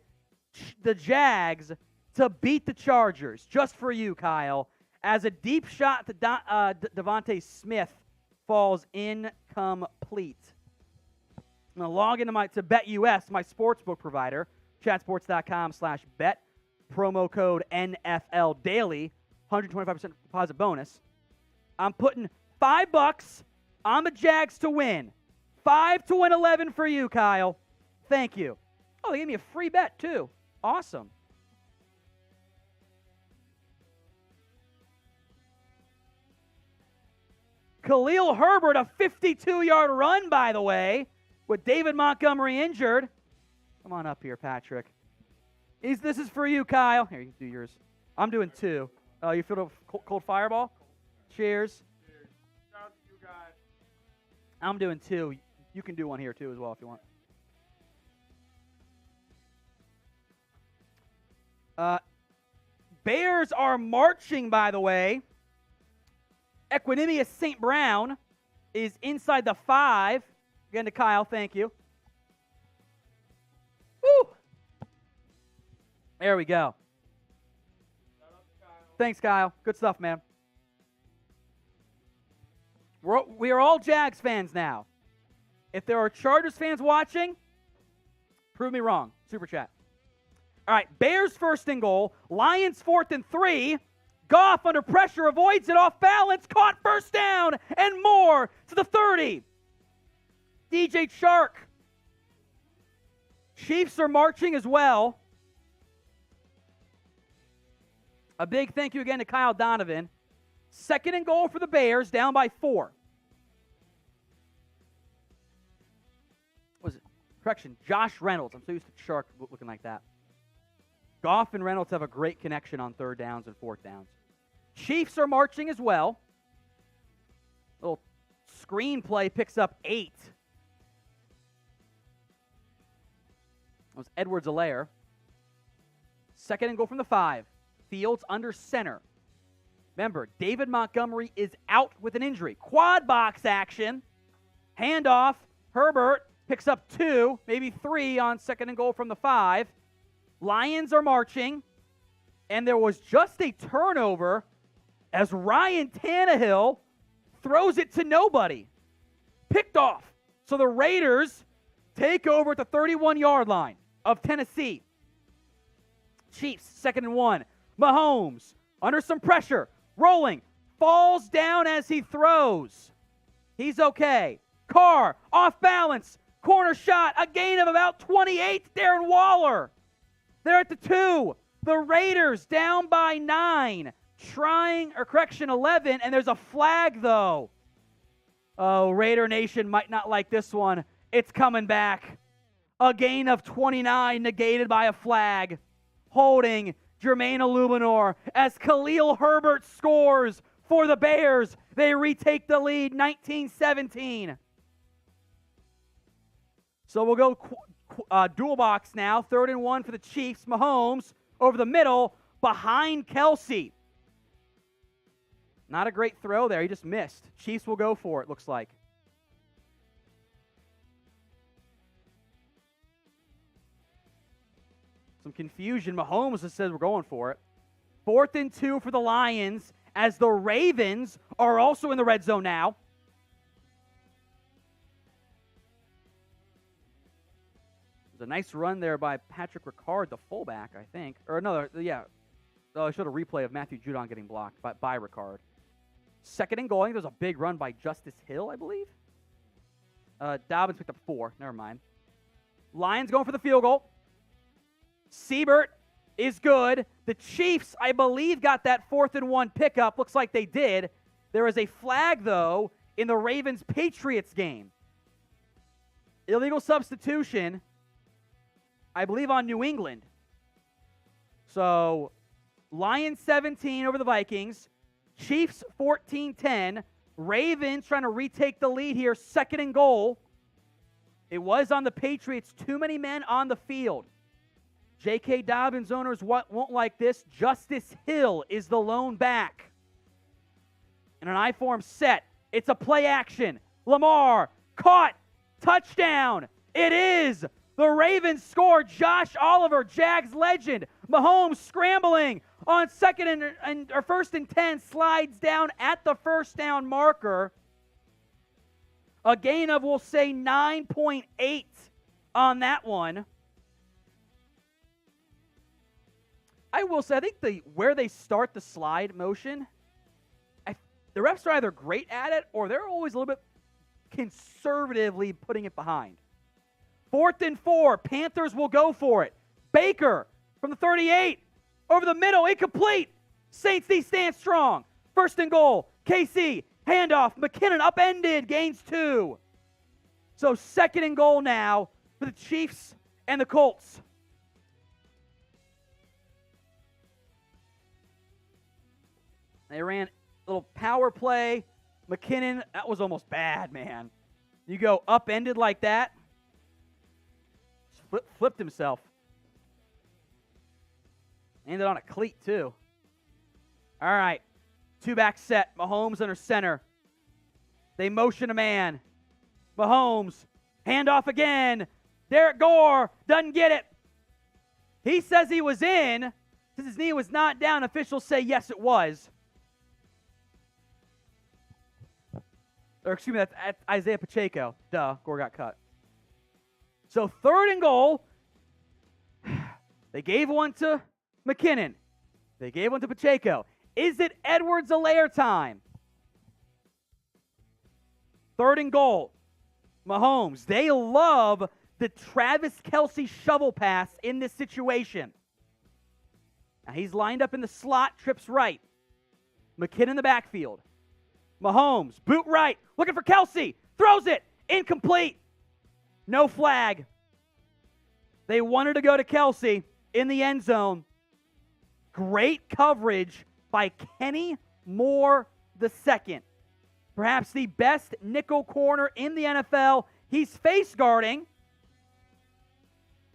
Jags to beat the Chargers, just for you, Kyle, as a deep shot to Davante Smith falls incomplete. I'm going to log into to BetUS, my sportsbook provider, chatsports.com/bet, promo code NFL Daily, 125% deposit bonus. I'm putting $5 on the Jags to win. 5 to win 11 for you, Kyle. Thank you. Oh, they gave me a free bet, too. Awesome. Khalil Herbert, a 52-yard run, by the way, with David Montgomery injured. Come on up here, Patrick. This is for you, Kyle. Here, you can do yours. I'm doing 2. You feel a cold fireball? Cheers. Cheers. Shout out to you guys. I'm doing 2. You can do one here, too, as well, if you want. Bears are marching, by the way. Equanimous St. Brown is inside the 5. Again to Kyle, thank you. Woo! There we go. Thanks, Kyle. Good stuff, man. We are all Jags fans now. If there are Chargers fans watching, prove me wrong. Super chat. All right, Bears first and goal. Lions 4th and 3. Goff under pressure, avoids it off balance, caught first down, and more to the 30. DJ Chark. Chiefs are marching as well. A big thank you again to Kyle Donovan. 2nd and goal for the Bears, down by 4. Correction, Josh Reynolds. I'm so used to Chark looking like that. Goff and Reynolds have a great connection on 3rd downs and 4th downs. Chiefs are marching as well. Little screenplay picks up 8. That was Edwards-Helaire. 2nd and goal from the 5. Fields under center. Remember, David Montgomery is out with an injury. Quad box action. Handoff. Herbert picks up 2, maybe 3 on 2nd and goal from the 5. Lions are marching. And there was just a turnover as Ryan Tannehill throws it to nobody. Picked off. So the Raiders take over at the 31-yard line of Tennessee. Chiefs, 2nd and 1. Mahomes, under some pressure, rolling, falls down as he throws. He's okay. Carr, off balance, corner shot, a gain of about 28. Darren Waller. They're at the 2. The Raiders down by 9. 11, and there's a flag, though. Oh, Raider Nation might not like this one. It's coming back. A gain of 29 negated by a flag. Holding Jermaine Illuminor as Khalil Herbert scores for the Bears. They retake the lead 19-17. So we'll go dual box now. 3rd and 1 for the Chiefs. Mahomes over the middle behind Kelce. Not a great throw there. He just missed. Chiefs will go for it, looks like. Some confusion. Mahomes just says we're going for it. 4th and 2 for the Lions as the Ravens are also in the red zone now. There's a nice run there by Patrick Ricard, the fullback, I think. Or another, yeah. Oh, I showed a replay of Matthew Judon getting blocked by Ricard. Second and goal. I think there was a big run by Justice Hill, I believe. Dobbins picked up 4. Never mind. Lions going for the field goal. Siebert is good. The Chiefs, I believe, got that 4th and 1 pickup. Looks like they did. There is a flag, though, in the Ravens-Patriots game. Illegal substitution, I believe, on New England. So, Lions 17 over the Vikings. Chiefs 14-10. Ravens trying to retake the lead here. Second and goal. It was on the Patriots. Too many men on the field. J.K. Dobbins owners won't like this. Justice Hill is the lone back. In an I-form set. It's a play action. Lamar caught. Touchdown. It is. The Ravens score. Josh Oliver, Jags legend. Mahomes scrambling on first and 10. Slides down at the first down marker. A gain of, we'll say, 9.8 on that one. I will say, I think where they start the slide motion, the refs are either great at it or they're always a little bit conservatively putting it behind. 4th and 4. Panthers will go for it. Baker from the 38. Over the middle. Incomplete. Saints, they stand strong. 1st and goal. KC. Handoff. McKinnon upended. Gains 2. So 2nd and goal now for the Chiefs and the Colts. They ran a little power play. McKinnon, that was almost bad, man. You go upended like that. Flipped himself. Ended on a cleat, too. All right. 2-back set. Mahomes under center. They motion a man. Mahomes. Handoff again. Derek Gore doesn't get it. He says he was in. Since his knee was not down, officials say yes, it was. Or excuse me, that's Isaiah Pacheco. Duh, Gore got cut. So 3rd and goal. They gave one to McKinnon. They gave one to Pacheco. Is it Edwards-Helaire time? 3rd and goal. Mahomes. They love the Travis Kelce shovel pass in this situation. Now he's lined up in the slot, trips right. McKinnon in the backfield. Mahomes, boot right, looking for Kelce, throws it, incomplete. No flag. They wanted to go to Kelce in the end zone. Great coverage by Kenny Moore II. Perhaps the best nickel corner in the NFL. He's face guarding,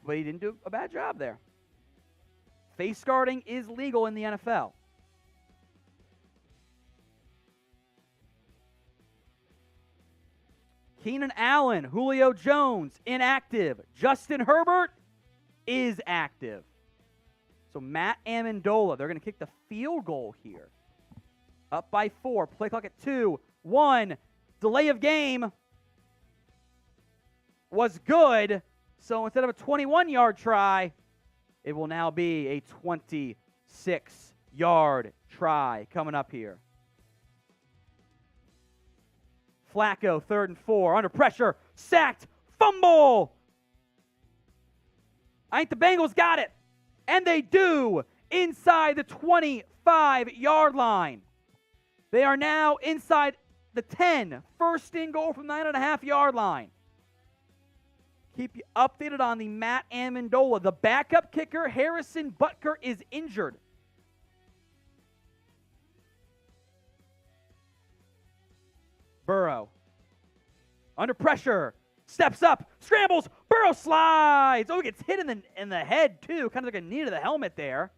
but he didn't do a bad job there. Face guarding is legal in the NFL. Keenan Allen, Julio Jones, inactive. Justin Herbert is active. So Matt Amendola, they're going to kick the field goal here. Up by 4. Play clock at 2. 1. Delay of game was good. So instead of a 21-yard try, it will now be a 26-yard try coming up here. Flacco, 3rd and 4. Under pressure. Sacked. Fumble. I think the Bengals got it. And they do. Inside the 25-yard line. They are now inside the 10. 1st and goal from 9.5-yard line. Keep you updated on the Matt Amendola. The backup kicker, Harrison Butker, is injured. Burrow. Under pressure. Steps up. Scrambles. Burrow slides. Oh, he gets hit in the head, too. Kind of like a knee to the helmet there.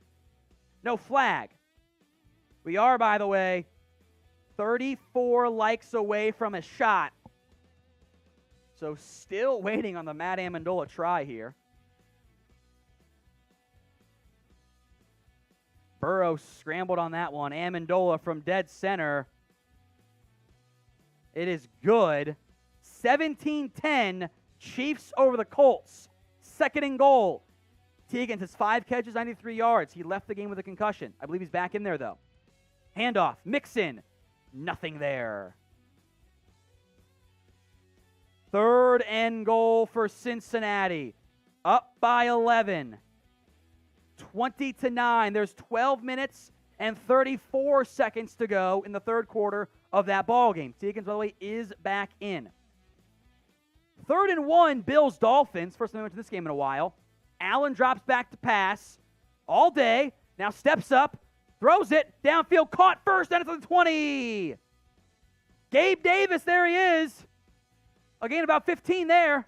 No flag. We are, by the way, 34 likes away from a shot. So still waiting on the Matt Amendola try here. Burrow scrambled on that one. Amendola from dead center. It is good. 17-10, Chiefs over the Colts. 2nd and goal. Teagan has 5 catches, 93 yards. He left the game with a concussion. I believe he's back in there, though. Handoff. Mixon. Nothing there. 3rd and goal for Cincinnati. Up by 11. 20-9. There's 12 minutes and 34 seconds to go in the third quarter of that ball game. Teagans, by the way, is back in. 3rd and 1, Bills-Dolphins. First time we went to this game in a while. Allen drops back to pass all day. Now steps up, throws it, downfield, caught first, down to the 20. Gabe Davis, there he is. A gain about 15 there.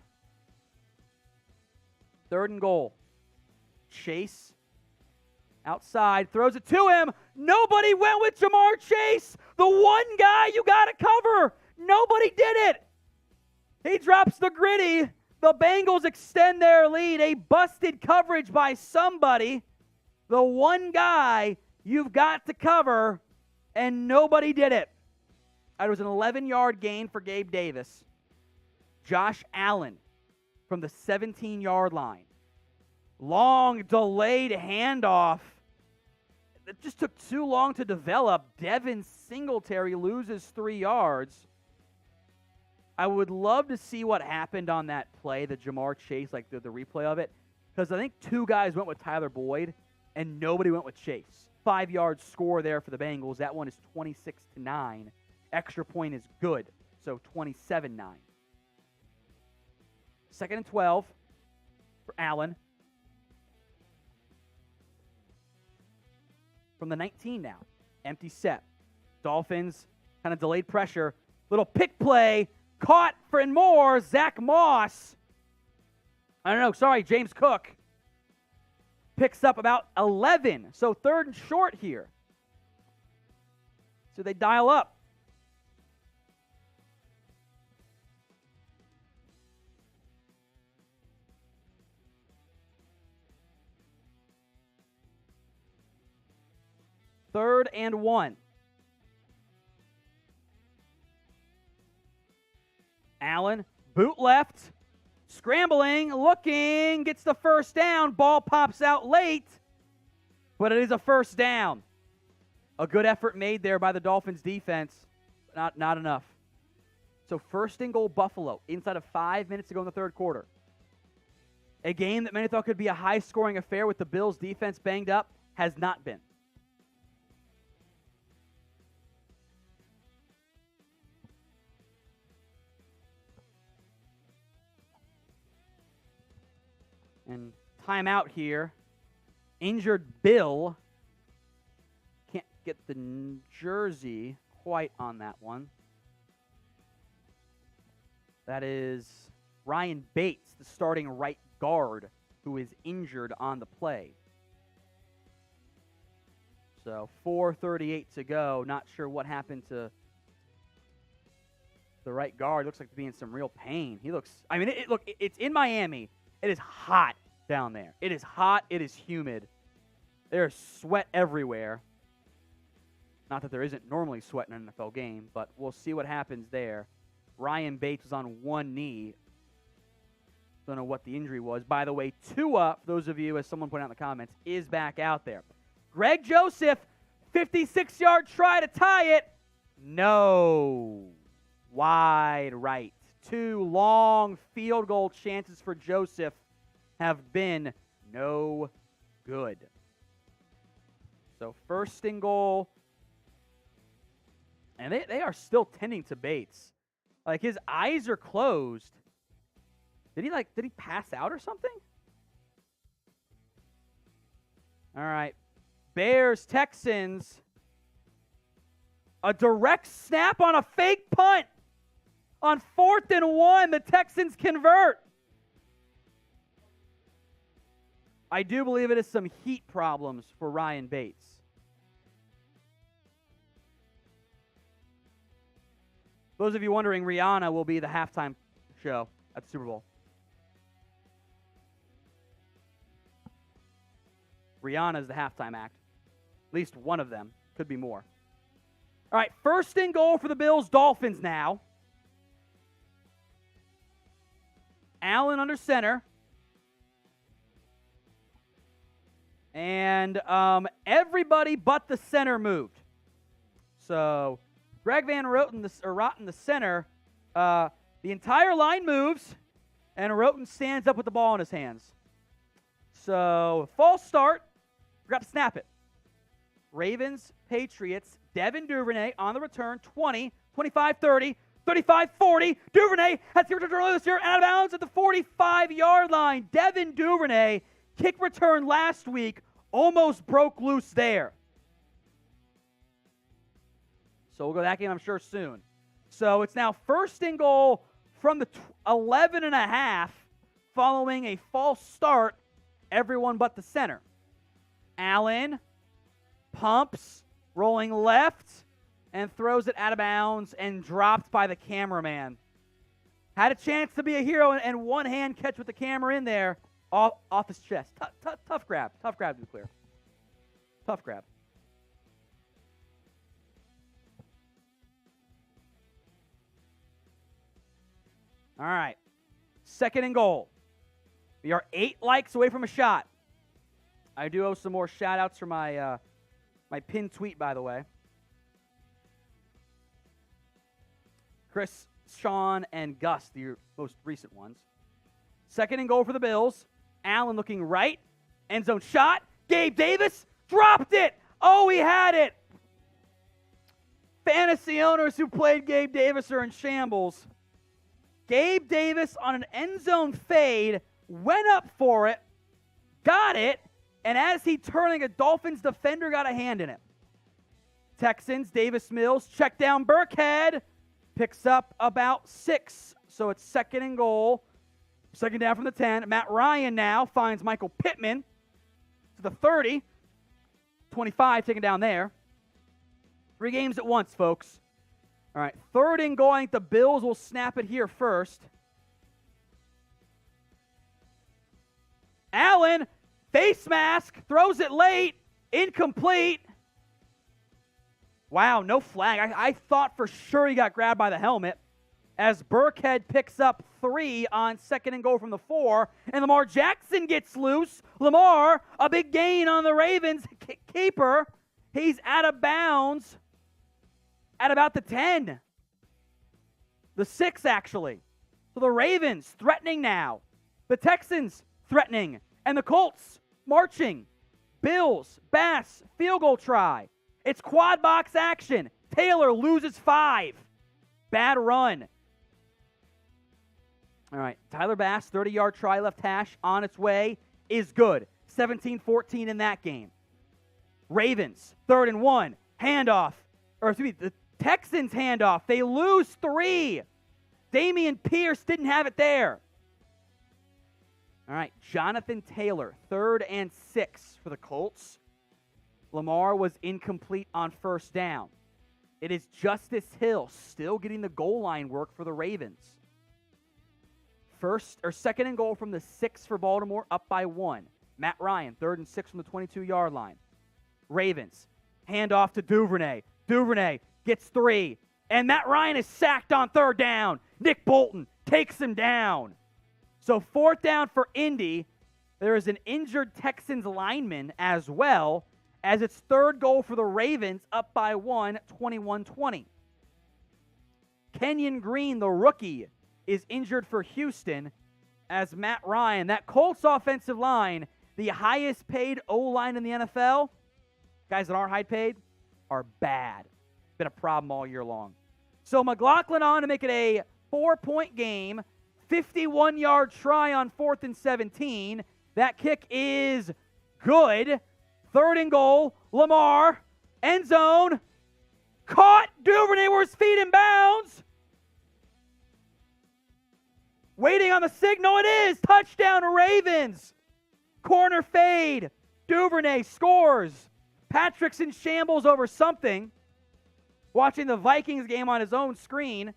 3rd and goal. Chase outside, throws it to him. Nobody went with Jamar Chase. The one guy you got to cover. Nobody did it. He drops the gritty. The Bengals extend their lead. A busted coverage by somebody. The one guy you've got to cover, and nobody did it. It was an 11-yard gain for Gabe Davis. Josh Allen from the 17-yard line. Long, delayed handoff. It just took too long to develop. Devin Singletary loses 3 yards. I would love to see what happened on that play, the Jamar Chase, like the replay of it, because I think 2 guys went with Tyler Boyd, and nobody went with Chase. 5-yard score there for the Bengals. That one is 26-9. Extra point is good, so 27-9. 2nd and 12 for Allen. From the 19 now. Empty set. Dolphins kind of delayed pressure. Little pick play. Caught for and more. Zach Moss. James Cook. Picks up about 11. So 3rd and short here. So they dial up. Third and 1. Allen, boot left, scrambling, looking, gets the first down. Ball pops out late, but it is a first down. A good effort made there by the Dolphins defense, but not enough. So 1st and goal Buffalo, inside of 5 minutes to go in the third quarter. A game that many thought could be a high-scoring affair with the Bills' defense banged up has not been. And timeout here. Injured Bill. Can't get the jersey quite on that one. That is Ryan Bates, the starting right guard, who is injured on the play. So 4:38 to go. Not sure what happened to the right guard. Looks like to be in some real pain. He looks, it's in Miami. It is hot down there. It is hot. It is humid. There's sweat everywhere. Not that there isn't normally sweat in an NFL game, but we'll see what happens there. Ryan Bates was on one knee. Don't know what the injury was. By the way, Tua, for those of you, as someone pointed out in the comments, is back out there. Greg Joseph, 56-yard try to tie it. No. Wide right. 2 long field goal chances for Joseph have been no good. So 1st and goal. And they are still tending to Bates. Like, his eyes are closed. Did he pass out or something? All right. Bears, Texans. A direct snap on a fake punt. On 4th and 1, the Texans convert. I do believe it is some heat problems for Ryan Bates. Those of you wondering, Rihanna will be the halftime show at the Super Bowl. Rihanna is the halftime act. At least one of them. Could be more. All right, 1st and goal for the Bills. Dolphins now. Allen under center. And everybody but the center moved. So Greg Van Roten, the center, the entire line moves, and Roten stands up with the ball in his hands. So, false start. Forgot to snap it. Ravens, Patriots, Devin Duvernay on the return, 20, 25, 30, 35, 40. Duvernay has kick return earlier this year, out of bounds at the 45-yard line. Devin Duvernay, kick return last week, almost broke loose there. So we'll go to that game, I'm sure, soon. So it's now 1st and goal from the 11 and a half following a false start, everyone but the center. Allen pumps, rolling left, and throws it out of bounds and dropped by the cameraman. Had a chance to be a hero and one-hand catch with the camera in there off his chest. Tough grab. Tough grab to be clear. Tough grab. All right. 2nd and goal. We are 8 likes away from a shot. I do owe some more shout-outs for my pinned tweet, by the way. Chris, Sean, and Gus, the most recent ones. 2nd and goal for the Bills. Allen looking right. End zone shot. Gabe Davis dropped it. Oh, he had it. Fantasy owners who played Gabe Davis are in shambles. Gabe Davis on an end zone fade went up for it, got it, and as he turning, a Dolphins defender got a hand in it. Texans, Davis Mills, check down Burkhead, picks up about 6, so it's 2nd and goal. 2nd down from the 10. Matt Ryan now finds Michael Pittman to the 30. 25 taken down there. 3 games at once, folks. All right, 3rd and goal. I think the Bills will snap it here first. Allen, face mask, throws it late, incomplete. Wow, no flag. I thought for sure he got grabbed by the helmet as Burkhead picks up 3 on 2nd and goal from the 4, and Lamar Jackson gets loose. Lamar, a big gain on the Ravens keeper. He's out of bounds at about the 10. The 6, actually. So the Ravens threatening now. The Texans threatening. And the Colts marching. Bills, Bass, field goal try. It's quad box action. Taylor loses 5. Bad run. All right, Tyler Bass, 30-yard try left hash on its way is good. 17-14 in that game. Ravens, 3rd and 1, handoff. Or excuse me, the Texans handoff. They lose 3. Damian Pierce didn't have it there. All right, Jonathan Taylor, 3rd and 6 for the Colts. Lamar was incomplete on 1st down. It is Justice Hill still getting the goal line work for the Ravens. 2nd and goal from the 6 for Baltimore, up by 1. Matt Ryan, 3rd and 6 from the 22-yard line. Ravens, handoff to Duvernay. Duvernay gets 3. And Matt Ryan is sacked on 3rd down. Nick Bolton takes him down. So 4th down for Indy. There is an injured Texans lineman as well, as it's 3rd goal for the Ravens, up by 1, 21-20. Kenyon Green, the rookie, is injured for Houston as Matt Ryan. That Colts offensive line, the highest paid O-line in the NFL, guys that aren't high paid, are bad. Been a problem all year long. So McLaughlin on to make it a 4-point game. 51-yard try on 4th and 17. That kick is good. 3rd and goal. Lamar. End zone. Caught. Duvernay where his feet in bounds. Waiting on the signal. It is. Touchdown Ravens. Corner fade. Duvernay scores. Patrick's in shambles over something. Watching the Vikings game on his own screen.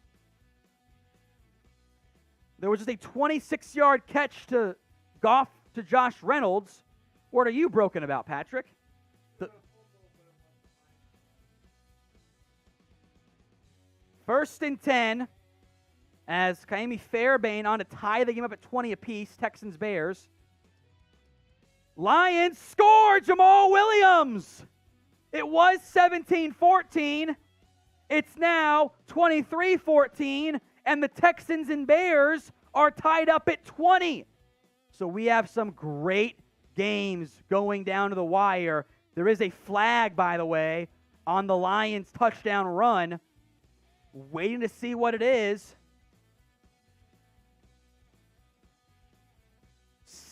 There was just a 26-yard catch to Goff to Josh Reynolds. What are you broken about, Patrick? First and 10 as Kaimi Fairbairn on to tie the game up at 20 apiece. Texans-Bears. Lions score! Jamal Williams! It was 17-14. It's now 23-14, and the Texans and Bears are tied up at 20. So we have some great games going down to the wire. There is a flag, by the way, on the Lions' touchdown run. Waiting to see what it is.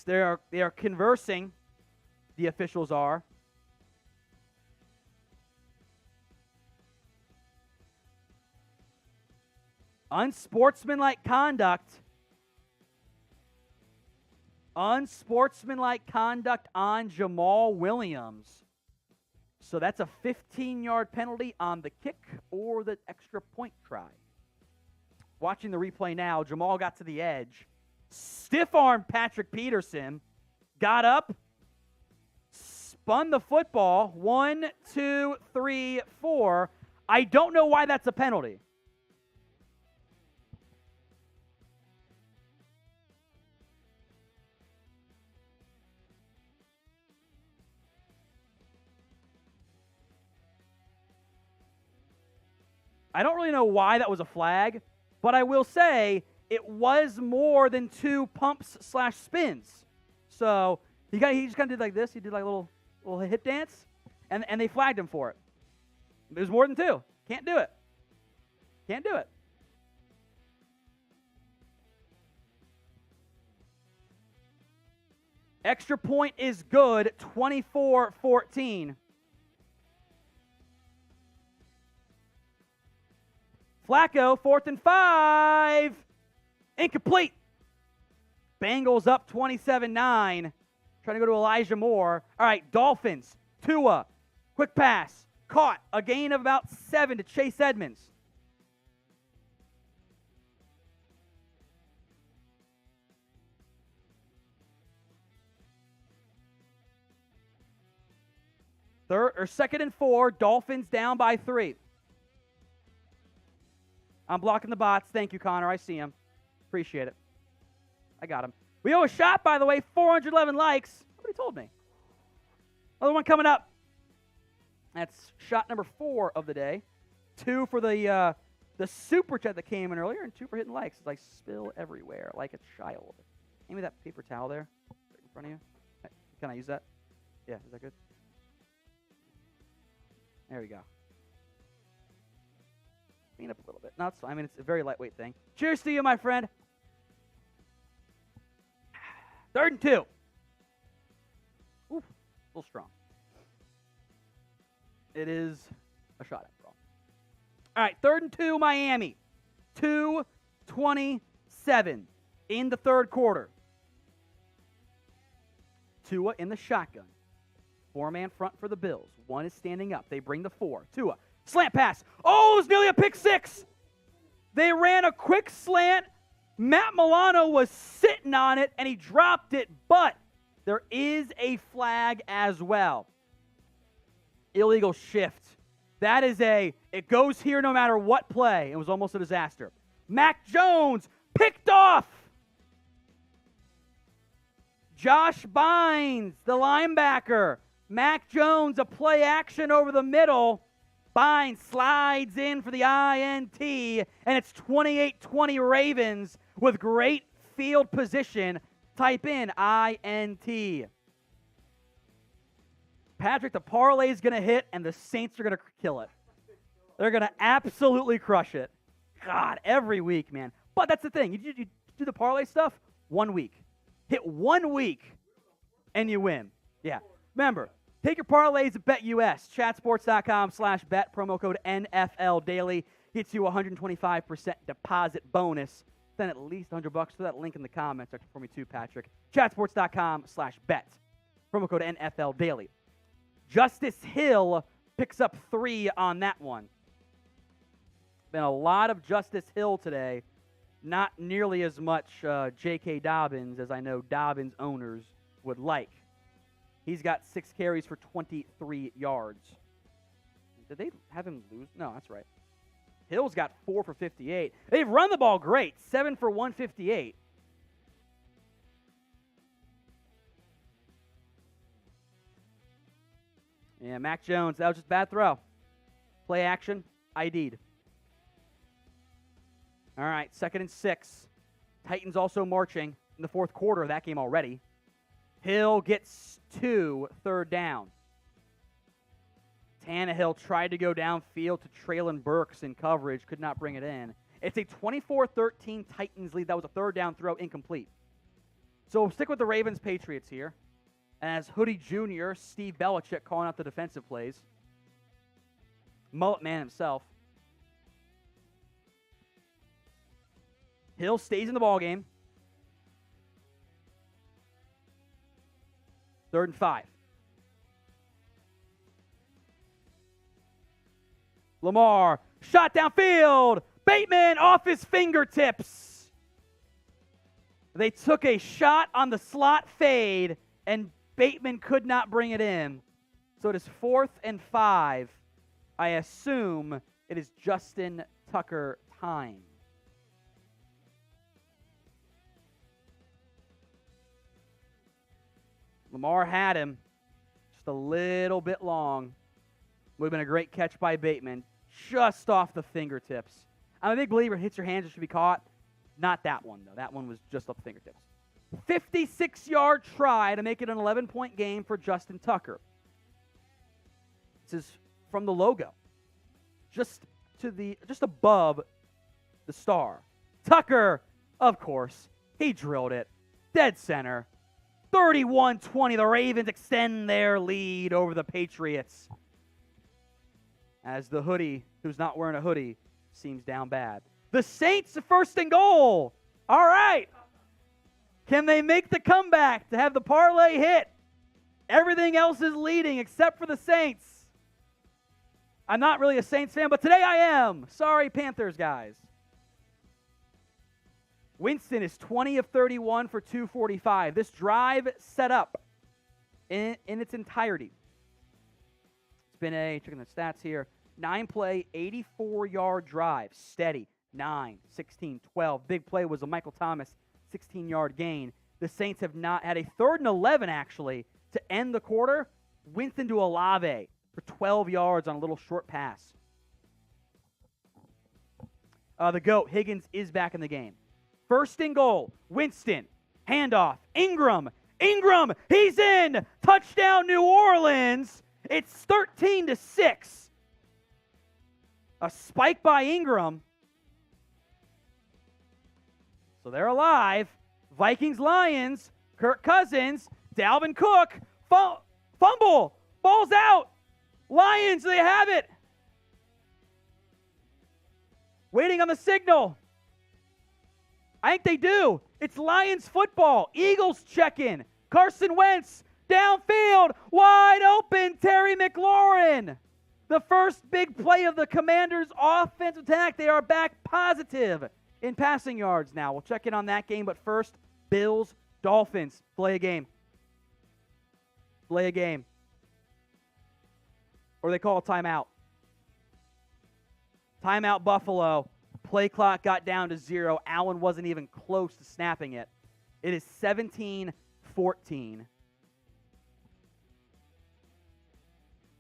They are conversing, the officials are. Unsportsmanlike conduct. Unsportsmanlike conduct on Jamal Williams. So that's a 15-yard penalty on the kick or the extra point try. Watching the replay now, Jamal got to the edge. Stiff-armed Patrick Peterson. Got up. Spun the football. 1, 2, 3, 4. I don't know why that's a penalty. I don't really know why that was a flag, but I will say it was more than 2 pumps/spins. So he just kind of did like this. He did like a little hip dance, and they flagged him for it. It was more than 2. Can't do it. Can't do it. Extra point is good, 24-14. Flacco, 4th and 5. Incomplete. Bengals up 27-9. Trying to go to Elijah Moore. All right, Dolphins. Tua. Quick pass. Caught. A gain of about 7 to Chase Edmonds. Second and 4. Dolphins down by 3. I'm blocking the bots. Thank you, Connor. I see him. Appreciate it. I got him. We owe a shot, by the way. 411 likes. Nobody told me. Another one coming up. That's shot number 4 of the day. 2 for the super chat that came in earlier, and 2 for hitting likes. It's like spill everywhere, like a child. Hand me that paper towel there, right in front of you. Can I use that? Yeah, is that good? There we go. Clean up a little bit. No, it's fine. I mean, it's a very lightweight thing. Cheers to you, my friend. 3rd and 2. Oof, a little strong. It is a shot after all. All right, 3rd and 2, Miami. 2:27 in the 3rd quarter. Tua in the shotgun. 4-man front for the Bills. 1 is standing up. They bring the 4. Tua. Slant pass. Oh, it's nearly a pick 6. They ran a quick slant. Matt Milano was sitting on it, and he dropped it, but there is a flag as well. Illegal shift. That is it goes here no matter what play. It was almost a disaster. Mac Jones picked off. Josh Bynes, the linebacker. Mac Jones, a play action over the middle. Bynes slides in for the INT, and it's 28-20 Ravens with great field position. Type in INT. Patrick, the parlay is going to hit, and the Saints are going to kill it. They're going to absolutely crush it. God, every week, man. But that's the thing. You do the parlay stuff 1 week. Hit 1 week, and you win. Yeah. Remember, take your parlays at BetUS. Chatsports.com/bet. Promo code NFL Daily gets you a 125% deposit bonus. Send at least $100 to that link in the comments section for me too, Patrick. Chatsports.com/bet. Promo code NFL Daily. Justice Hill picks up 3 on that one. Been a lot of Justice Hill today. Not nearly as much J.K. Dobbins as I know Dobbins owners would like. He's got 6 carries for 23 yards. Did they have him lose? No, that's right. Hill's got 4 for 58. They've run the ball great. 7 for 158. Yeah, Mac Jones, that was just a bad throw. Play action. ID'd. All right, 2nd and 6. Titans also marching in the fourth quarter of that game already. Hill gets 2, 3rd down. Tannehill tried to go downfield to Traylon Burks in coverage, could not bring it in. It's a 24-13 Titans lead. That was a 3rd down throw, incomplete. So we'll stick with the Ravens-Patriots here. As Hoodie Jr., Steve Belichick calling out the defensive plays. Mullet Man himself. Hill stays in the ballgame. 3rd and 5. Lamar, shot downfield. Bateman off his fingertips. They took a shot on the slot fade, and Bateman could not bring it in. So it is 4th and 5. I assume it is Justin Tucker time. Lamar had him just a little bit long. Would have been a great catch by Bateman, just off the fingertips. I'm a big believer, hits your hands, it should be caught. Not that one, though. That one was just off the fingertips. 56-yard try to make it an 11-point game for Justin Tucker. This is from the logo, just above the star. Tucker, of course, he drilled it. Dead center. 31-20, the Ravens extend their lead over the Patriots. As the hoodie, who's not wearing a hoodie, seems down bad. The Saints, 1st and goal. All right. Can they make the comeback to have the parlay hit? Everything else is leading except for the Saints. I'm not really a Saints fan, but today I am. Sorry, Panthers guys. Winston is 20 of 31 for 245. This drive set up in its entirety. It's been checking the stats here, 9-play, 84-yard drive, steady, 9, 16, 12. Big play was a Michael Thomas 16-yard gain. The Saints have not had a 3rd and 11, actually, to end the quarter. Winston to Olave for 12 yards on a little short pass. The GOAT, Higgins, is back in the game. 1st and goal, Winston, handoff, Ingram, he's in, touchdown New Orleans. It's 13-6. A spike by Ingram. So they're alive. Vikings, Lions, Kirk Cousins, Dalvin Cook, fumble, ball's out. Lions, they have it. Waiting on the signal. I think they do. It's Lions football. Eagles check in. Carson Wentz, downfield, wide open, Terry McLaurin. The first big play of the Commanders' offensive attack. They are back positive in passing yards now. We'll check in on that game, but first, Bills, Dolphins. Play a game. Or they call a timeout. Timeout, Buffalo. Play clock got down to 0. Allen wasn't even close to snapping it. It is 17-14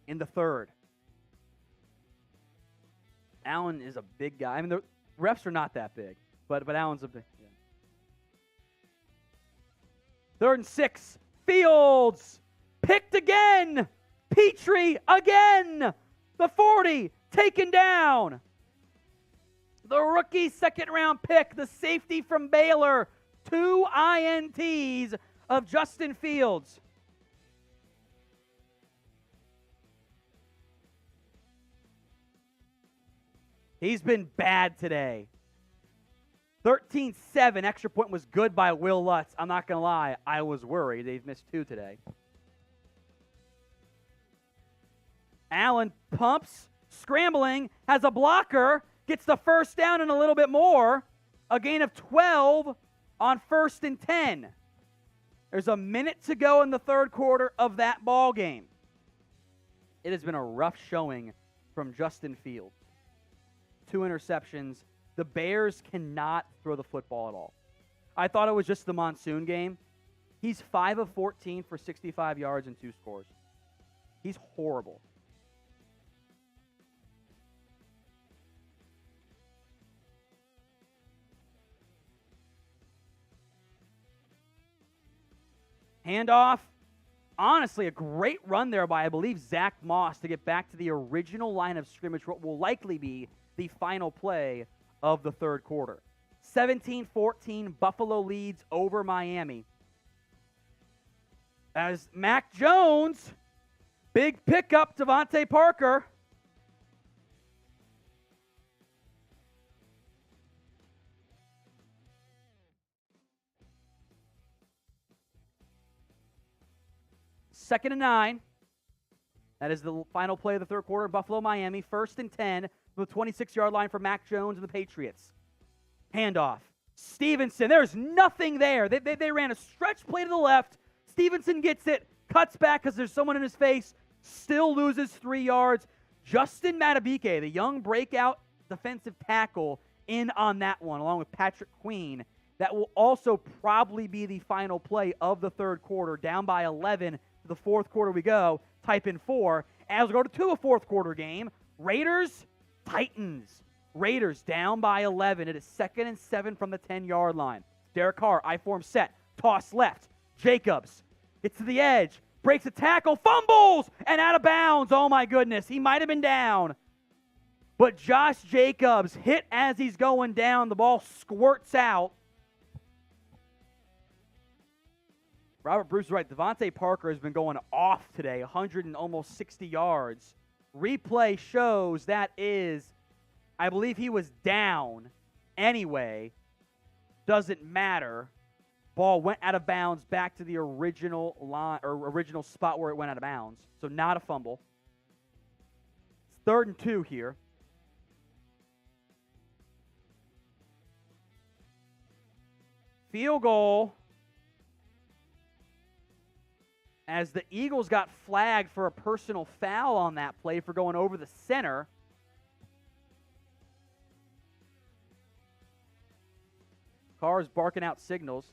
in the third. Allen is a big guy. I mean, the refs are not that big, but Allen's a big. Yeah. 3rd and 6. Fields picked again. Petrie again. The 40 taken down. The rookie 2nd-round pick, the safety from Baylor. 2 INTs of Justin Fields. He's been bad today. 13-7. Extra point was good by Will Lutz. I'm not going to lie. I was worried. They've missed 2 today. Allen pumps, scrambling, has a blocker, gets the first down and a little bit more. A gain of 12 on 1st and 10. There's a minute to go in the third quarter of that ball game. It has been a rough showing from Justin Fields. 2 interceptions. The Bears cannot throw the football at all. I thought it was just the monsoon game. He's 5 of 14 for 65 yards and 2 scores. He's horrible. Handoff. Honestly, a great run there by, I believe, Zach Moss to get back to the original line of scrimmage, what will likely be the final play of the third quarter. 17-14, Buffalo leads over Miami. As Mac Jones, big pickup, Davante Parker. Second and 9. That is the final play of the third quarter. Buffalo, Miami. First and 10 from the 26-yard line for Mac Jones and the Patriots. Handoff. Stevenson. There's nothing there. They ran a stretch play to the left. Stevenson gets it. Cuts back because there's someone in his face. Still loses 3 yards. Justin Matabike, the young breakout defensive tackle, in on that one, along with Patrick Queen. That will also probably be the final play of the third quarter. Down by 11 to the fourth quarter we go. Type in 4. As we go to a fourth quarter game, Raiders, Titans. Raiders down by 11. It is 2nd and 7 from the 10-yard line. Derek Carr, I-form set. Toss left. Jacobs gets to the edge. Breaks a tackle. Fumbles! And out of bounds. Oh, my goodness. He might have been down. But Josh Jacobs hit as he's going down. The ball squirts out. Robert Bruce is right. Davante Parker has been going off today, 100 and almost 60 yards. Replay shows that is, I believe he was down anyway. Doesn't matter. Ball went out of bounds back to the original line or original spot where it went out of bounds. So not a fumble. It's 3rd and 2 here. Field goal. As the Eagles got flagged for a personal foul on that play for going over the center. Carr's barking out signals.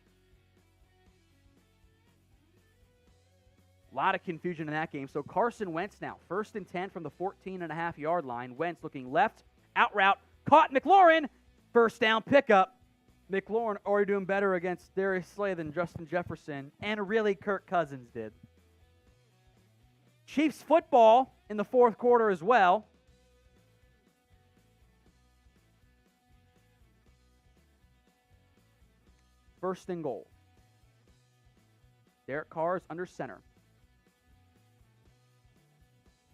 A lot of confusion in that game. So Carson Wentz now, 1st and 10 from the 14.5-yard line. Wentz looking left, out route, caught McLaurin. First down pickup. McLaurin already doing better against Darius Slay than Justin Jefferson, and really Kirk Cousins did. Chiefs football in the fourth quarter as well. First and goal. Derek Carr is under center.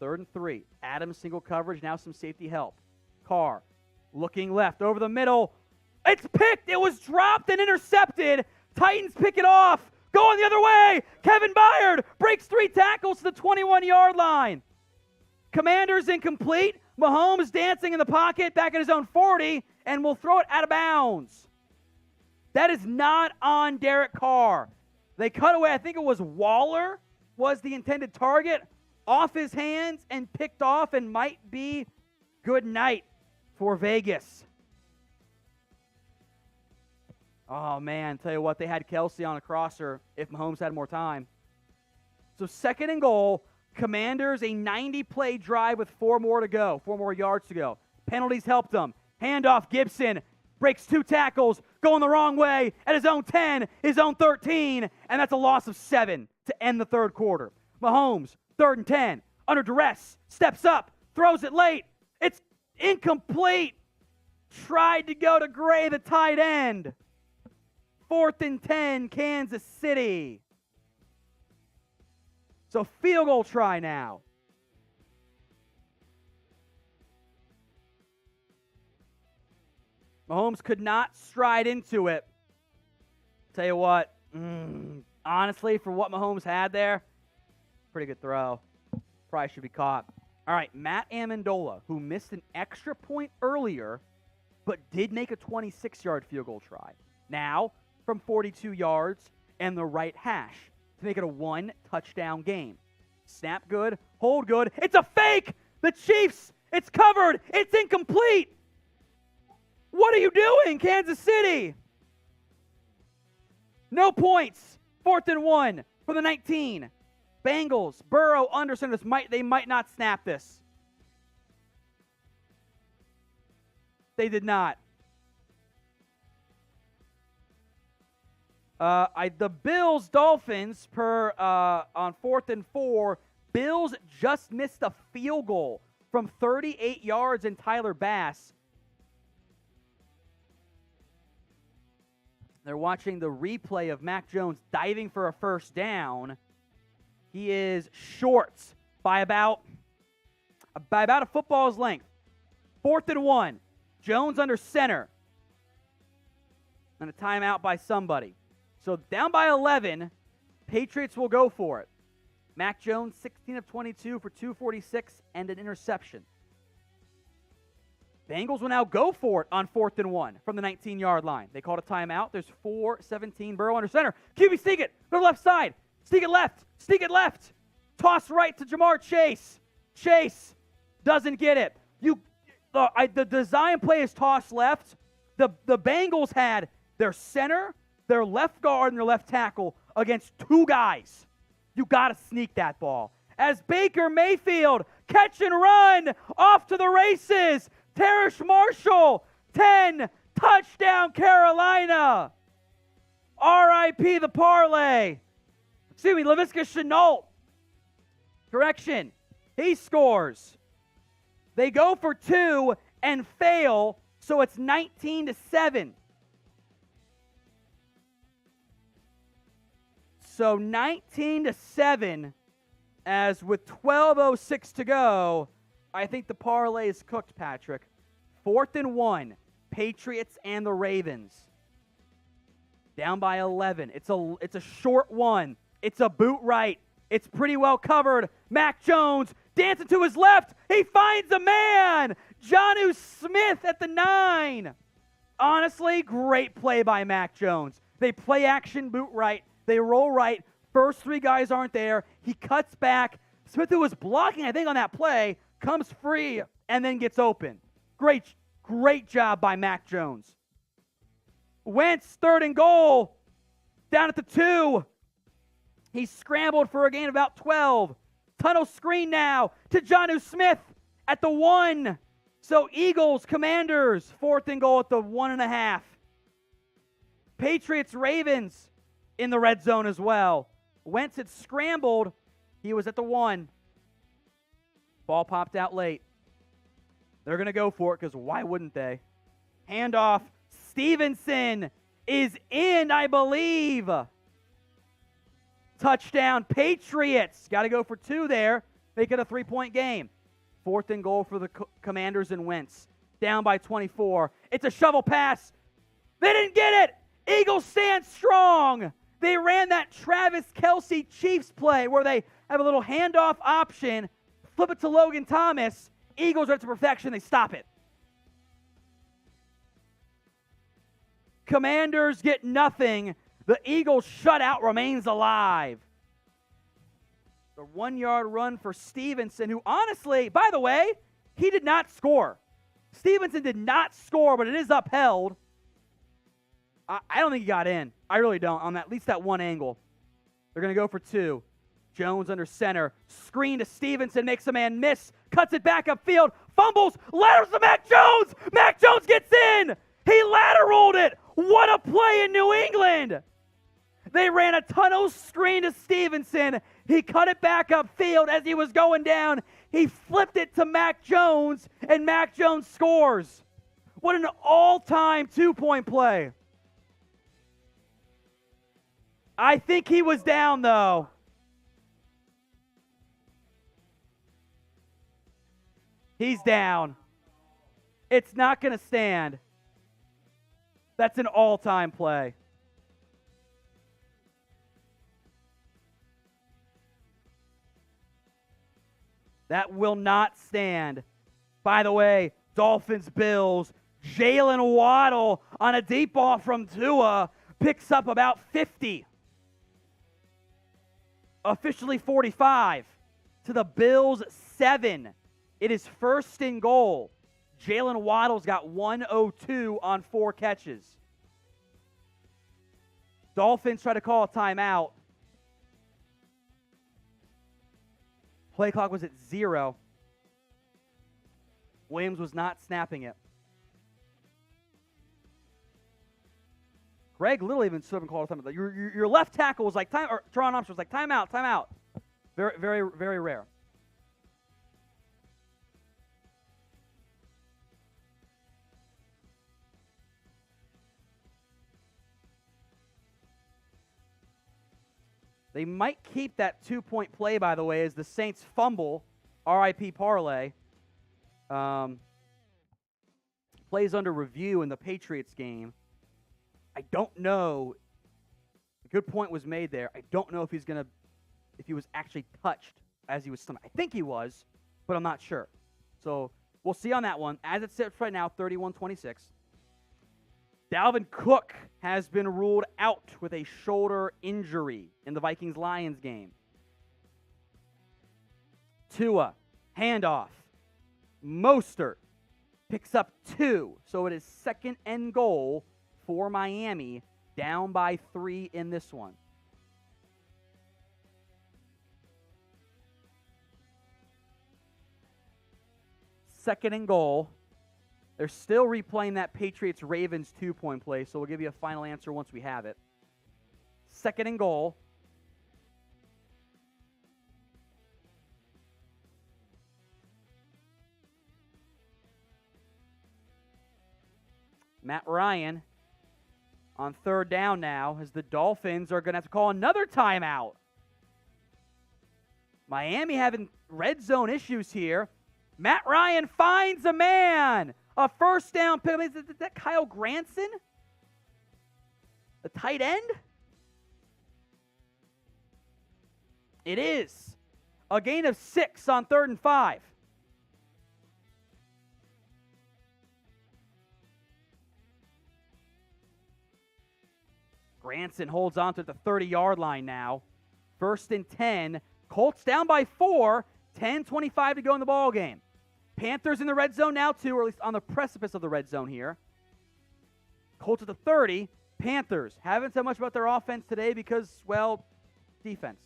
3rd and 3. Adams single coverage, now some safety help. Carr looking left over the middle. It's picked. It was dropped and intercepted. Titans pick it off. Going the other way. Kevin Byard breaks 3 tackles to the 21-yard line. Commanders incomplete. Mahomes dancing in the pocket back at his own 40 and will throw it out of bounds. That is not on Derek Carr. They cut away. I think it was Waller was the intended target. Off his hands and picked off and might be good night for Vegas. Oh, man, tell you what, they had Kelce on a crosser if Mahomes had more time. So 2nd and goal, Commanders, a 90-play drive with 4 more to go, 4 more yards to go. Penalties helped them. Handoff, Gibson breaks 2 tackles, going the wrong way at his own 10, his own 13, and that's a loss of 7 to end the third quarter. Mahomes, 3rd and 10, under duress, steps up, throws it late. It's incomplete. Tried to go to Gray, the tight end. 4th and 10, Kansas City. So field goal try now. Mahomes could not stride into it. Tell you what, honestly, for what Mahomes had there, pretty good throw. Probably should be caught. All right, Matt Amendola, who missed an extra point earlier, but did make a 26-yard field goal try. Now, from 42 yards and the right hash to make it a 1-touchdown game. Snap good, hold good. It's a fake! The Chiefs, it's covered. It's incomplete. What are you doing, Kansas City? No points. 4th and 1 for the 19. Bengals, Burrow, Anderson, they might not snap this. They did not. The Bills Dolphins on 4th and 4. Bills just missed a field goal from 38 yards in Tyler Bass. They're watching the replay of Mac Jones diving for a first down. He is short by about a football's length. 4th and 1. Jones under center. And a timeout by somebody. So down by 11, Patriots will go for it. Mac Jones, 16 of 22 for 246 and an interception. Bengals will now go for it on 4th and 1 from the 19-yard line. They called a timeout. There's 4:17. Burrow under center. QB sneak it. Go to the left side. Sneak it left. Sneak it left. Toss right to Jamar Chase. Chase doesn't get it. The design play is toss left. The Bengals had their center, their left guard, and their left tackle against two guys. You got to sneak that ball. As Baker Mayfield, catch and run, off to the races. Terrace Marshall, 10, touchdown Carolina. R.I.P. the parlay. Excuse me, Laviska Shenault. Correction, he scores. They go for 2 and fail, so it's 19-7. So 19-7, as with 12:06 to go, I think the parlay is cooked, Patrick. 4th and 1, Patriots and the Ravens. Down by 11. It's a short one. It's a boot right. It's pretty well covered. Mac Jones dancing to his left. He finds a man. Jonnu Smith at the 9. Honestly, great play by Mac Jones. They play action boot right. They roll right. First 3 guys aren't there. He cuts back. Smith, who was blocking, I think, on that play, comes free and then gets open. Great job by Mac Jones. Wentz, 3rd and goal. Down at the 2. He scrambled for a gain of about 12. Tunnel screen now to Jonnu Smith at the 1. So Eagles, Commanders, 4th and goal at the 1.5. Patriots, Ravens in the red zone as well. Wentz had scrambled. He was at the 1. Ball popped out late. They're going to go for it because why wouldn't they? Handoff. Stevenson is in, I believe. Touchdown, Patriots. Got to go for 2 there. Make it a 3-point game. 4th and goal for the Commanders and Wentz. Down by 24. It's a shovel pass. They didn't get it. Eagles stand strong. They ran that Travis Kelce Chiefs play where they have a little handoff option, flip it to Logan Thomas. Eagles are to perfection. They stop it. Commanders get nothing. The Eagles shutout remains alive. The 1-yard run for Stevenson, who honestly, by the way, he did not score. Stevenson did not score, but it is upheld. I don't think he got in. I really don't, on at least that one angle. They're going to go for 2. Jones under center. Screen to Stevenson. Makes a man miss. Cuts it back upfield. Fumbles. Laterals to Mac Jones. Mac Jones gets in. He lateraled it. What a play in New England. They ran a tunnel screen to Stevenson. He cut it back upfield as he was going down. He flipped it to Mac Jones, and Mac Jones scores. What an all-time 2-point play. I think he was down, though. He's down. It's not going to stand. That's an all-time play. That will not stand. By the way, Dolphins, Bills, Jalen Waddle on a deep ball from Tua picks up about 50. Officially 45 to the Bills 7. It is 1st and goal. Jalen Waddle's got 102 on 4 catches. Dolphins try to call a timeout. Play clock was at 0. Williams was not snapping it. Greg literally even stood up and called a timeout. Your left tackle was like, or Teron Armstrong was like, timeout, timeout. Very, very, very rare. They might keep that 2-point play, by the way, as the Saints fumble. RIP parlay. Plays under review in the Patriots game. I don't know. A good point was made there. I don't know if he was actually touched as he was stomach. I think he was, but I'm not sure. So we'll see on that one. As it sits right now, 31-26. Dalvin Cook has been ruled out with a shoulder injury in the Vikings-Lions game. Tua, handoff. Mostert picks up 2. So it is 2nd and goal for Miami, down by 3 in this one. Second and goal. They're still replaying that Patriots-Ravens 2-point play, so we'll give you a final answer once we have it. 2nd and goal. Matt Ryan on 3rd down now, as the Dolphins are going to have to call another timeout. Miami having red zone issues here. Matt Ryan finds a man. A 1st down pick. Is that Kyle Granson? The tight end? It is. A gain of 6 on 3rd and 5. Granson holds on to the 30-yard line now. 1st and 10. Colts down by 4. 10:25 to go in the ball game. Panthers in the red zone now, too, or at least on the precipice of the red zone here. Colts at the 30. Panthers haven't said much about their offense today because, well, defense.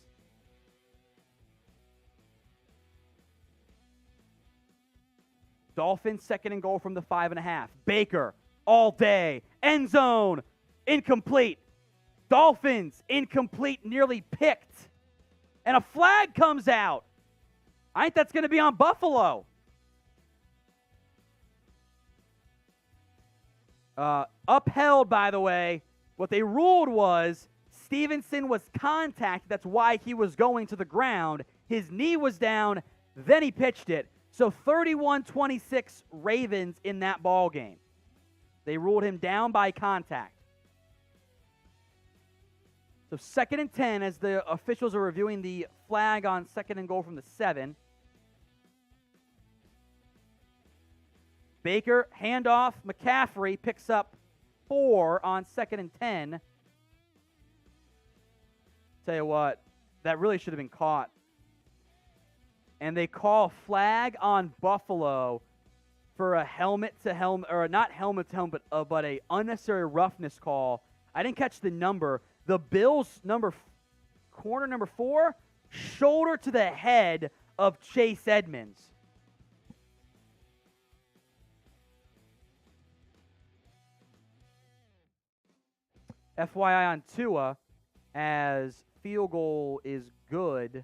Dolphins 2nd and goal from the 5.5. Baker all day. End zone. Incomplete. Dolphins incomplete, nearly picked. And a flag comes out. I think that's going to be on Buffalo. Upheld, by the way. What they ruled was Stevenson was contacted. That's why he was going to the ground. His knee was down. Then he pitched it. So 31-26 Ravens in that ball game. They ruled him down by contact. So 2nd and 10 as the officials are reviewing the flag on 2nd and goal from the 7. Baker, handoff. McCaffrey picks up 4 on 2nd and 10. Tell you what, that really should have been caught. And they call flag on Buffalo for a helmet-to-helmet, or not helmet-to-helmet, but a unnecessary roughness call. I didn't catch the number. The Bills' corner number 4, shoulder to the head of Chase Edmonds. FYI on Tua, as field goal is good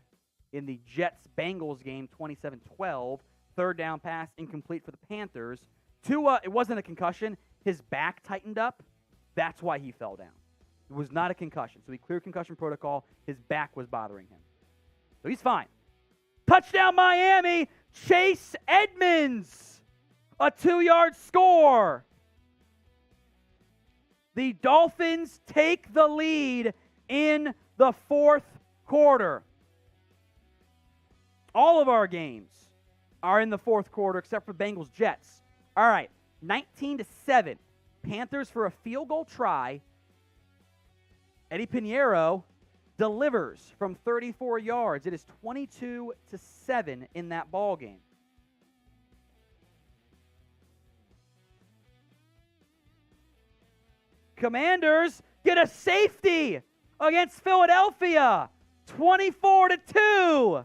in the Jets-Bengals game, 27-12. 3rd down pass, incomplete for the Panthers. Tua, it wasn't a concussion. His back tightened up. That's why he fell down. It was not a concussion. So he cleared concussion protocol. His back was bothering him. So he's fine. Touchdown Miami. Chase Edmonds. A 2-yard score. The Dolphins take the lead in the 4th quarter. All of our games are in the 4th quarter except for Bengals-Jets. All right, 19-7. Panthers for a field goal try. Eddie Pinheiro delivers from 34 yards. It is 22-7 in that ball game. Commanders get a safety against Philadelphia. 24-2.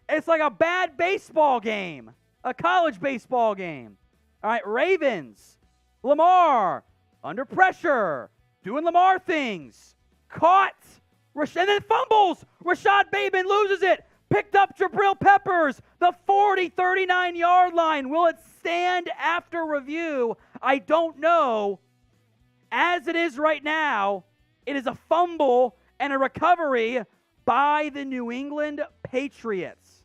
It's like a bad baseball game, a college baseball game. All right, Ravens. Lamar under pressure. doing Lamar things. Caught. And then fumbles. Rashod Bateman loses it. Picked up Jabril Peppers. The 40, 39-yard line. Will it stand after review? I don't know. As it is right now, it is a fumble and a recovery by the New England Patriots.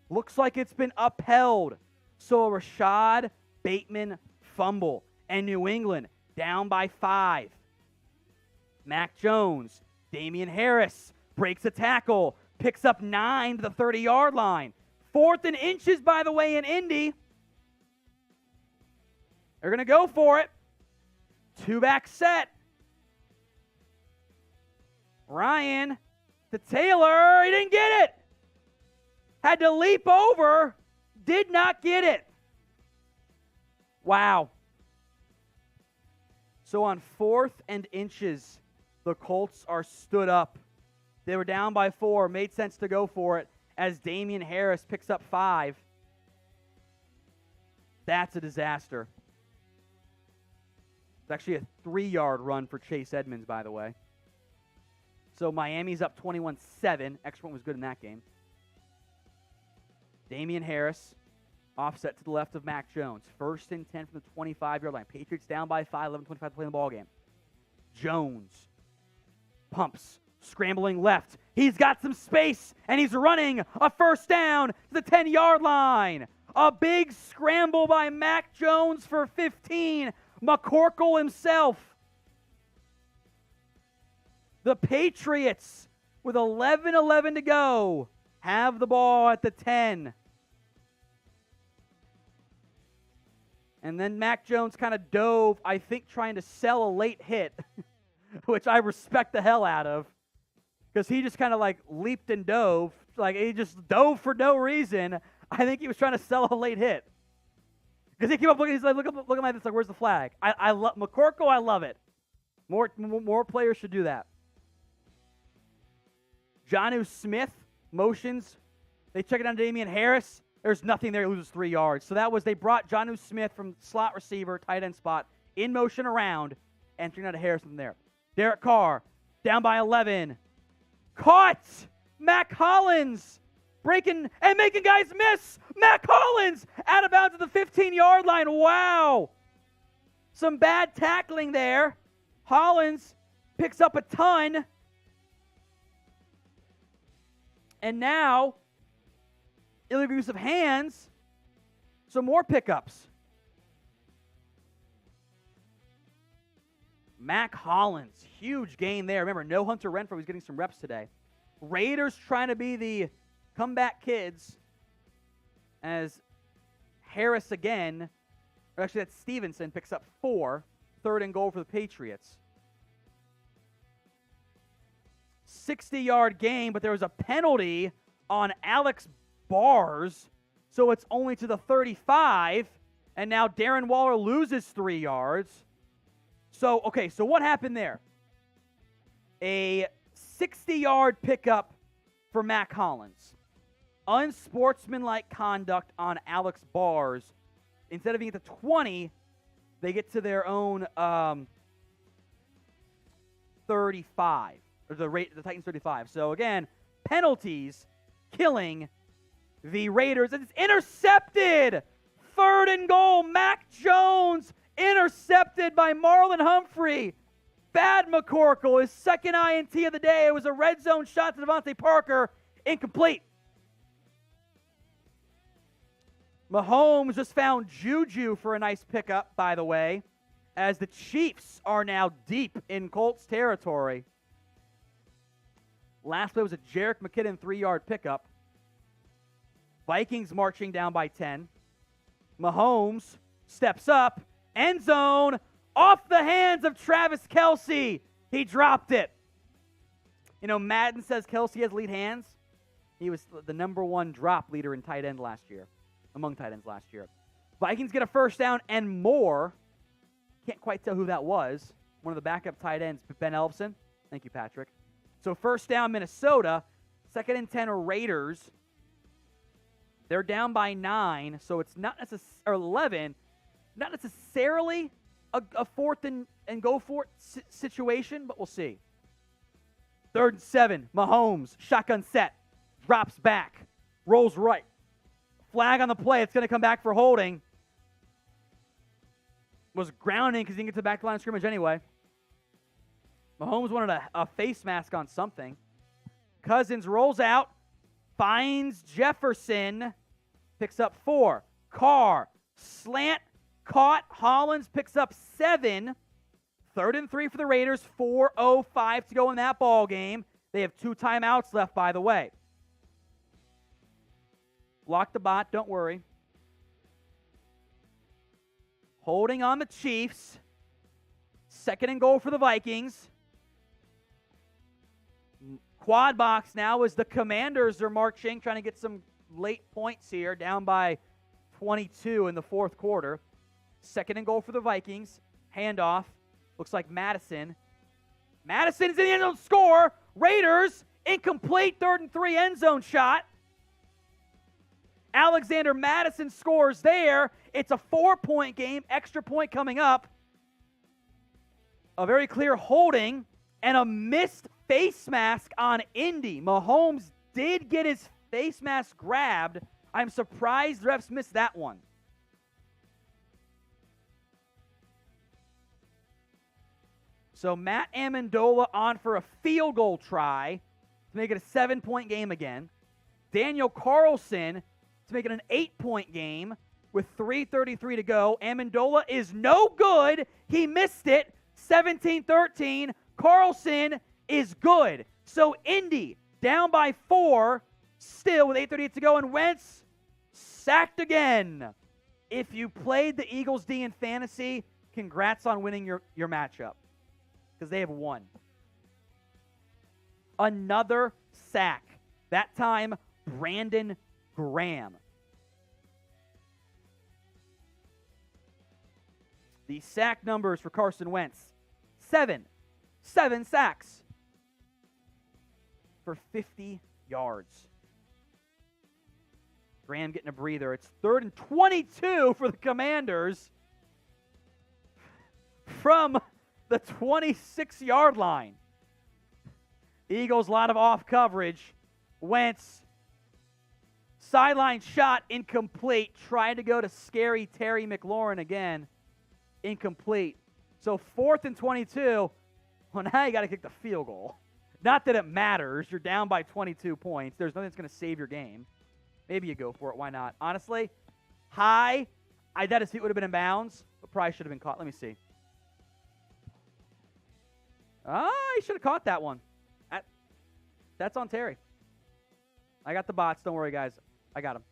Looks like it's been upheld. So a Rashod Bateman fumble. And New England down by 5. Mac Jones, Damien Harris breaks a tackle, picks up 9 to the 30-yard line. 4th and inches, by the way, in Indy. They're going to go for it. 2-back set. Ryan to Taylor. He didn't get it. Had to leap over. Did not get it. Wow. So on 4th and inches, the Colts are stood up. They were down by 4. Made sense to go for it as Damien Harris picks up 5. That's a disaster. It's actually a 3-yard run for Chase Edmonds, by the way. So Miami's up 21-7. Extra point was good in that game. Damien Harris, offset to the left of Mac Jones. 1st and 10 from the 25-yard line. Patriots down by 5, 11-25 to play in the ball game. Jones pumps, scrambling left. He's got some space, and he's running a 1st down to the 10-yard line. A big scramble by Mac Jones for 15. McCorkle himself. The Patriots, with 11:11 to go, have the ball at the 10. And then Mac Jones kind of dove, I think, trying to sell a late hit, which I respect the hell out of, because he just kind of like leaped and dove. Like, he just dove for no reason. I think he was trying to sell a late hit. Because he came up looking, he's like, looking like this, like, where's the flag? I love McCorkle, I love it. More players should do that. Jonnu Smith motions. They check it on Damien Harris. There's nothing there. He loses 3 yards. So they brought Jonnu Smith from slot receiver, tight end spot, in motion around, and turned out a Harris from there. Derek Carr, down by 11. Caught! Mac Hollins breaking and making guys miss. Mac Hollins out of bounds at the 15-yard line. Wow! Some bad tackling there. Hollins picks up a ton. And now, illegal use of hands, some more pickups. Mac Hollins, huge gain there. Remember, no Hunter Renfrow. He's getting some reps today. Raiders trying to be the comeback kids as Harris again, or actually that's Stevenson, picks up 4. 3rd and goal for the Patriots. 60-yard gain, but there was a penalty on Alex Bars, so it's only to the 35, and now Darren Waller loses 3 yards. So what happened there? A 60-yard pickup for Mac Hollins. Unsportsmanlike conduct on Alex Bars. Instead of being at the 20, they get to their own 35. Or the Titans 35. So again, penalties killing the Raiders. And it's intercepted. 3rd and goal. Mac Jones intercepted by Marlon Humphrey. Bad McCorkle, his 2nd INT of the day. It was a red zone shot to Davante Parker. Incomplete. Mahomes just found Juju for a nice pickup, by the way, as the Chiefs are now deep in Colts territory. Last play was a Jerick McKinnon 3-yard pickup. Vikings marching down by 10. Mahomes steps up. End zone. Off the hands of Travis Kelce. He dropped it. You know, Madden says Kelce has lead hands. He was the #1 drop leader in tight end last year. Among tight ends last year. Vikings get a 1st down and more. Can't quite tell who that was. One of the backup tight ends, Ben Elfson. Thank you, Patrick. So 1st down, Minnesota. 2nd and 10 are Raiders. They're down by 9, so it's not necessarily 11. Not necessarily a fourth and go for it situation, but we'll see. 3rd and 7. Mahomes, shotgun set, drops back, rolls right. Flag on the play. It's going to come back for holding. Was grounding because he didn't get to the back line of scrimmage anyway. Mahomes wanted a face mask on something. Cousins rolls out, finds Jefferson, picks up 4. Carr, slant, caught. Hollins picks up 7. 3rd and 3 for the Raiders. 4:05 to go in that ball game. They have 2 timeouts left, by the way. Block the bot, don't worry. Holding on the Chiefs. 2nd and goal for the Vikings. Quad box now as the Commanders are marching, trying to get some late points here, down by 22 in the 4th quarter. 2nd and goal for the Vikings. Handoff. Looks like Madison. Madison's in the end zone, score. Raiders, incomplete, 3rd and 3 end zone shot. Alexander Madison scores there. It's a 4-point game, extra point coming up. A very clear holding and a missed face mask on Indy. Mahomes did get his face mask grabbed. I'm surprised the refs missed that one. So Matt Amendola on for a field goal try to make it a 7-point game again. Daniel Carlson to make it an 8-point game with 3:33 to go. Amendola is no good. He missed it. 17-13. Carlson is good. So Indy down by 4 still with 8:38 to go. And Wentz sacked again. If you played the Eagles D in fantasy, congrats on winning your matchup because they have won. Another sack. That time, Brandin Graham. The sack numbers for Carson Wentz. 7 sacks for 50 yards. Graham getting a breather. It's 3rd and 22 for the Commanders from the 26-yard line. Eagles, a lot of off coverage. Wentz, sideline shot, incomplete. Tried to go to scary Terry McLaurin again. Incomplete. So 4th and 22. Well, now you got to kick the field goal. Not that it matters. You're down by 22 points. There's nothing that's going to save your game. Maybe you go for it. Why not? Honestly, I bet his feet would have been in bounds, but probably should have been caught. Let me see. He should have caught that one. That's on Terry. I got the bots. Don't worry, guys. I got them.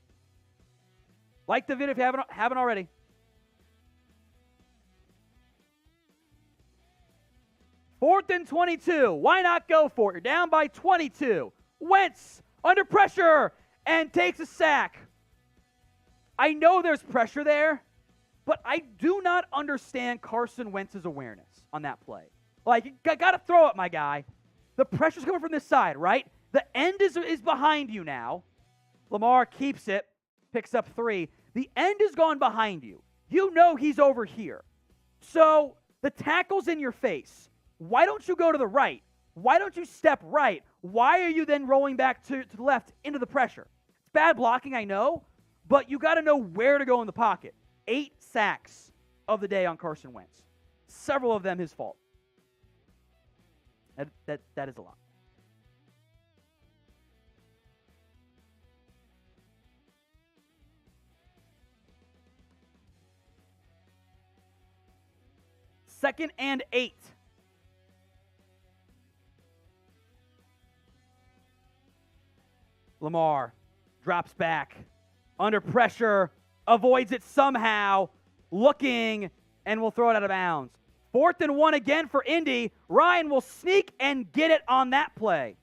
Like the video if you haven't already. Fourth and 22. Why not go for it? You're down by 22. Wentz under pressure and takes a sack. I know there's pressure there, but I do not understand Carson Wentz's awareness on that play. Like, you got to throw it, my guy. The pressure's coming from this side, right? The end is behind you now. Lamar keeps it, picks up 3. The end is gone behind you. You know he's over here. So the tackle's in your face. Why don't you go to the right? Why don't you step right? Why are you then rolling back to the left into the pressure? It's bad blocking, I know, but you got to know where to go in the pocket. 8 sacks of the day on Carson Wentz. Several of them his fault. That is a lot. Second and 8. Lamar drops back. Under pressure. Avoids it somehow. Looking. And will throw it out of bounds. 4th and 1 again for Indy. Ryan will sneak and get it on that play.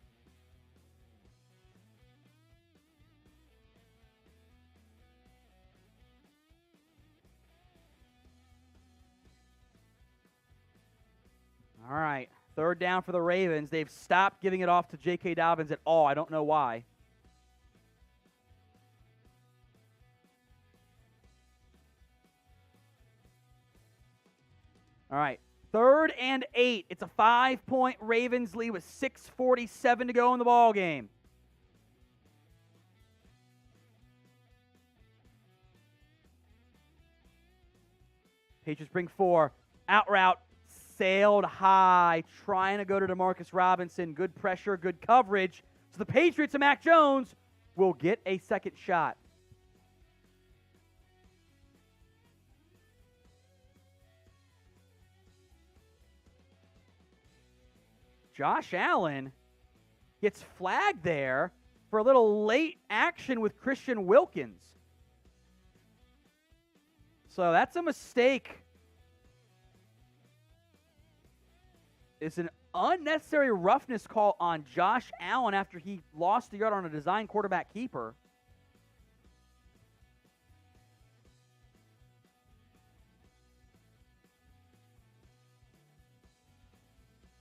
All right, 3rd down for the Ravens. They've stopped giving it off to J.K. Dobbins at all. I don't know why. All right. 3rd and 8. It's a 5-point Ravens lead with 6:47 to go in the ball game. Patriots bring 4. Out route. Sailed high. Trying to go to Demarcus Robinson. Good pressure, good coverage. So the Patriots and Mac Jones will get a second shot. Josh Allen gets flagged there for a little late action with Christian Wilkins. So that's a mistake. It's an unnecessary roughness call on Josh Allen after he lost the yard on a design quarterback keeper.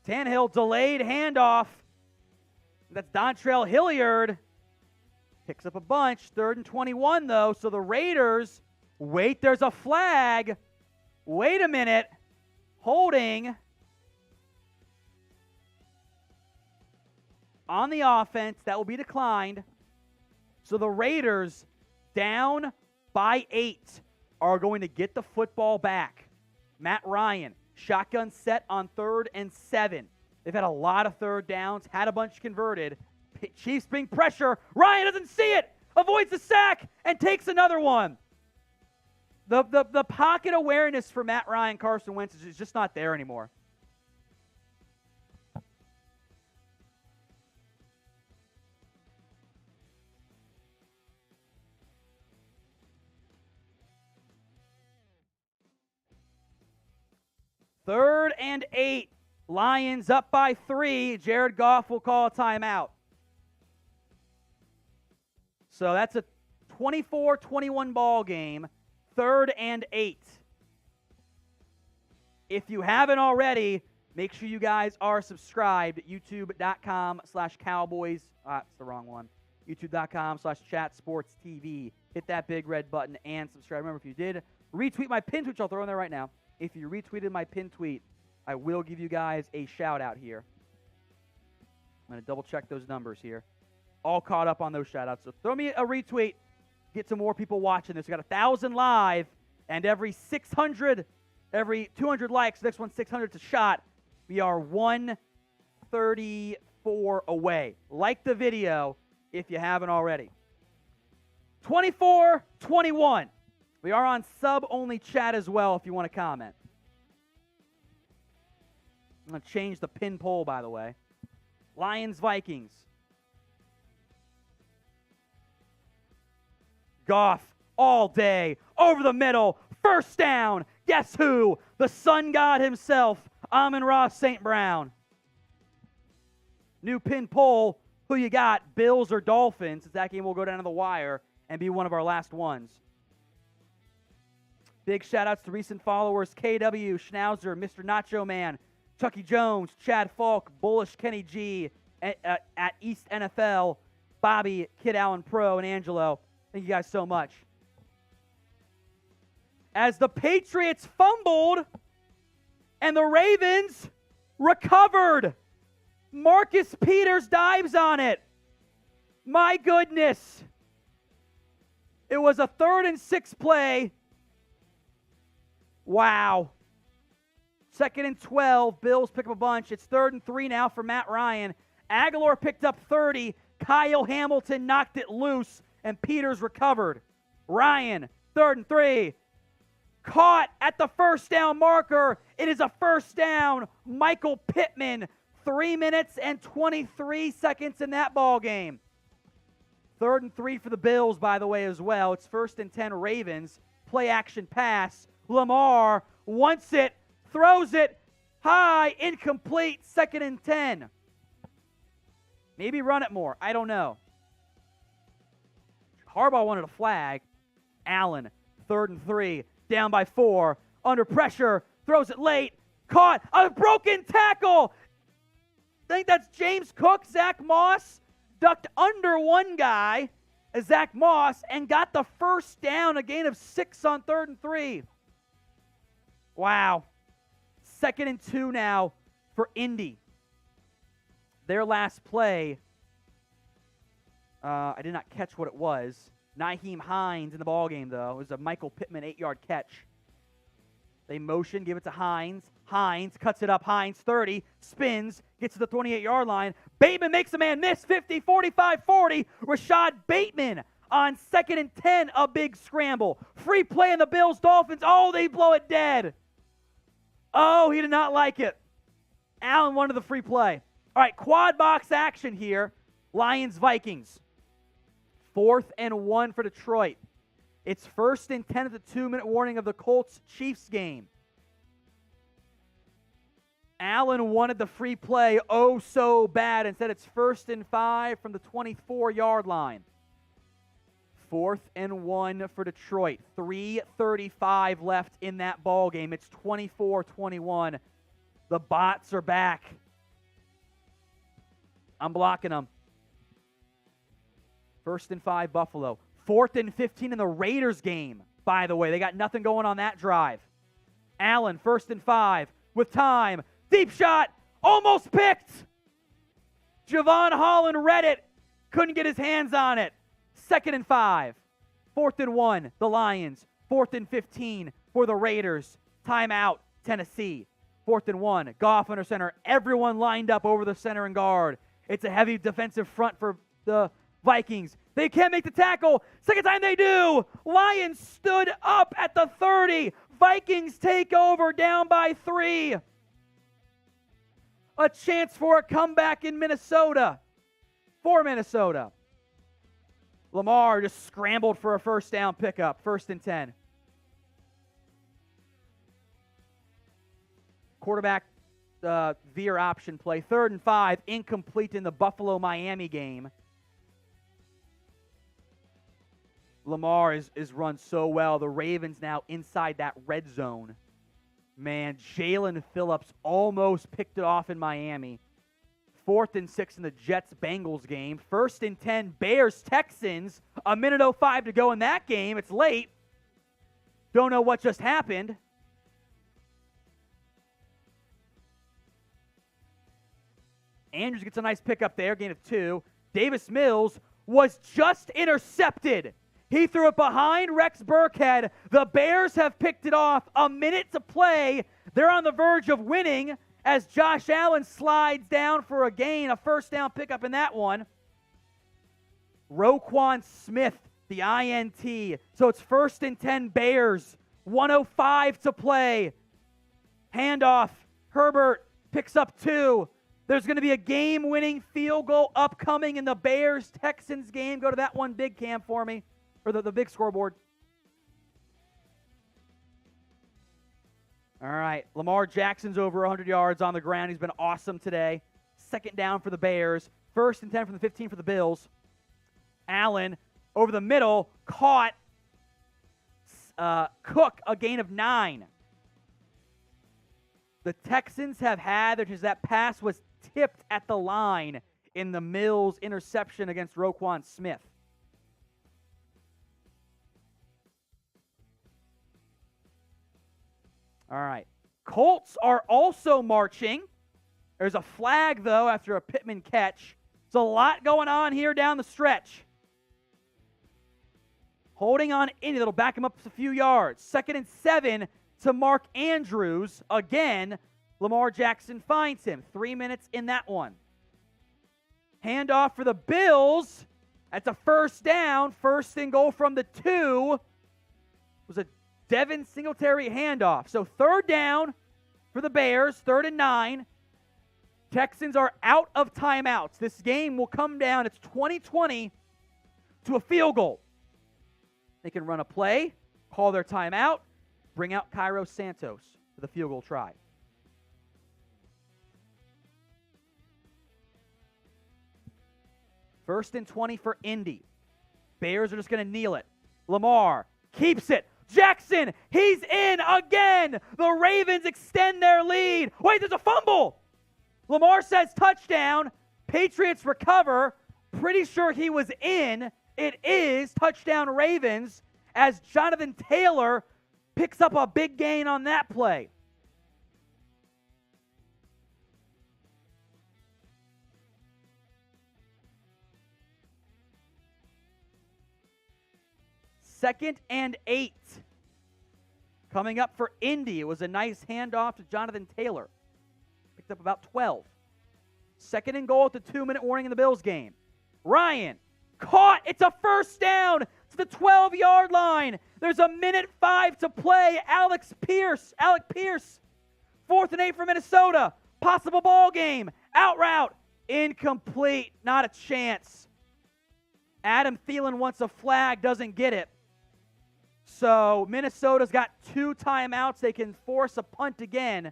Tannehill delayed handoff. That's Edwards-Helaire. Picks up a bunch. 3rd and 21, though. So the Raiders, wait, there's a flag. Wait a minute. Holding on the offense. That will be declined. So the Raiders, down by 8, are going to get the football back. Matt Ryan, shotgun set on 3rd and 7. They've had a lot of 3rd downs, had a bunch converted. Chiefs bring pressure. Ryan doesn't see it, avoids the sack, and takes another one. The pocket awareness for Matt Ryan, Carson Wentz is just not there anymore. Third and 8. Lions up by 3. Jared Goff will call a timeout. So that's a 24-21 ball game. 3rd and 8. If you haven't already, make sure you guys are subscribed at youtube.com/Cowboys. That's the wrong one. youtube.com/Chat Sports TV. Hit that big red button and subscribe. Remember, if you did retweet my pin tweet, which I'll throw in there right now. If you retweeted my pin tweet, I will give you guys a shout out here. I'm going to double check those numbers here. All caught up on those shout outs. So throw me a retweet. Get some more people watching this. We got 1,000 live, and every 200 likes, next one 600 to shot. We are 134 away. Like the video if you haven't already. 24-21. We are on sub-only chat as well if you want to comment. I'm going to change the pin poll, by the way. Lions-Vikings. Goff all day, over the middle, first down. Guess who? The sun god himself, Amon-Ra St. Brown. New pin poll, who you got, Bills or Dolphins? Since that game will go down to the wire and be one of our last ones. Big shout-outs to recent followers, KW, Schnauzer, Mr. Nacho Man, Chucky Jones, Chad Falk, Bullish Kenny G, at East NFL, Bobby, Kid Allen Pro, and Angelo. Thank you guys so much. As the Patriots fumbled and the Ravens recovered, Marcus Peters dives on it. My goodness. It was a 3rd and 6 play. Wow. 2nd and 12. Bills pick up a bunch. It's 3rd and 3 now for Matt Ryan. Aguilar picked up 30. Kyle Hamilton knocked it loose, and Peters recovered. Ryan, 3rd and 3. Caught at the first down marker. It is a first down. Michael Pittman, 3 minutes and 23 seconds in that ball game. 3rd and 3 for the Bills, by the way, as well. It's 1st and 10 Ravens. Play action pass. Lamar wants it, throws it high, incomplete, 2nd and 10. Maybe run it more. I don't know. Harbaugh wanted a flag. Allen, 3rd and 3, down by 4, under pressure, throws it late, caught, a broken tackle. I think that's James Cook. Zach Moss ducked under one guy, Zach Moss, and got the first down, a gain of 6 on 3rd and 3. Wow. 2nd and 2 now for Indy. Their last play, I did not catch what it was. Nyheim Hines in the ballgame, though. It was a Michael Pittman 8-yard catch. They motion, give it to Hines. Hines cuts it up. Hines 30, spins, gets to the 28-yard line. Bateman makes a man miss, 50, 45, 40. Rashod Bateman on 2nd and 10, a big scramble. Free play in the Bills, Dolphins. Oh, they blow it dead. Oh, he did not like it. Allen wanted the free play. All right, quad box action here. Lions, Vikings. 4th and 1 for Detroit. It's 1st and 10 at the 2-minute warning of the Colts-Chiefs game. Allen wanted the free play oh so bad. Instead, it's 1st and 5 from the 24-yard line. 4th and 1 for Detroit. 3:35 left in that ball game. It's 24-21. The bots are back. I'm blocking them. 1st and 5, Buffalo. 4th and 15 in the Raiders game, by the way. They got nothing going on that drive. Allen, 1st and 5 with time. Deep shot, almost picked. Javon Holland read it, couldn't get his hands on it. 2nd and 5. 4th and 1, the Lions. 4th and 15 for the Raiders. Timeout, Tennessee. 4th and 1, Goff under center. Everyone lined up over the center and guard. It's a heavy defensive front for the Vikings. They can't make the tackle. Second time they do. Lions stood up at the 30. Vikings take over down by 3. A chance for a comeback in Minnesota. For Minnesota. Lamar just scrambled for a first down pickup. 1st and 10. Quarterback veer option play. 3rd and 5. Incomplete in the Buffalo-Miami game. Lamar is run so well. The Ravens now inside that red zone. Man, Jalen Phillips almost picked it off in Miami. 4th and 6 in the Jets-Bengals game. 1st and 10, Bears-Texans. 1:05 to go in that game. It's late. Don't know what just happened. Andrews gets a nice pickup there, gain of 2. Davis Mills was just intercepted. He threw it behind Rex Burkhead. The Bears have picked it off. A minute to play. They're on the verge of winning as Josh Allen slides down for a gain, a first down pickup in that one. Roquan Smith, the INT. So it's 1st and 10 Bears. 1:05 to play. Handoff. Herbert picks up 2. There's going to be a game-winning field goal upcoming in the Bears-Texans game. Go to that one, big cam for me. Or the big scoreboard. All right. Lamar Jackson's over 100 yards on the ground. He's been awesome today. 2nd down for the Bears. 1st and 10 from the 15 for the Bills. Allen over the middle. Caught. Cook, a gain of 9. The Texans have had, that pass was tipped at the line in the Mills interception against Roquan Smith. All right. Colts are also marching. There's a flag, though, after a Pittman catch. There's a lot going on here down the stretch. Holding on Indy, that'll back him up a few yards. 2nd and 7 to Mark Andrews. Again, Lamar Jackson finds him. 3 minutes in that one. Handoff for the Bills. That's a first down. 1st and goal from the 2. It was a Devin Singletary handoff. So 3rd down for the Bears, 3rd and 9. Texans are out of timeouts. This game will come down, it's 20-20 to a field goal. They can run a play, call their timeout, bring out Cairo Santos for the field goal try. First and 20 for Indy. Bears are just going to kneel it. Lamar keeps it. Jackson, he's in again. The Ravens extend their lead. Wait, there's a fumble. Lamar says touchdown. Patriots recover. Pretty sure he was in. It is touchdown Ravens as Jonathan Taylor picks up a big gain on that play. 2nd and 8. Coming up for Indy. It was a nice handoff to Jonathan Taylor. Picked up about 12. 2nd and goal at the 2-minute warning in the Bills game. Ryan caught. It's a first down to the 12-yard line. There's 1:05 to play. Alec Pierce. 4th and 8 for Minnesota. Possible ball game. Out route. Incomplete. Not a chance. Adam Thielen wants a flag. Doesn't get it. So Minnesota's got 2 timeouts. They can force a punt again.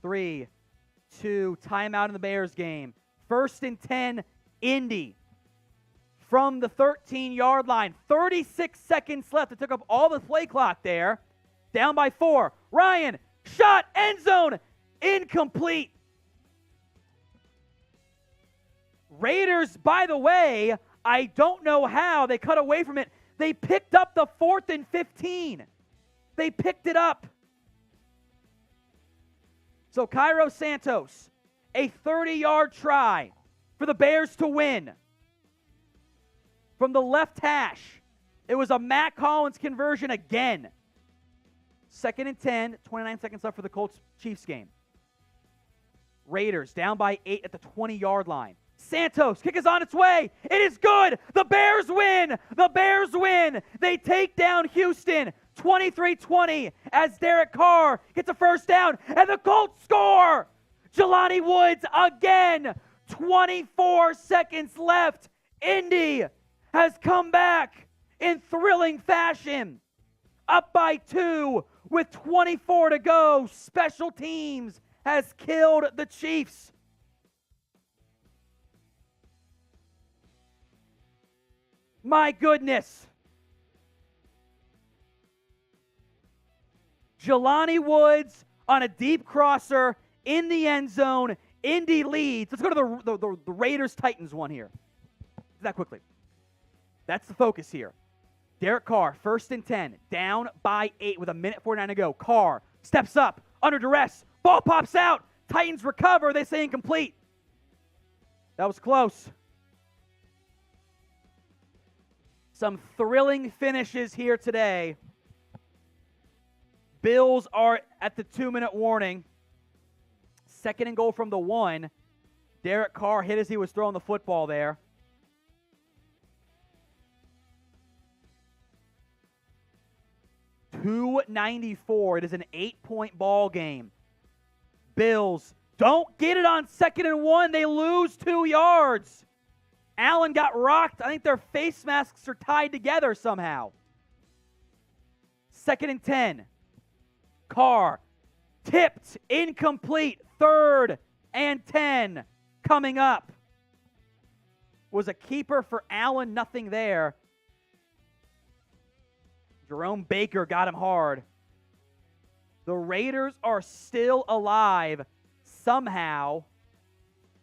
3, 2, timeout in the Bears game. 1st and 10, Indy. From the 13-yard line. 36 seconds left. It took up all the play clock there. Down by 4. Ryan, shot, end zone, incomplete. Raiders, by the way, I don't know how they cut away from it. They picked up the 4th and 15. They picked it up. So Cairo Santos, a 30-yard try for the Bears to win. From the left hash, it was a Matt Collins conversion again. 2nd and 10, 29 seconds left for the Colts-Chiefs game. Raiders down by 8 at the 20-yard line. Santos, kick is on its way. It is good. The Bears win. The Bears win. They take down Houston 23-20 as Derek Carr gets a first down, and the Colts score. Jelani Woods again. 24 seconds left. Indy has come back in thrilling fashion. Up by 2 with 24 to go. Special teams has killed the Chiefs. My goodness. Jelani Woods on a deep crosser in the end zone. Indy leads. Let's go to the Raiders-Titans one here. That quickly. That's the focus here. Derek Carr, 1st and 10, down by 8 with 1:49 to go. Carr steps up, under duress. Ball pops out. Titans recover. They say incomplete. That was close. Some thrilling finishes here today. Bills are at the 2-minute warning. 2nd and goal from the 1. Derek Carr hit as he was throwing the football there. .294. It is an 8-point ball game. Bills don't get it on 2nd and 1. They lose 2 yards. Allen got rocked. I think their face masks are tied together somehow. 2nd and 10. Carr tipped, incomplete. 3rd and 10 coming up. Was a keeper for Allen, nothing there. Jerome Baker got him hard. The Raiders are still alive somehow.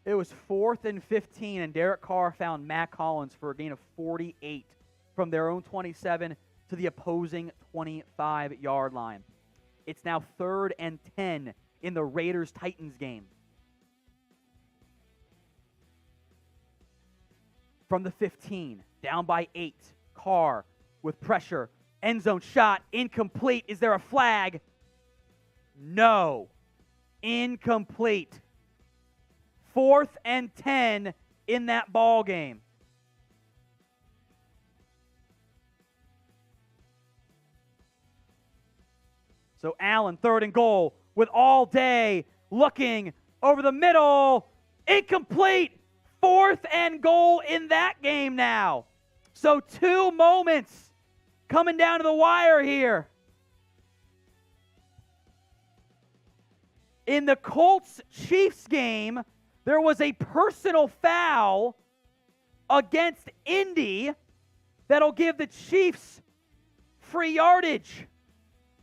It was 4th and 15, and Derek Carr found Matt Collins for a gain of 48 from their own 27 to the opposing 25-yard line. It's now 3rd and 10 in the Raiders-Titans game. From the 15, down by 8. Carr with pressure. End zone shot, incomplete. Is there a flag? No. Incomplete. 4th and 10 in that ball game. So Allen, 3rd and goal, with all day, looking over the middle. Incomplete. 4th and goal in that game now. So 2 moments coming down to the wire here. In the Colts-Chiefs game, there was a personal foul against Indy that'll give the Chiefs free yardage.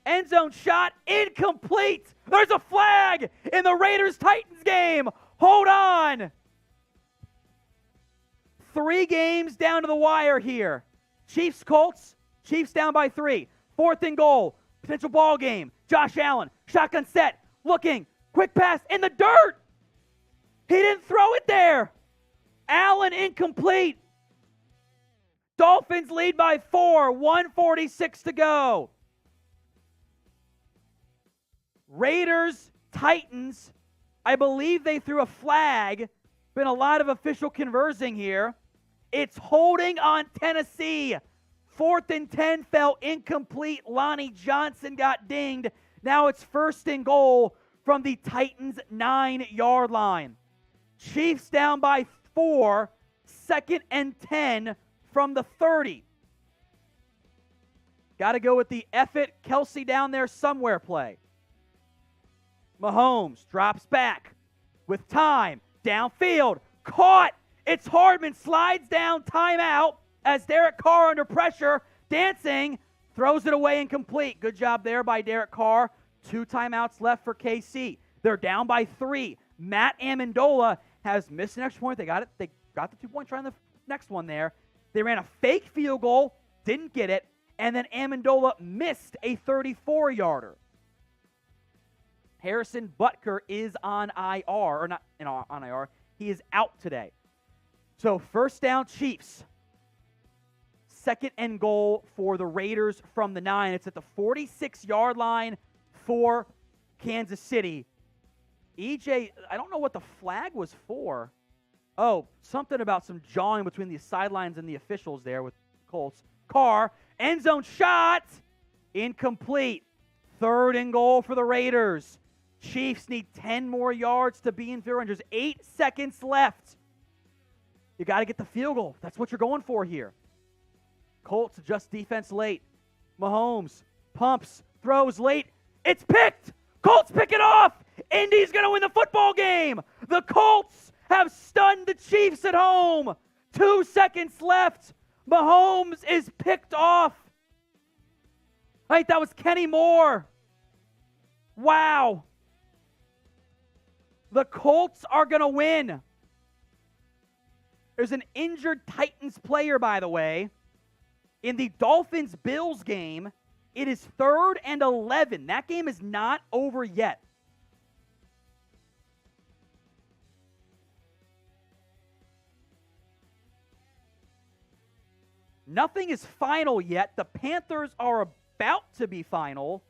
End zone shot, incomplete. There's a flag in the Raiders-Titans game. Hold on. 3 games down to the wire here. Chiefs-Colts, Chiefs down by 3. 4th and goal, potential ball game. Josh Allen, shotgun set, looking, quick pass in the dirt. He didn't throw it there. Allen incomplete. Dolphins lead by 4, 1:46 to go. Raiders, Titans, I believe they threw a flag. Been a lot of official conversing here. It's holding on Tennessee. 4th and 10 fell incomplete. Lonnie Johnson got dinged. Now it's 1st and goal from the Titans' 9-yard line. Chiefs down by 4, 2nd and 10 from the 30. Got to go with the effort. Kelce down there somewhere play. Mahomes drops back with time. Downfield. Caught. It's Hardman. Slides down. Timeout as Derek Carr under pressure. Dancing. Throws it away incomplete. Good job there by Derek Carr. 2 timeouts left for KC. They're down by 3. Matt Amendola has missed an extra point. They got it. They got the 2-point try on the next one there. They ran a fake field goal. Didn't get it. And then Amendola missed a 34-yarder. Harrison Butker is on IR, or not on IR. He is out today. So 1st down Chiefs. 2nd and goal for the Raiders from the 9. It's at the 46-yard line for Kansas City. EJ, I don't know what the flag was for. Oh, something about some jawing between the sidelines and the officials there with Colts. Carr, end zone shot, incomplete. 3rd and goal for the Raiders. Chiefs need 10 more yards to be in field range. There's 8 seconds left. You got to get the field goal. That's what you're going for here. Colts adjust defense late. Mahomes pumps, throws late. It's picked. Colts pick it off. Indy's going to win the football game. The Colts have stunned the Chiefs at home. 2 seconds left. Mahomes is picked off. I think that was Kenny Moore. Wow. The Colts are going to win. There's an injured Titans player, by the way. In the Dolphins-Bills game, it is 3rd and 11. That game is not over yet. Nothing is final yet. The Panthers are about to be final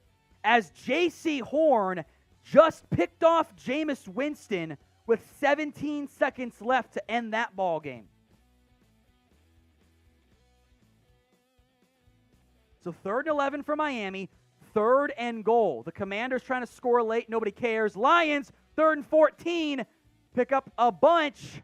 as J.C. Horn just picked off Jameis Winston with 17 seconds left to end that ball game. So 3rd and 11 for Miami, 3rd and goal. The Commanders trying to score late, nobody cares. Lions, 3rd and 14, pick up a bunch.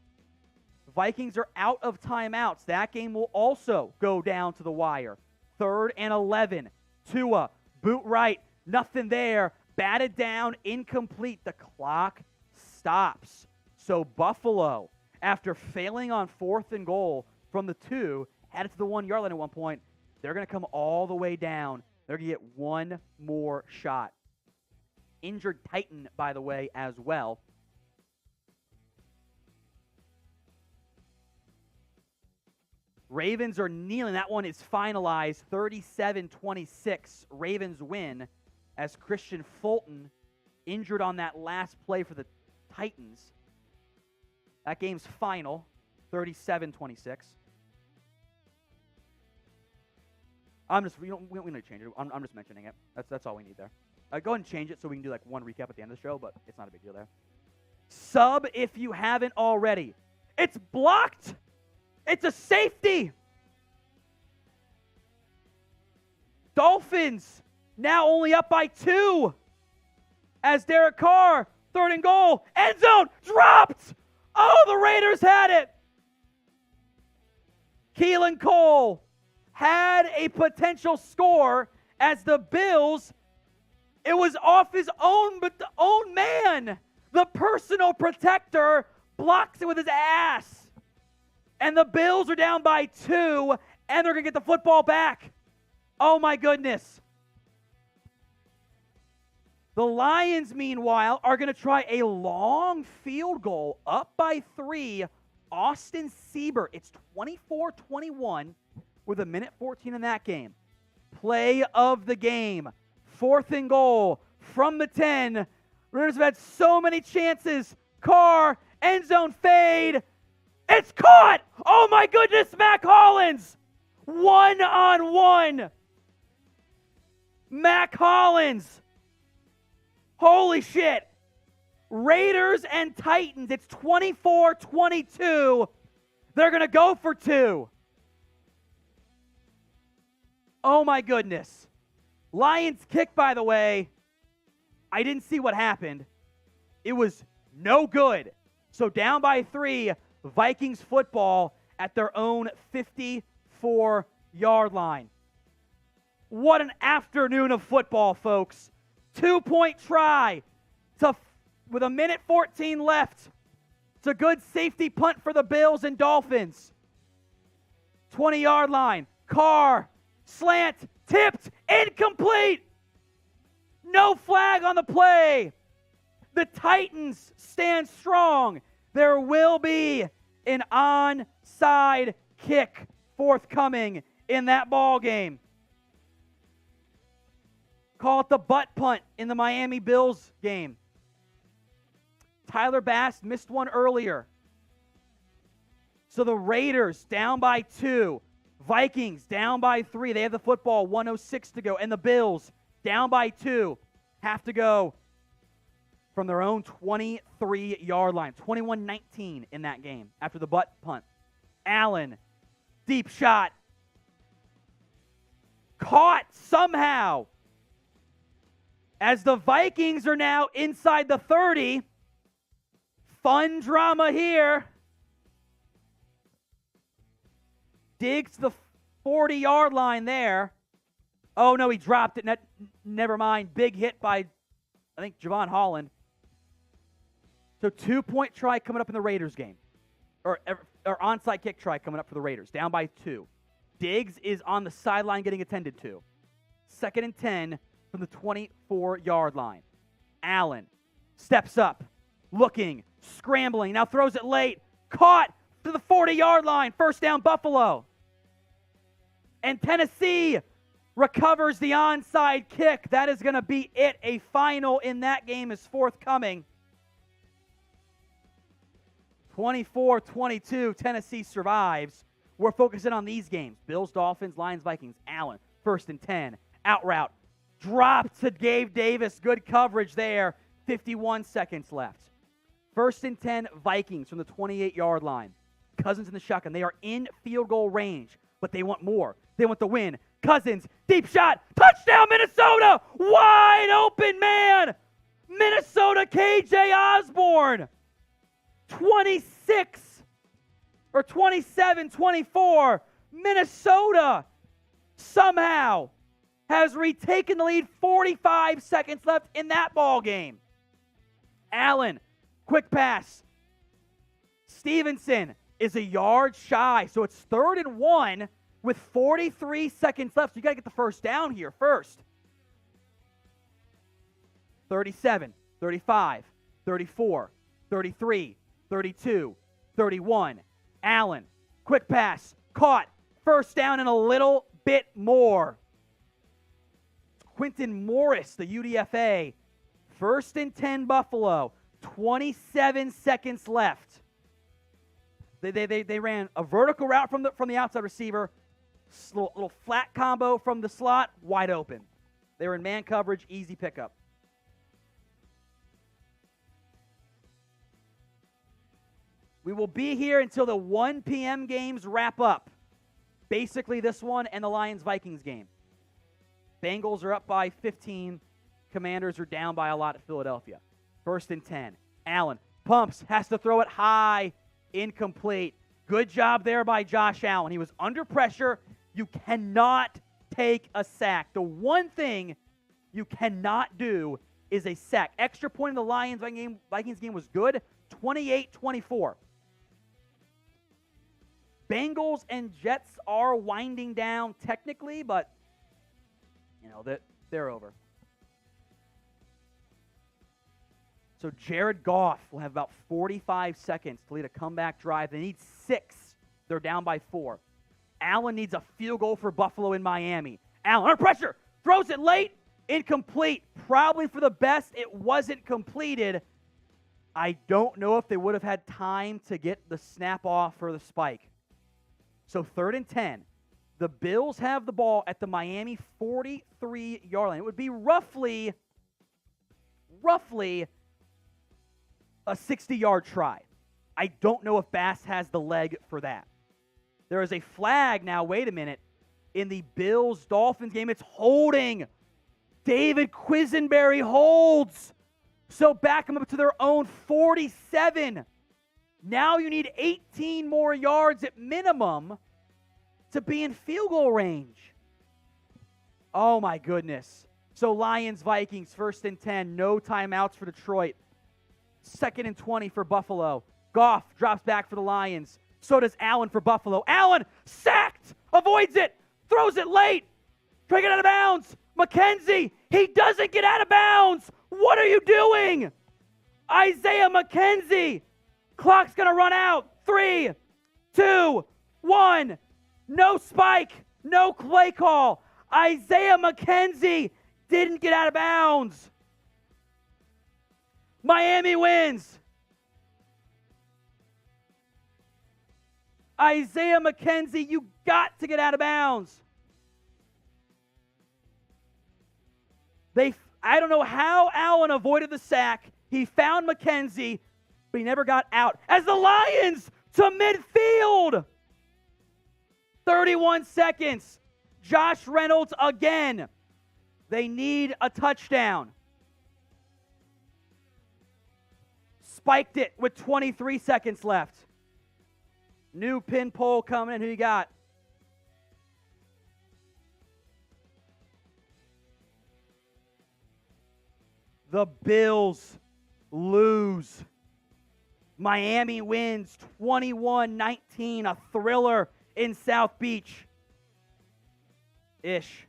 Vikings are out of timeouts. That game will also go down to the wire. 3rd and 11. Tua, boot right, nothing there. Batted down, incomplete. The clock stops. So Buffalo, after failing on 4th and goal from the 2, had it to the 1-yard line at one point. They're going to come all the way down. They're going to get one more shot. Injured Titan, by the way, as well. Ravens are kneeling. That one is finalized. 37-26. Ravens win as Christian Fulton injured on that last play for the Titans. That game's final. 37-26. We don't need to change it. I'm just mentioning it. That's all we need there. Go ahead and change it so we can do like one recap at the end of the show, but it's not a big deal there. Sub if you haven't already. It's blocked. It's a safety. Dolphins now only up by 2 as Derek Carr, 3rd and goal, end zone, dropped. Oh, the Raiders had it. Keelan Cole had a potential score as the Bills, it was off his own, but the own man, the personal protector, blocks it with his ass. And the Bills are down by 2, and they're going to get the football back. Oh, my goodness. The Lions, meanwhile, are going to try a long field goal up by 3. Austin Siebert. It's 24-21 with 1:14 in that game. Play of the game. 4th and goal from the 10. Raiders have had so many chances. Carr, end zone fade. It's caught! Oh my goodness, Mac Hollins! 1-on-1. Mac Hollins. Holy shit. Raiders and Titans. It's 24-22. They're going to go for 2. Oh my goodness. Lions kick, by the way. I didn't see what happened. It was no good. So down by 3, Vikings football at their own 54-yard line. What an afternoon of football, folks. 2-point try with 1:14 left. It's a good safety punt for the Bills and Dolphins. 20-yard line. Carr, slant, tipped, incomplete. No flag on the play. The Titans stand strong. There will be an onside kick forthcoming in that ball game. Call it the butt punt in the Miami Bills game. Tyler Bass missed one earlier. So the Raiders down by 2. Vikings down by 3. They have the football, 1:06 to go. And the Bills down by 2 have to go from their own 23-yard line. 21-19 in that game after the butt punt. Allen, deep shot. Caught somehow. As the Vikings are now inside the 30. Fun drama here. Diggs to the 40-yard line there. Oh, no, he dropped it. Never mind. Big hit by, I think, Javon Holland. So 2-point try coming up in the Raiders game. Or onside kick try coming up for the Raiders. Down by 2. Diggs is on the sideline getting attended to. 2nd and 10 from the 24-yard line. Allen steps up, looking, scrambling, now throws it late, caught to the 40-yard line, 1st down Buffalo. And Tennessee recovers the onside kick. That is going to be it. A final in that game is forthcoming. 24-22, Tennessee survives. We're focusing on these games. Bills, Dolphins, Lions, Vikings. Allen, 1st and 10, out route. Drop to Gabe Davis. Good coverage there. 51 seconds left. 1st and 10, Vikings from the 28-yard line. Cousins in the shotgun. They are in field goal range, but they want more. They want the win. Cousins, deep shot. Touchdown, Minnesota. Wide open man. Minnesota, KJ Osborne. 27-24. Minnesota somehow has retaken the lead. 45 seconds left in that ball game. Allen, quick pass. Stevenson is a yard shy, so it's 3rd and 1 with 43 seconds left. So you got to get the 1st down here first. 37, 35, 34, 33, 32, 31. Allen, quick pass, caught. 1st down and a little bit more. Quinton Morris, the UDFA. 1st and 10 Buffalo. 27 seconds left. They ran a vertical route from the outside receiver. Little flat combo from the slot, wide open. They were in man coverage, easy pickup. We will be here until the 1 p.m. games wrap up. Basically this one and the Lions-Vikings game. Bengals are up by 15. Commanders are down by a lot at Philadelphia. 1st and 10. Allen pumps, has to throw it high, incomplete. Good job there by Josh Allen. He was under pressure. You cannot take a sack. The one thing you cannot do is a sack. Extra point in the Lions-Vikings game was good. 28-24. Bengals and Jets are winding down technically, but they're over. So Jared Goff will have about 45 seconds to lead a comeback drive. They need 6. They're down by 4. Allen needs a field goal for Buffalo in Miami. Allen under pressure, throws it late, incomplete. Probably for the best, it wasn't completed. I don't know if they would have had time to get the snap off for the spike. So 3rd and 10. The Bills have the ball at the Miami 43-yard line. It would be roughly a 60-yard try. I don't know if Bass has the leg for that. There is a flag now, wait a minute, in the Bills-Dolphins game. It's holding. David Quisenberry holds. So back them up to their own 47. Now you need 18 more yards at minimum to be in field goal range. Oh, my goodness. So Lions-Vikings, 1st and 10. No timeouts for Detroit. 2nd and 20 for Buffalo. Goff drops back for the Lions. So does Allen for Buffalo. Allen sacked. Avoids it. Throws it late. Trying to get out of bounds. McKenzie. He doesn't get out of bounds. What are you doing? Isaiah McKenzie. Clock's going to run out. 3, 2, 1. No spike. No play call. Isaiah McKenzie didn't get out of bounds. Miami wins. Isaiah McKenzie, you got to get out of bounds. I don't know how Allen avoided the sack. He found McKenzie, but he never got out. As the Lions to midfield. 31 seconds. Josh Reynolds again. They need a touchdown. Spiked it with 23 seconds left. New pin poll coming in. Who you got? The Bills lose. Miami wins 21-19. A thriller in South Beach. Ish.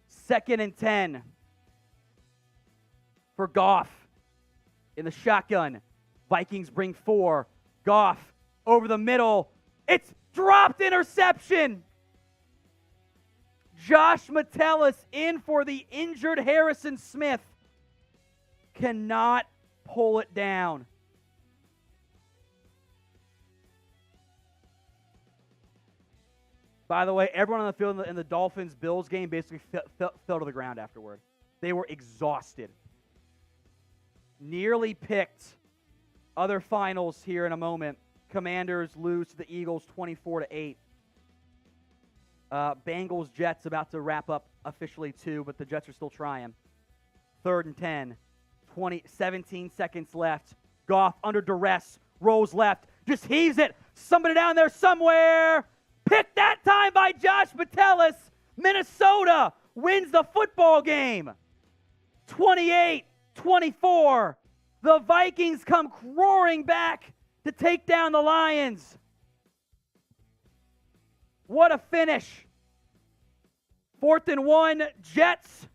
Second and 10 for Goff in the shotgun. Vikings bring 4. Goff over the middle. It's dropped, interception. Josh Metellus in for the injured Harrison Smith. Cannot pull it down. By the way, everyone on the field in the Dolphins-Bills game basically fell to the ground afterward. They were exhausted. Nearly picked. Other finals here in a moment. Commanders lose to the Eagles 24-8. Bengals-Jets about to wrap up officially too, but the Jets are still trying. 3rd and 10. 17 seconds left. Goff under duress. Rolls left. Just heaves it. Somebody down there somewhere. Picked that time by Josh Metellus. Minnesota wins the football game. 28-24. The Vikings come roaring back to take down the Lions. What a finish. 4th and 1. Jets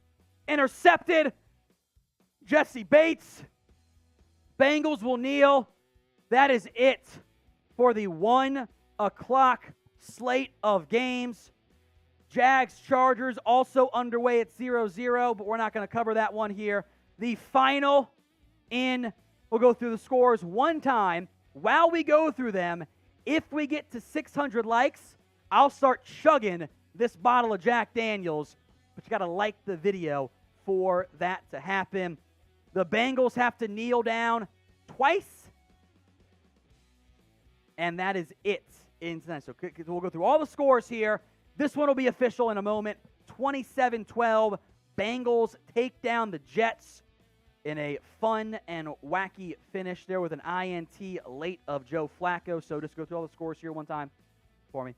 intercepted. Jesse Bates. Bengals will kneel. That is it for the 1 o'clock slate of games. Jags-Chargers also underway at 0-0, but we're not going to cover that one here. The final we'll go through the scores one time. While we go through them, if we get to 600 likes, I'll start chugging this bottle of Jack Daniels, but you got to like the video for that to happen. The Bengals have to kneel down twice, and that is it in tonight. So we'll go through all the scores here. This one will be official in a moment. 27-12. Bengals take down the Jets in a fun and wacky finish there with an INT late of Joe Flacco. So just go through all the scores here one time for me.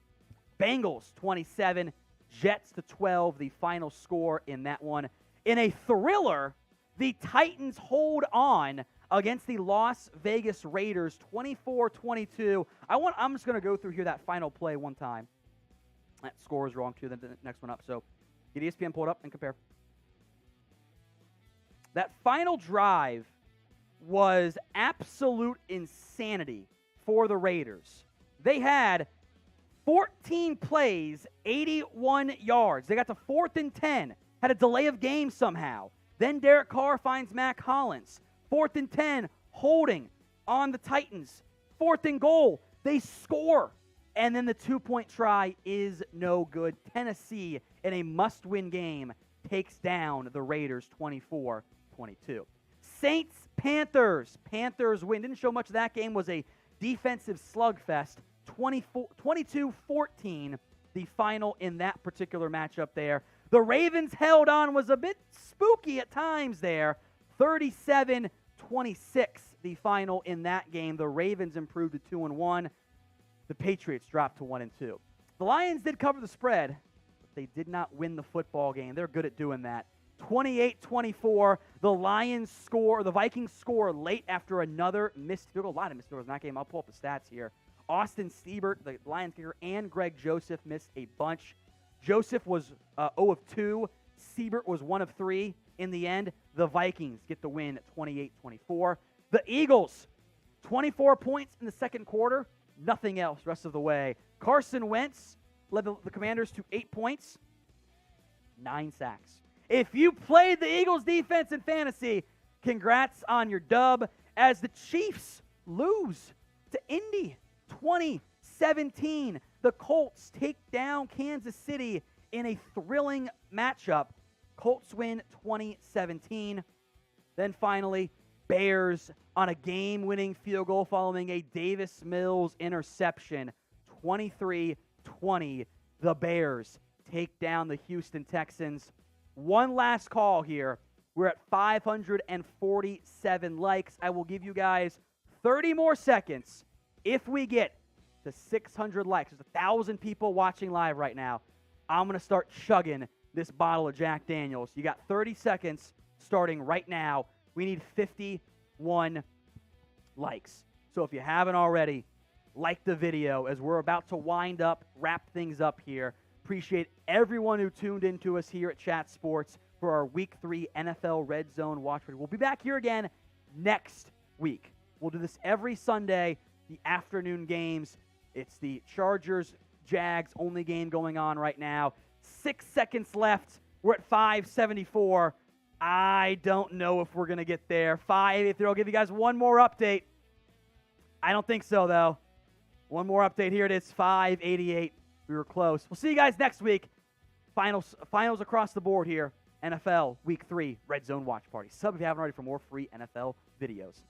Bengals 27, Jets to 12, the final score in that one. In a thriller, the Titans hold on against the Las Vegas Raiders 24-22. I'm just going to go through here that final play one time. That score is wrong too, then the next one up. So get ESPN pulled up and compare. That final drive was absolute insanity for the Raiders. They had 14 plays, 81 yards. They got to 4th and 10. Had a delay of game somehow. Then Derek Carr finds Mac Hollins. 4th and 10, holding on the Titans. 4th and goal. They score. And then the 2-point try is no good. Tennessee, in a must-win game, takes down the Raiders 24-22. Saints-Panthers. Panthers win. Didn't show much of that game. Was a defensive slugfest. 22-14, the final in that particular matchup there. The Ravens held on. Was a bit spooky at times there. 37-26, the final in that game. The Ravens improved to 2-1. The Patriots dropped to 1-2. The Lions did cover the spread, but they did not win the football game. They're good at doing that. 28-24, the Vikings score late after another missed field goal. A lot of missed field goals in that game. I'll pull up the stats here. Austin Siebert, the Lions kicker, and Greg Joseph missed a bunch. Joseph was 0 of 2. Siebert was 1 of 3. In the end, the Vikings get the win 28-24. The Eagles, 24 points in the second quarter. Nothing else rest of the way. Carson Wentz led the Commanders to 8 points, 9 sacks. If you played the Eagles defense in fantasy, congrats on your dub as the Chiefs lose to Indy 20-17. The Colts take down Kansas City in a thrilling matchup. Colts win 20-17. Then finally, Bears on a game-winning field goal following a Davis Mills interception. 23-20. The Bears take down the Houston Texans. One last call here. We're at 547 likes. I will give you guys 30 more seconds. If we get to 600 likes, there's 1,000 people watching live right now, I'm going to start chugging this bottle of Jack Daniels. You got 30 seconds starting right now. We need 51 likes. So if you haven't already, like the video as we're about to wrap things up here. Appreciate everyone who tuned in to us here at Chat Sports for our Week 3 NFL Red Zone watch party. We'll be back here again next week. We'll do this every Sunday, the afternoon games. It's the Chargers-Jags only game going on right now. 6 seconds left. We're at 574. I don't know if we're going to get there. 583. I'll give you guys one more update. I don't think so, though. One more update. Here it is, 588. We were close. We'll see you guys next week. Finals across the board here. NFL Week 3 Red Zone Watch Party. Sub if you haven't already for more free NFL videos.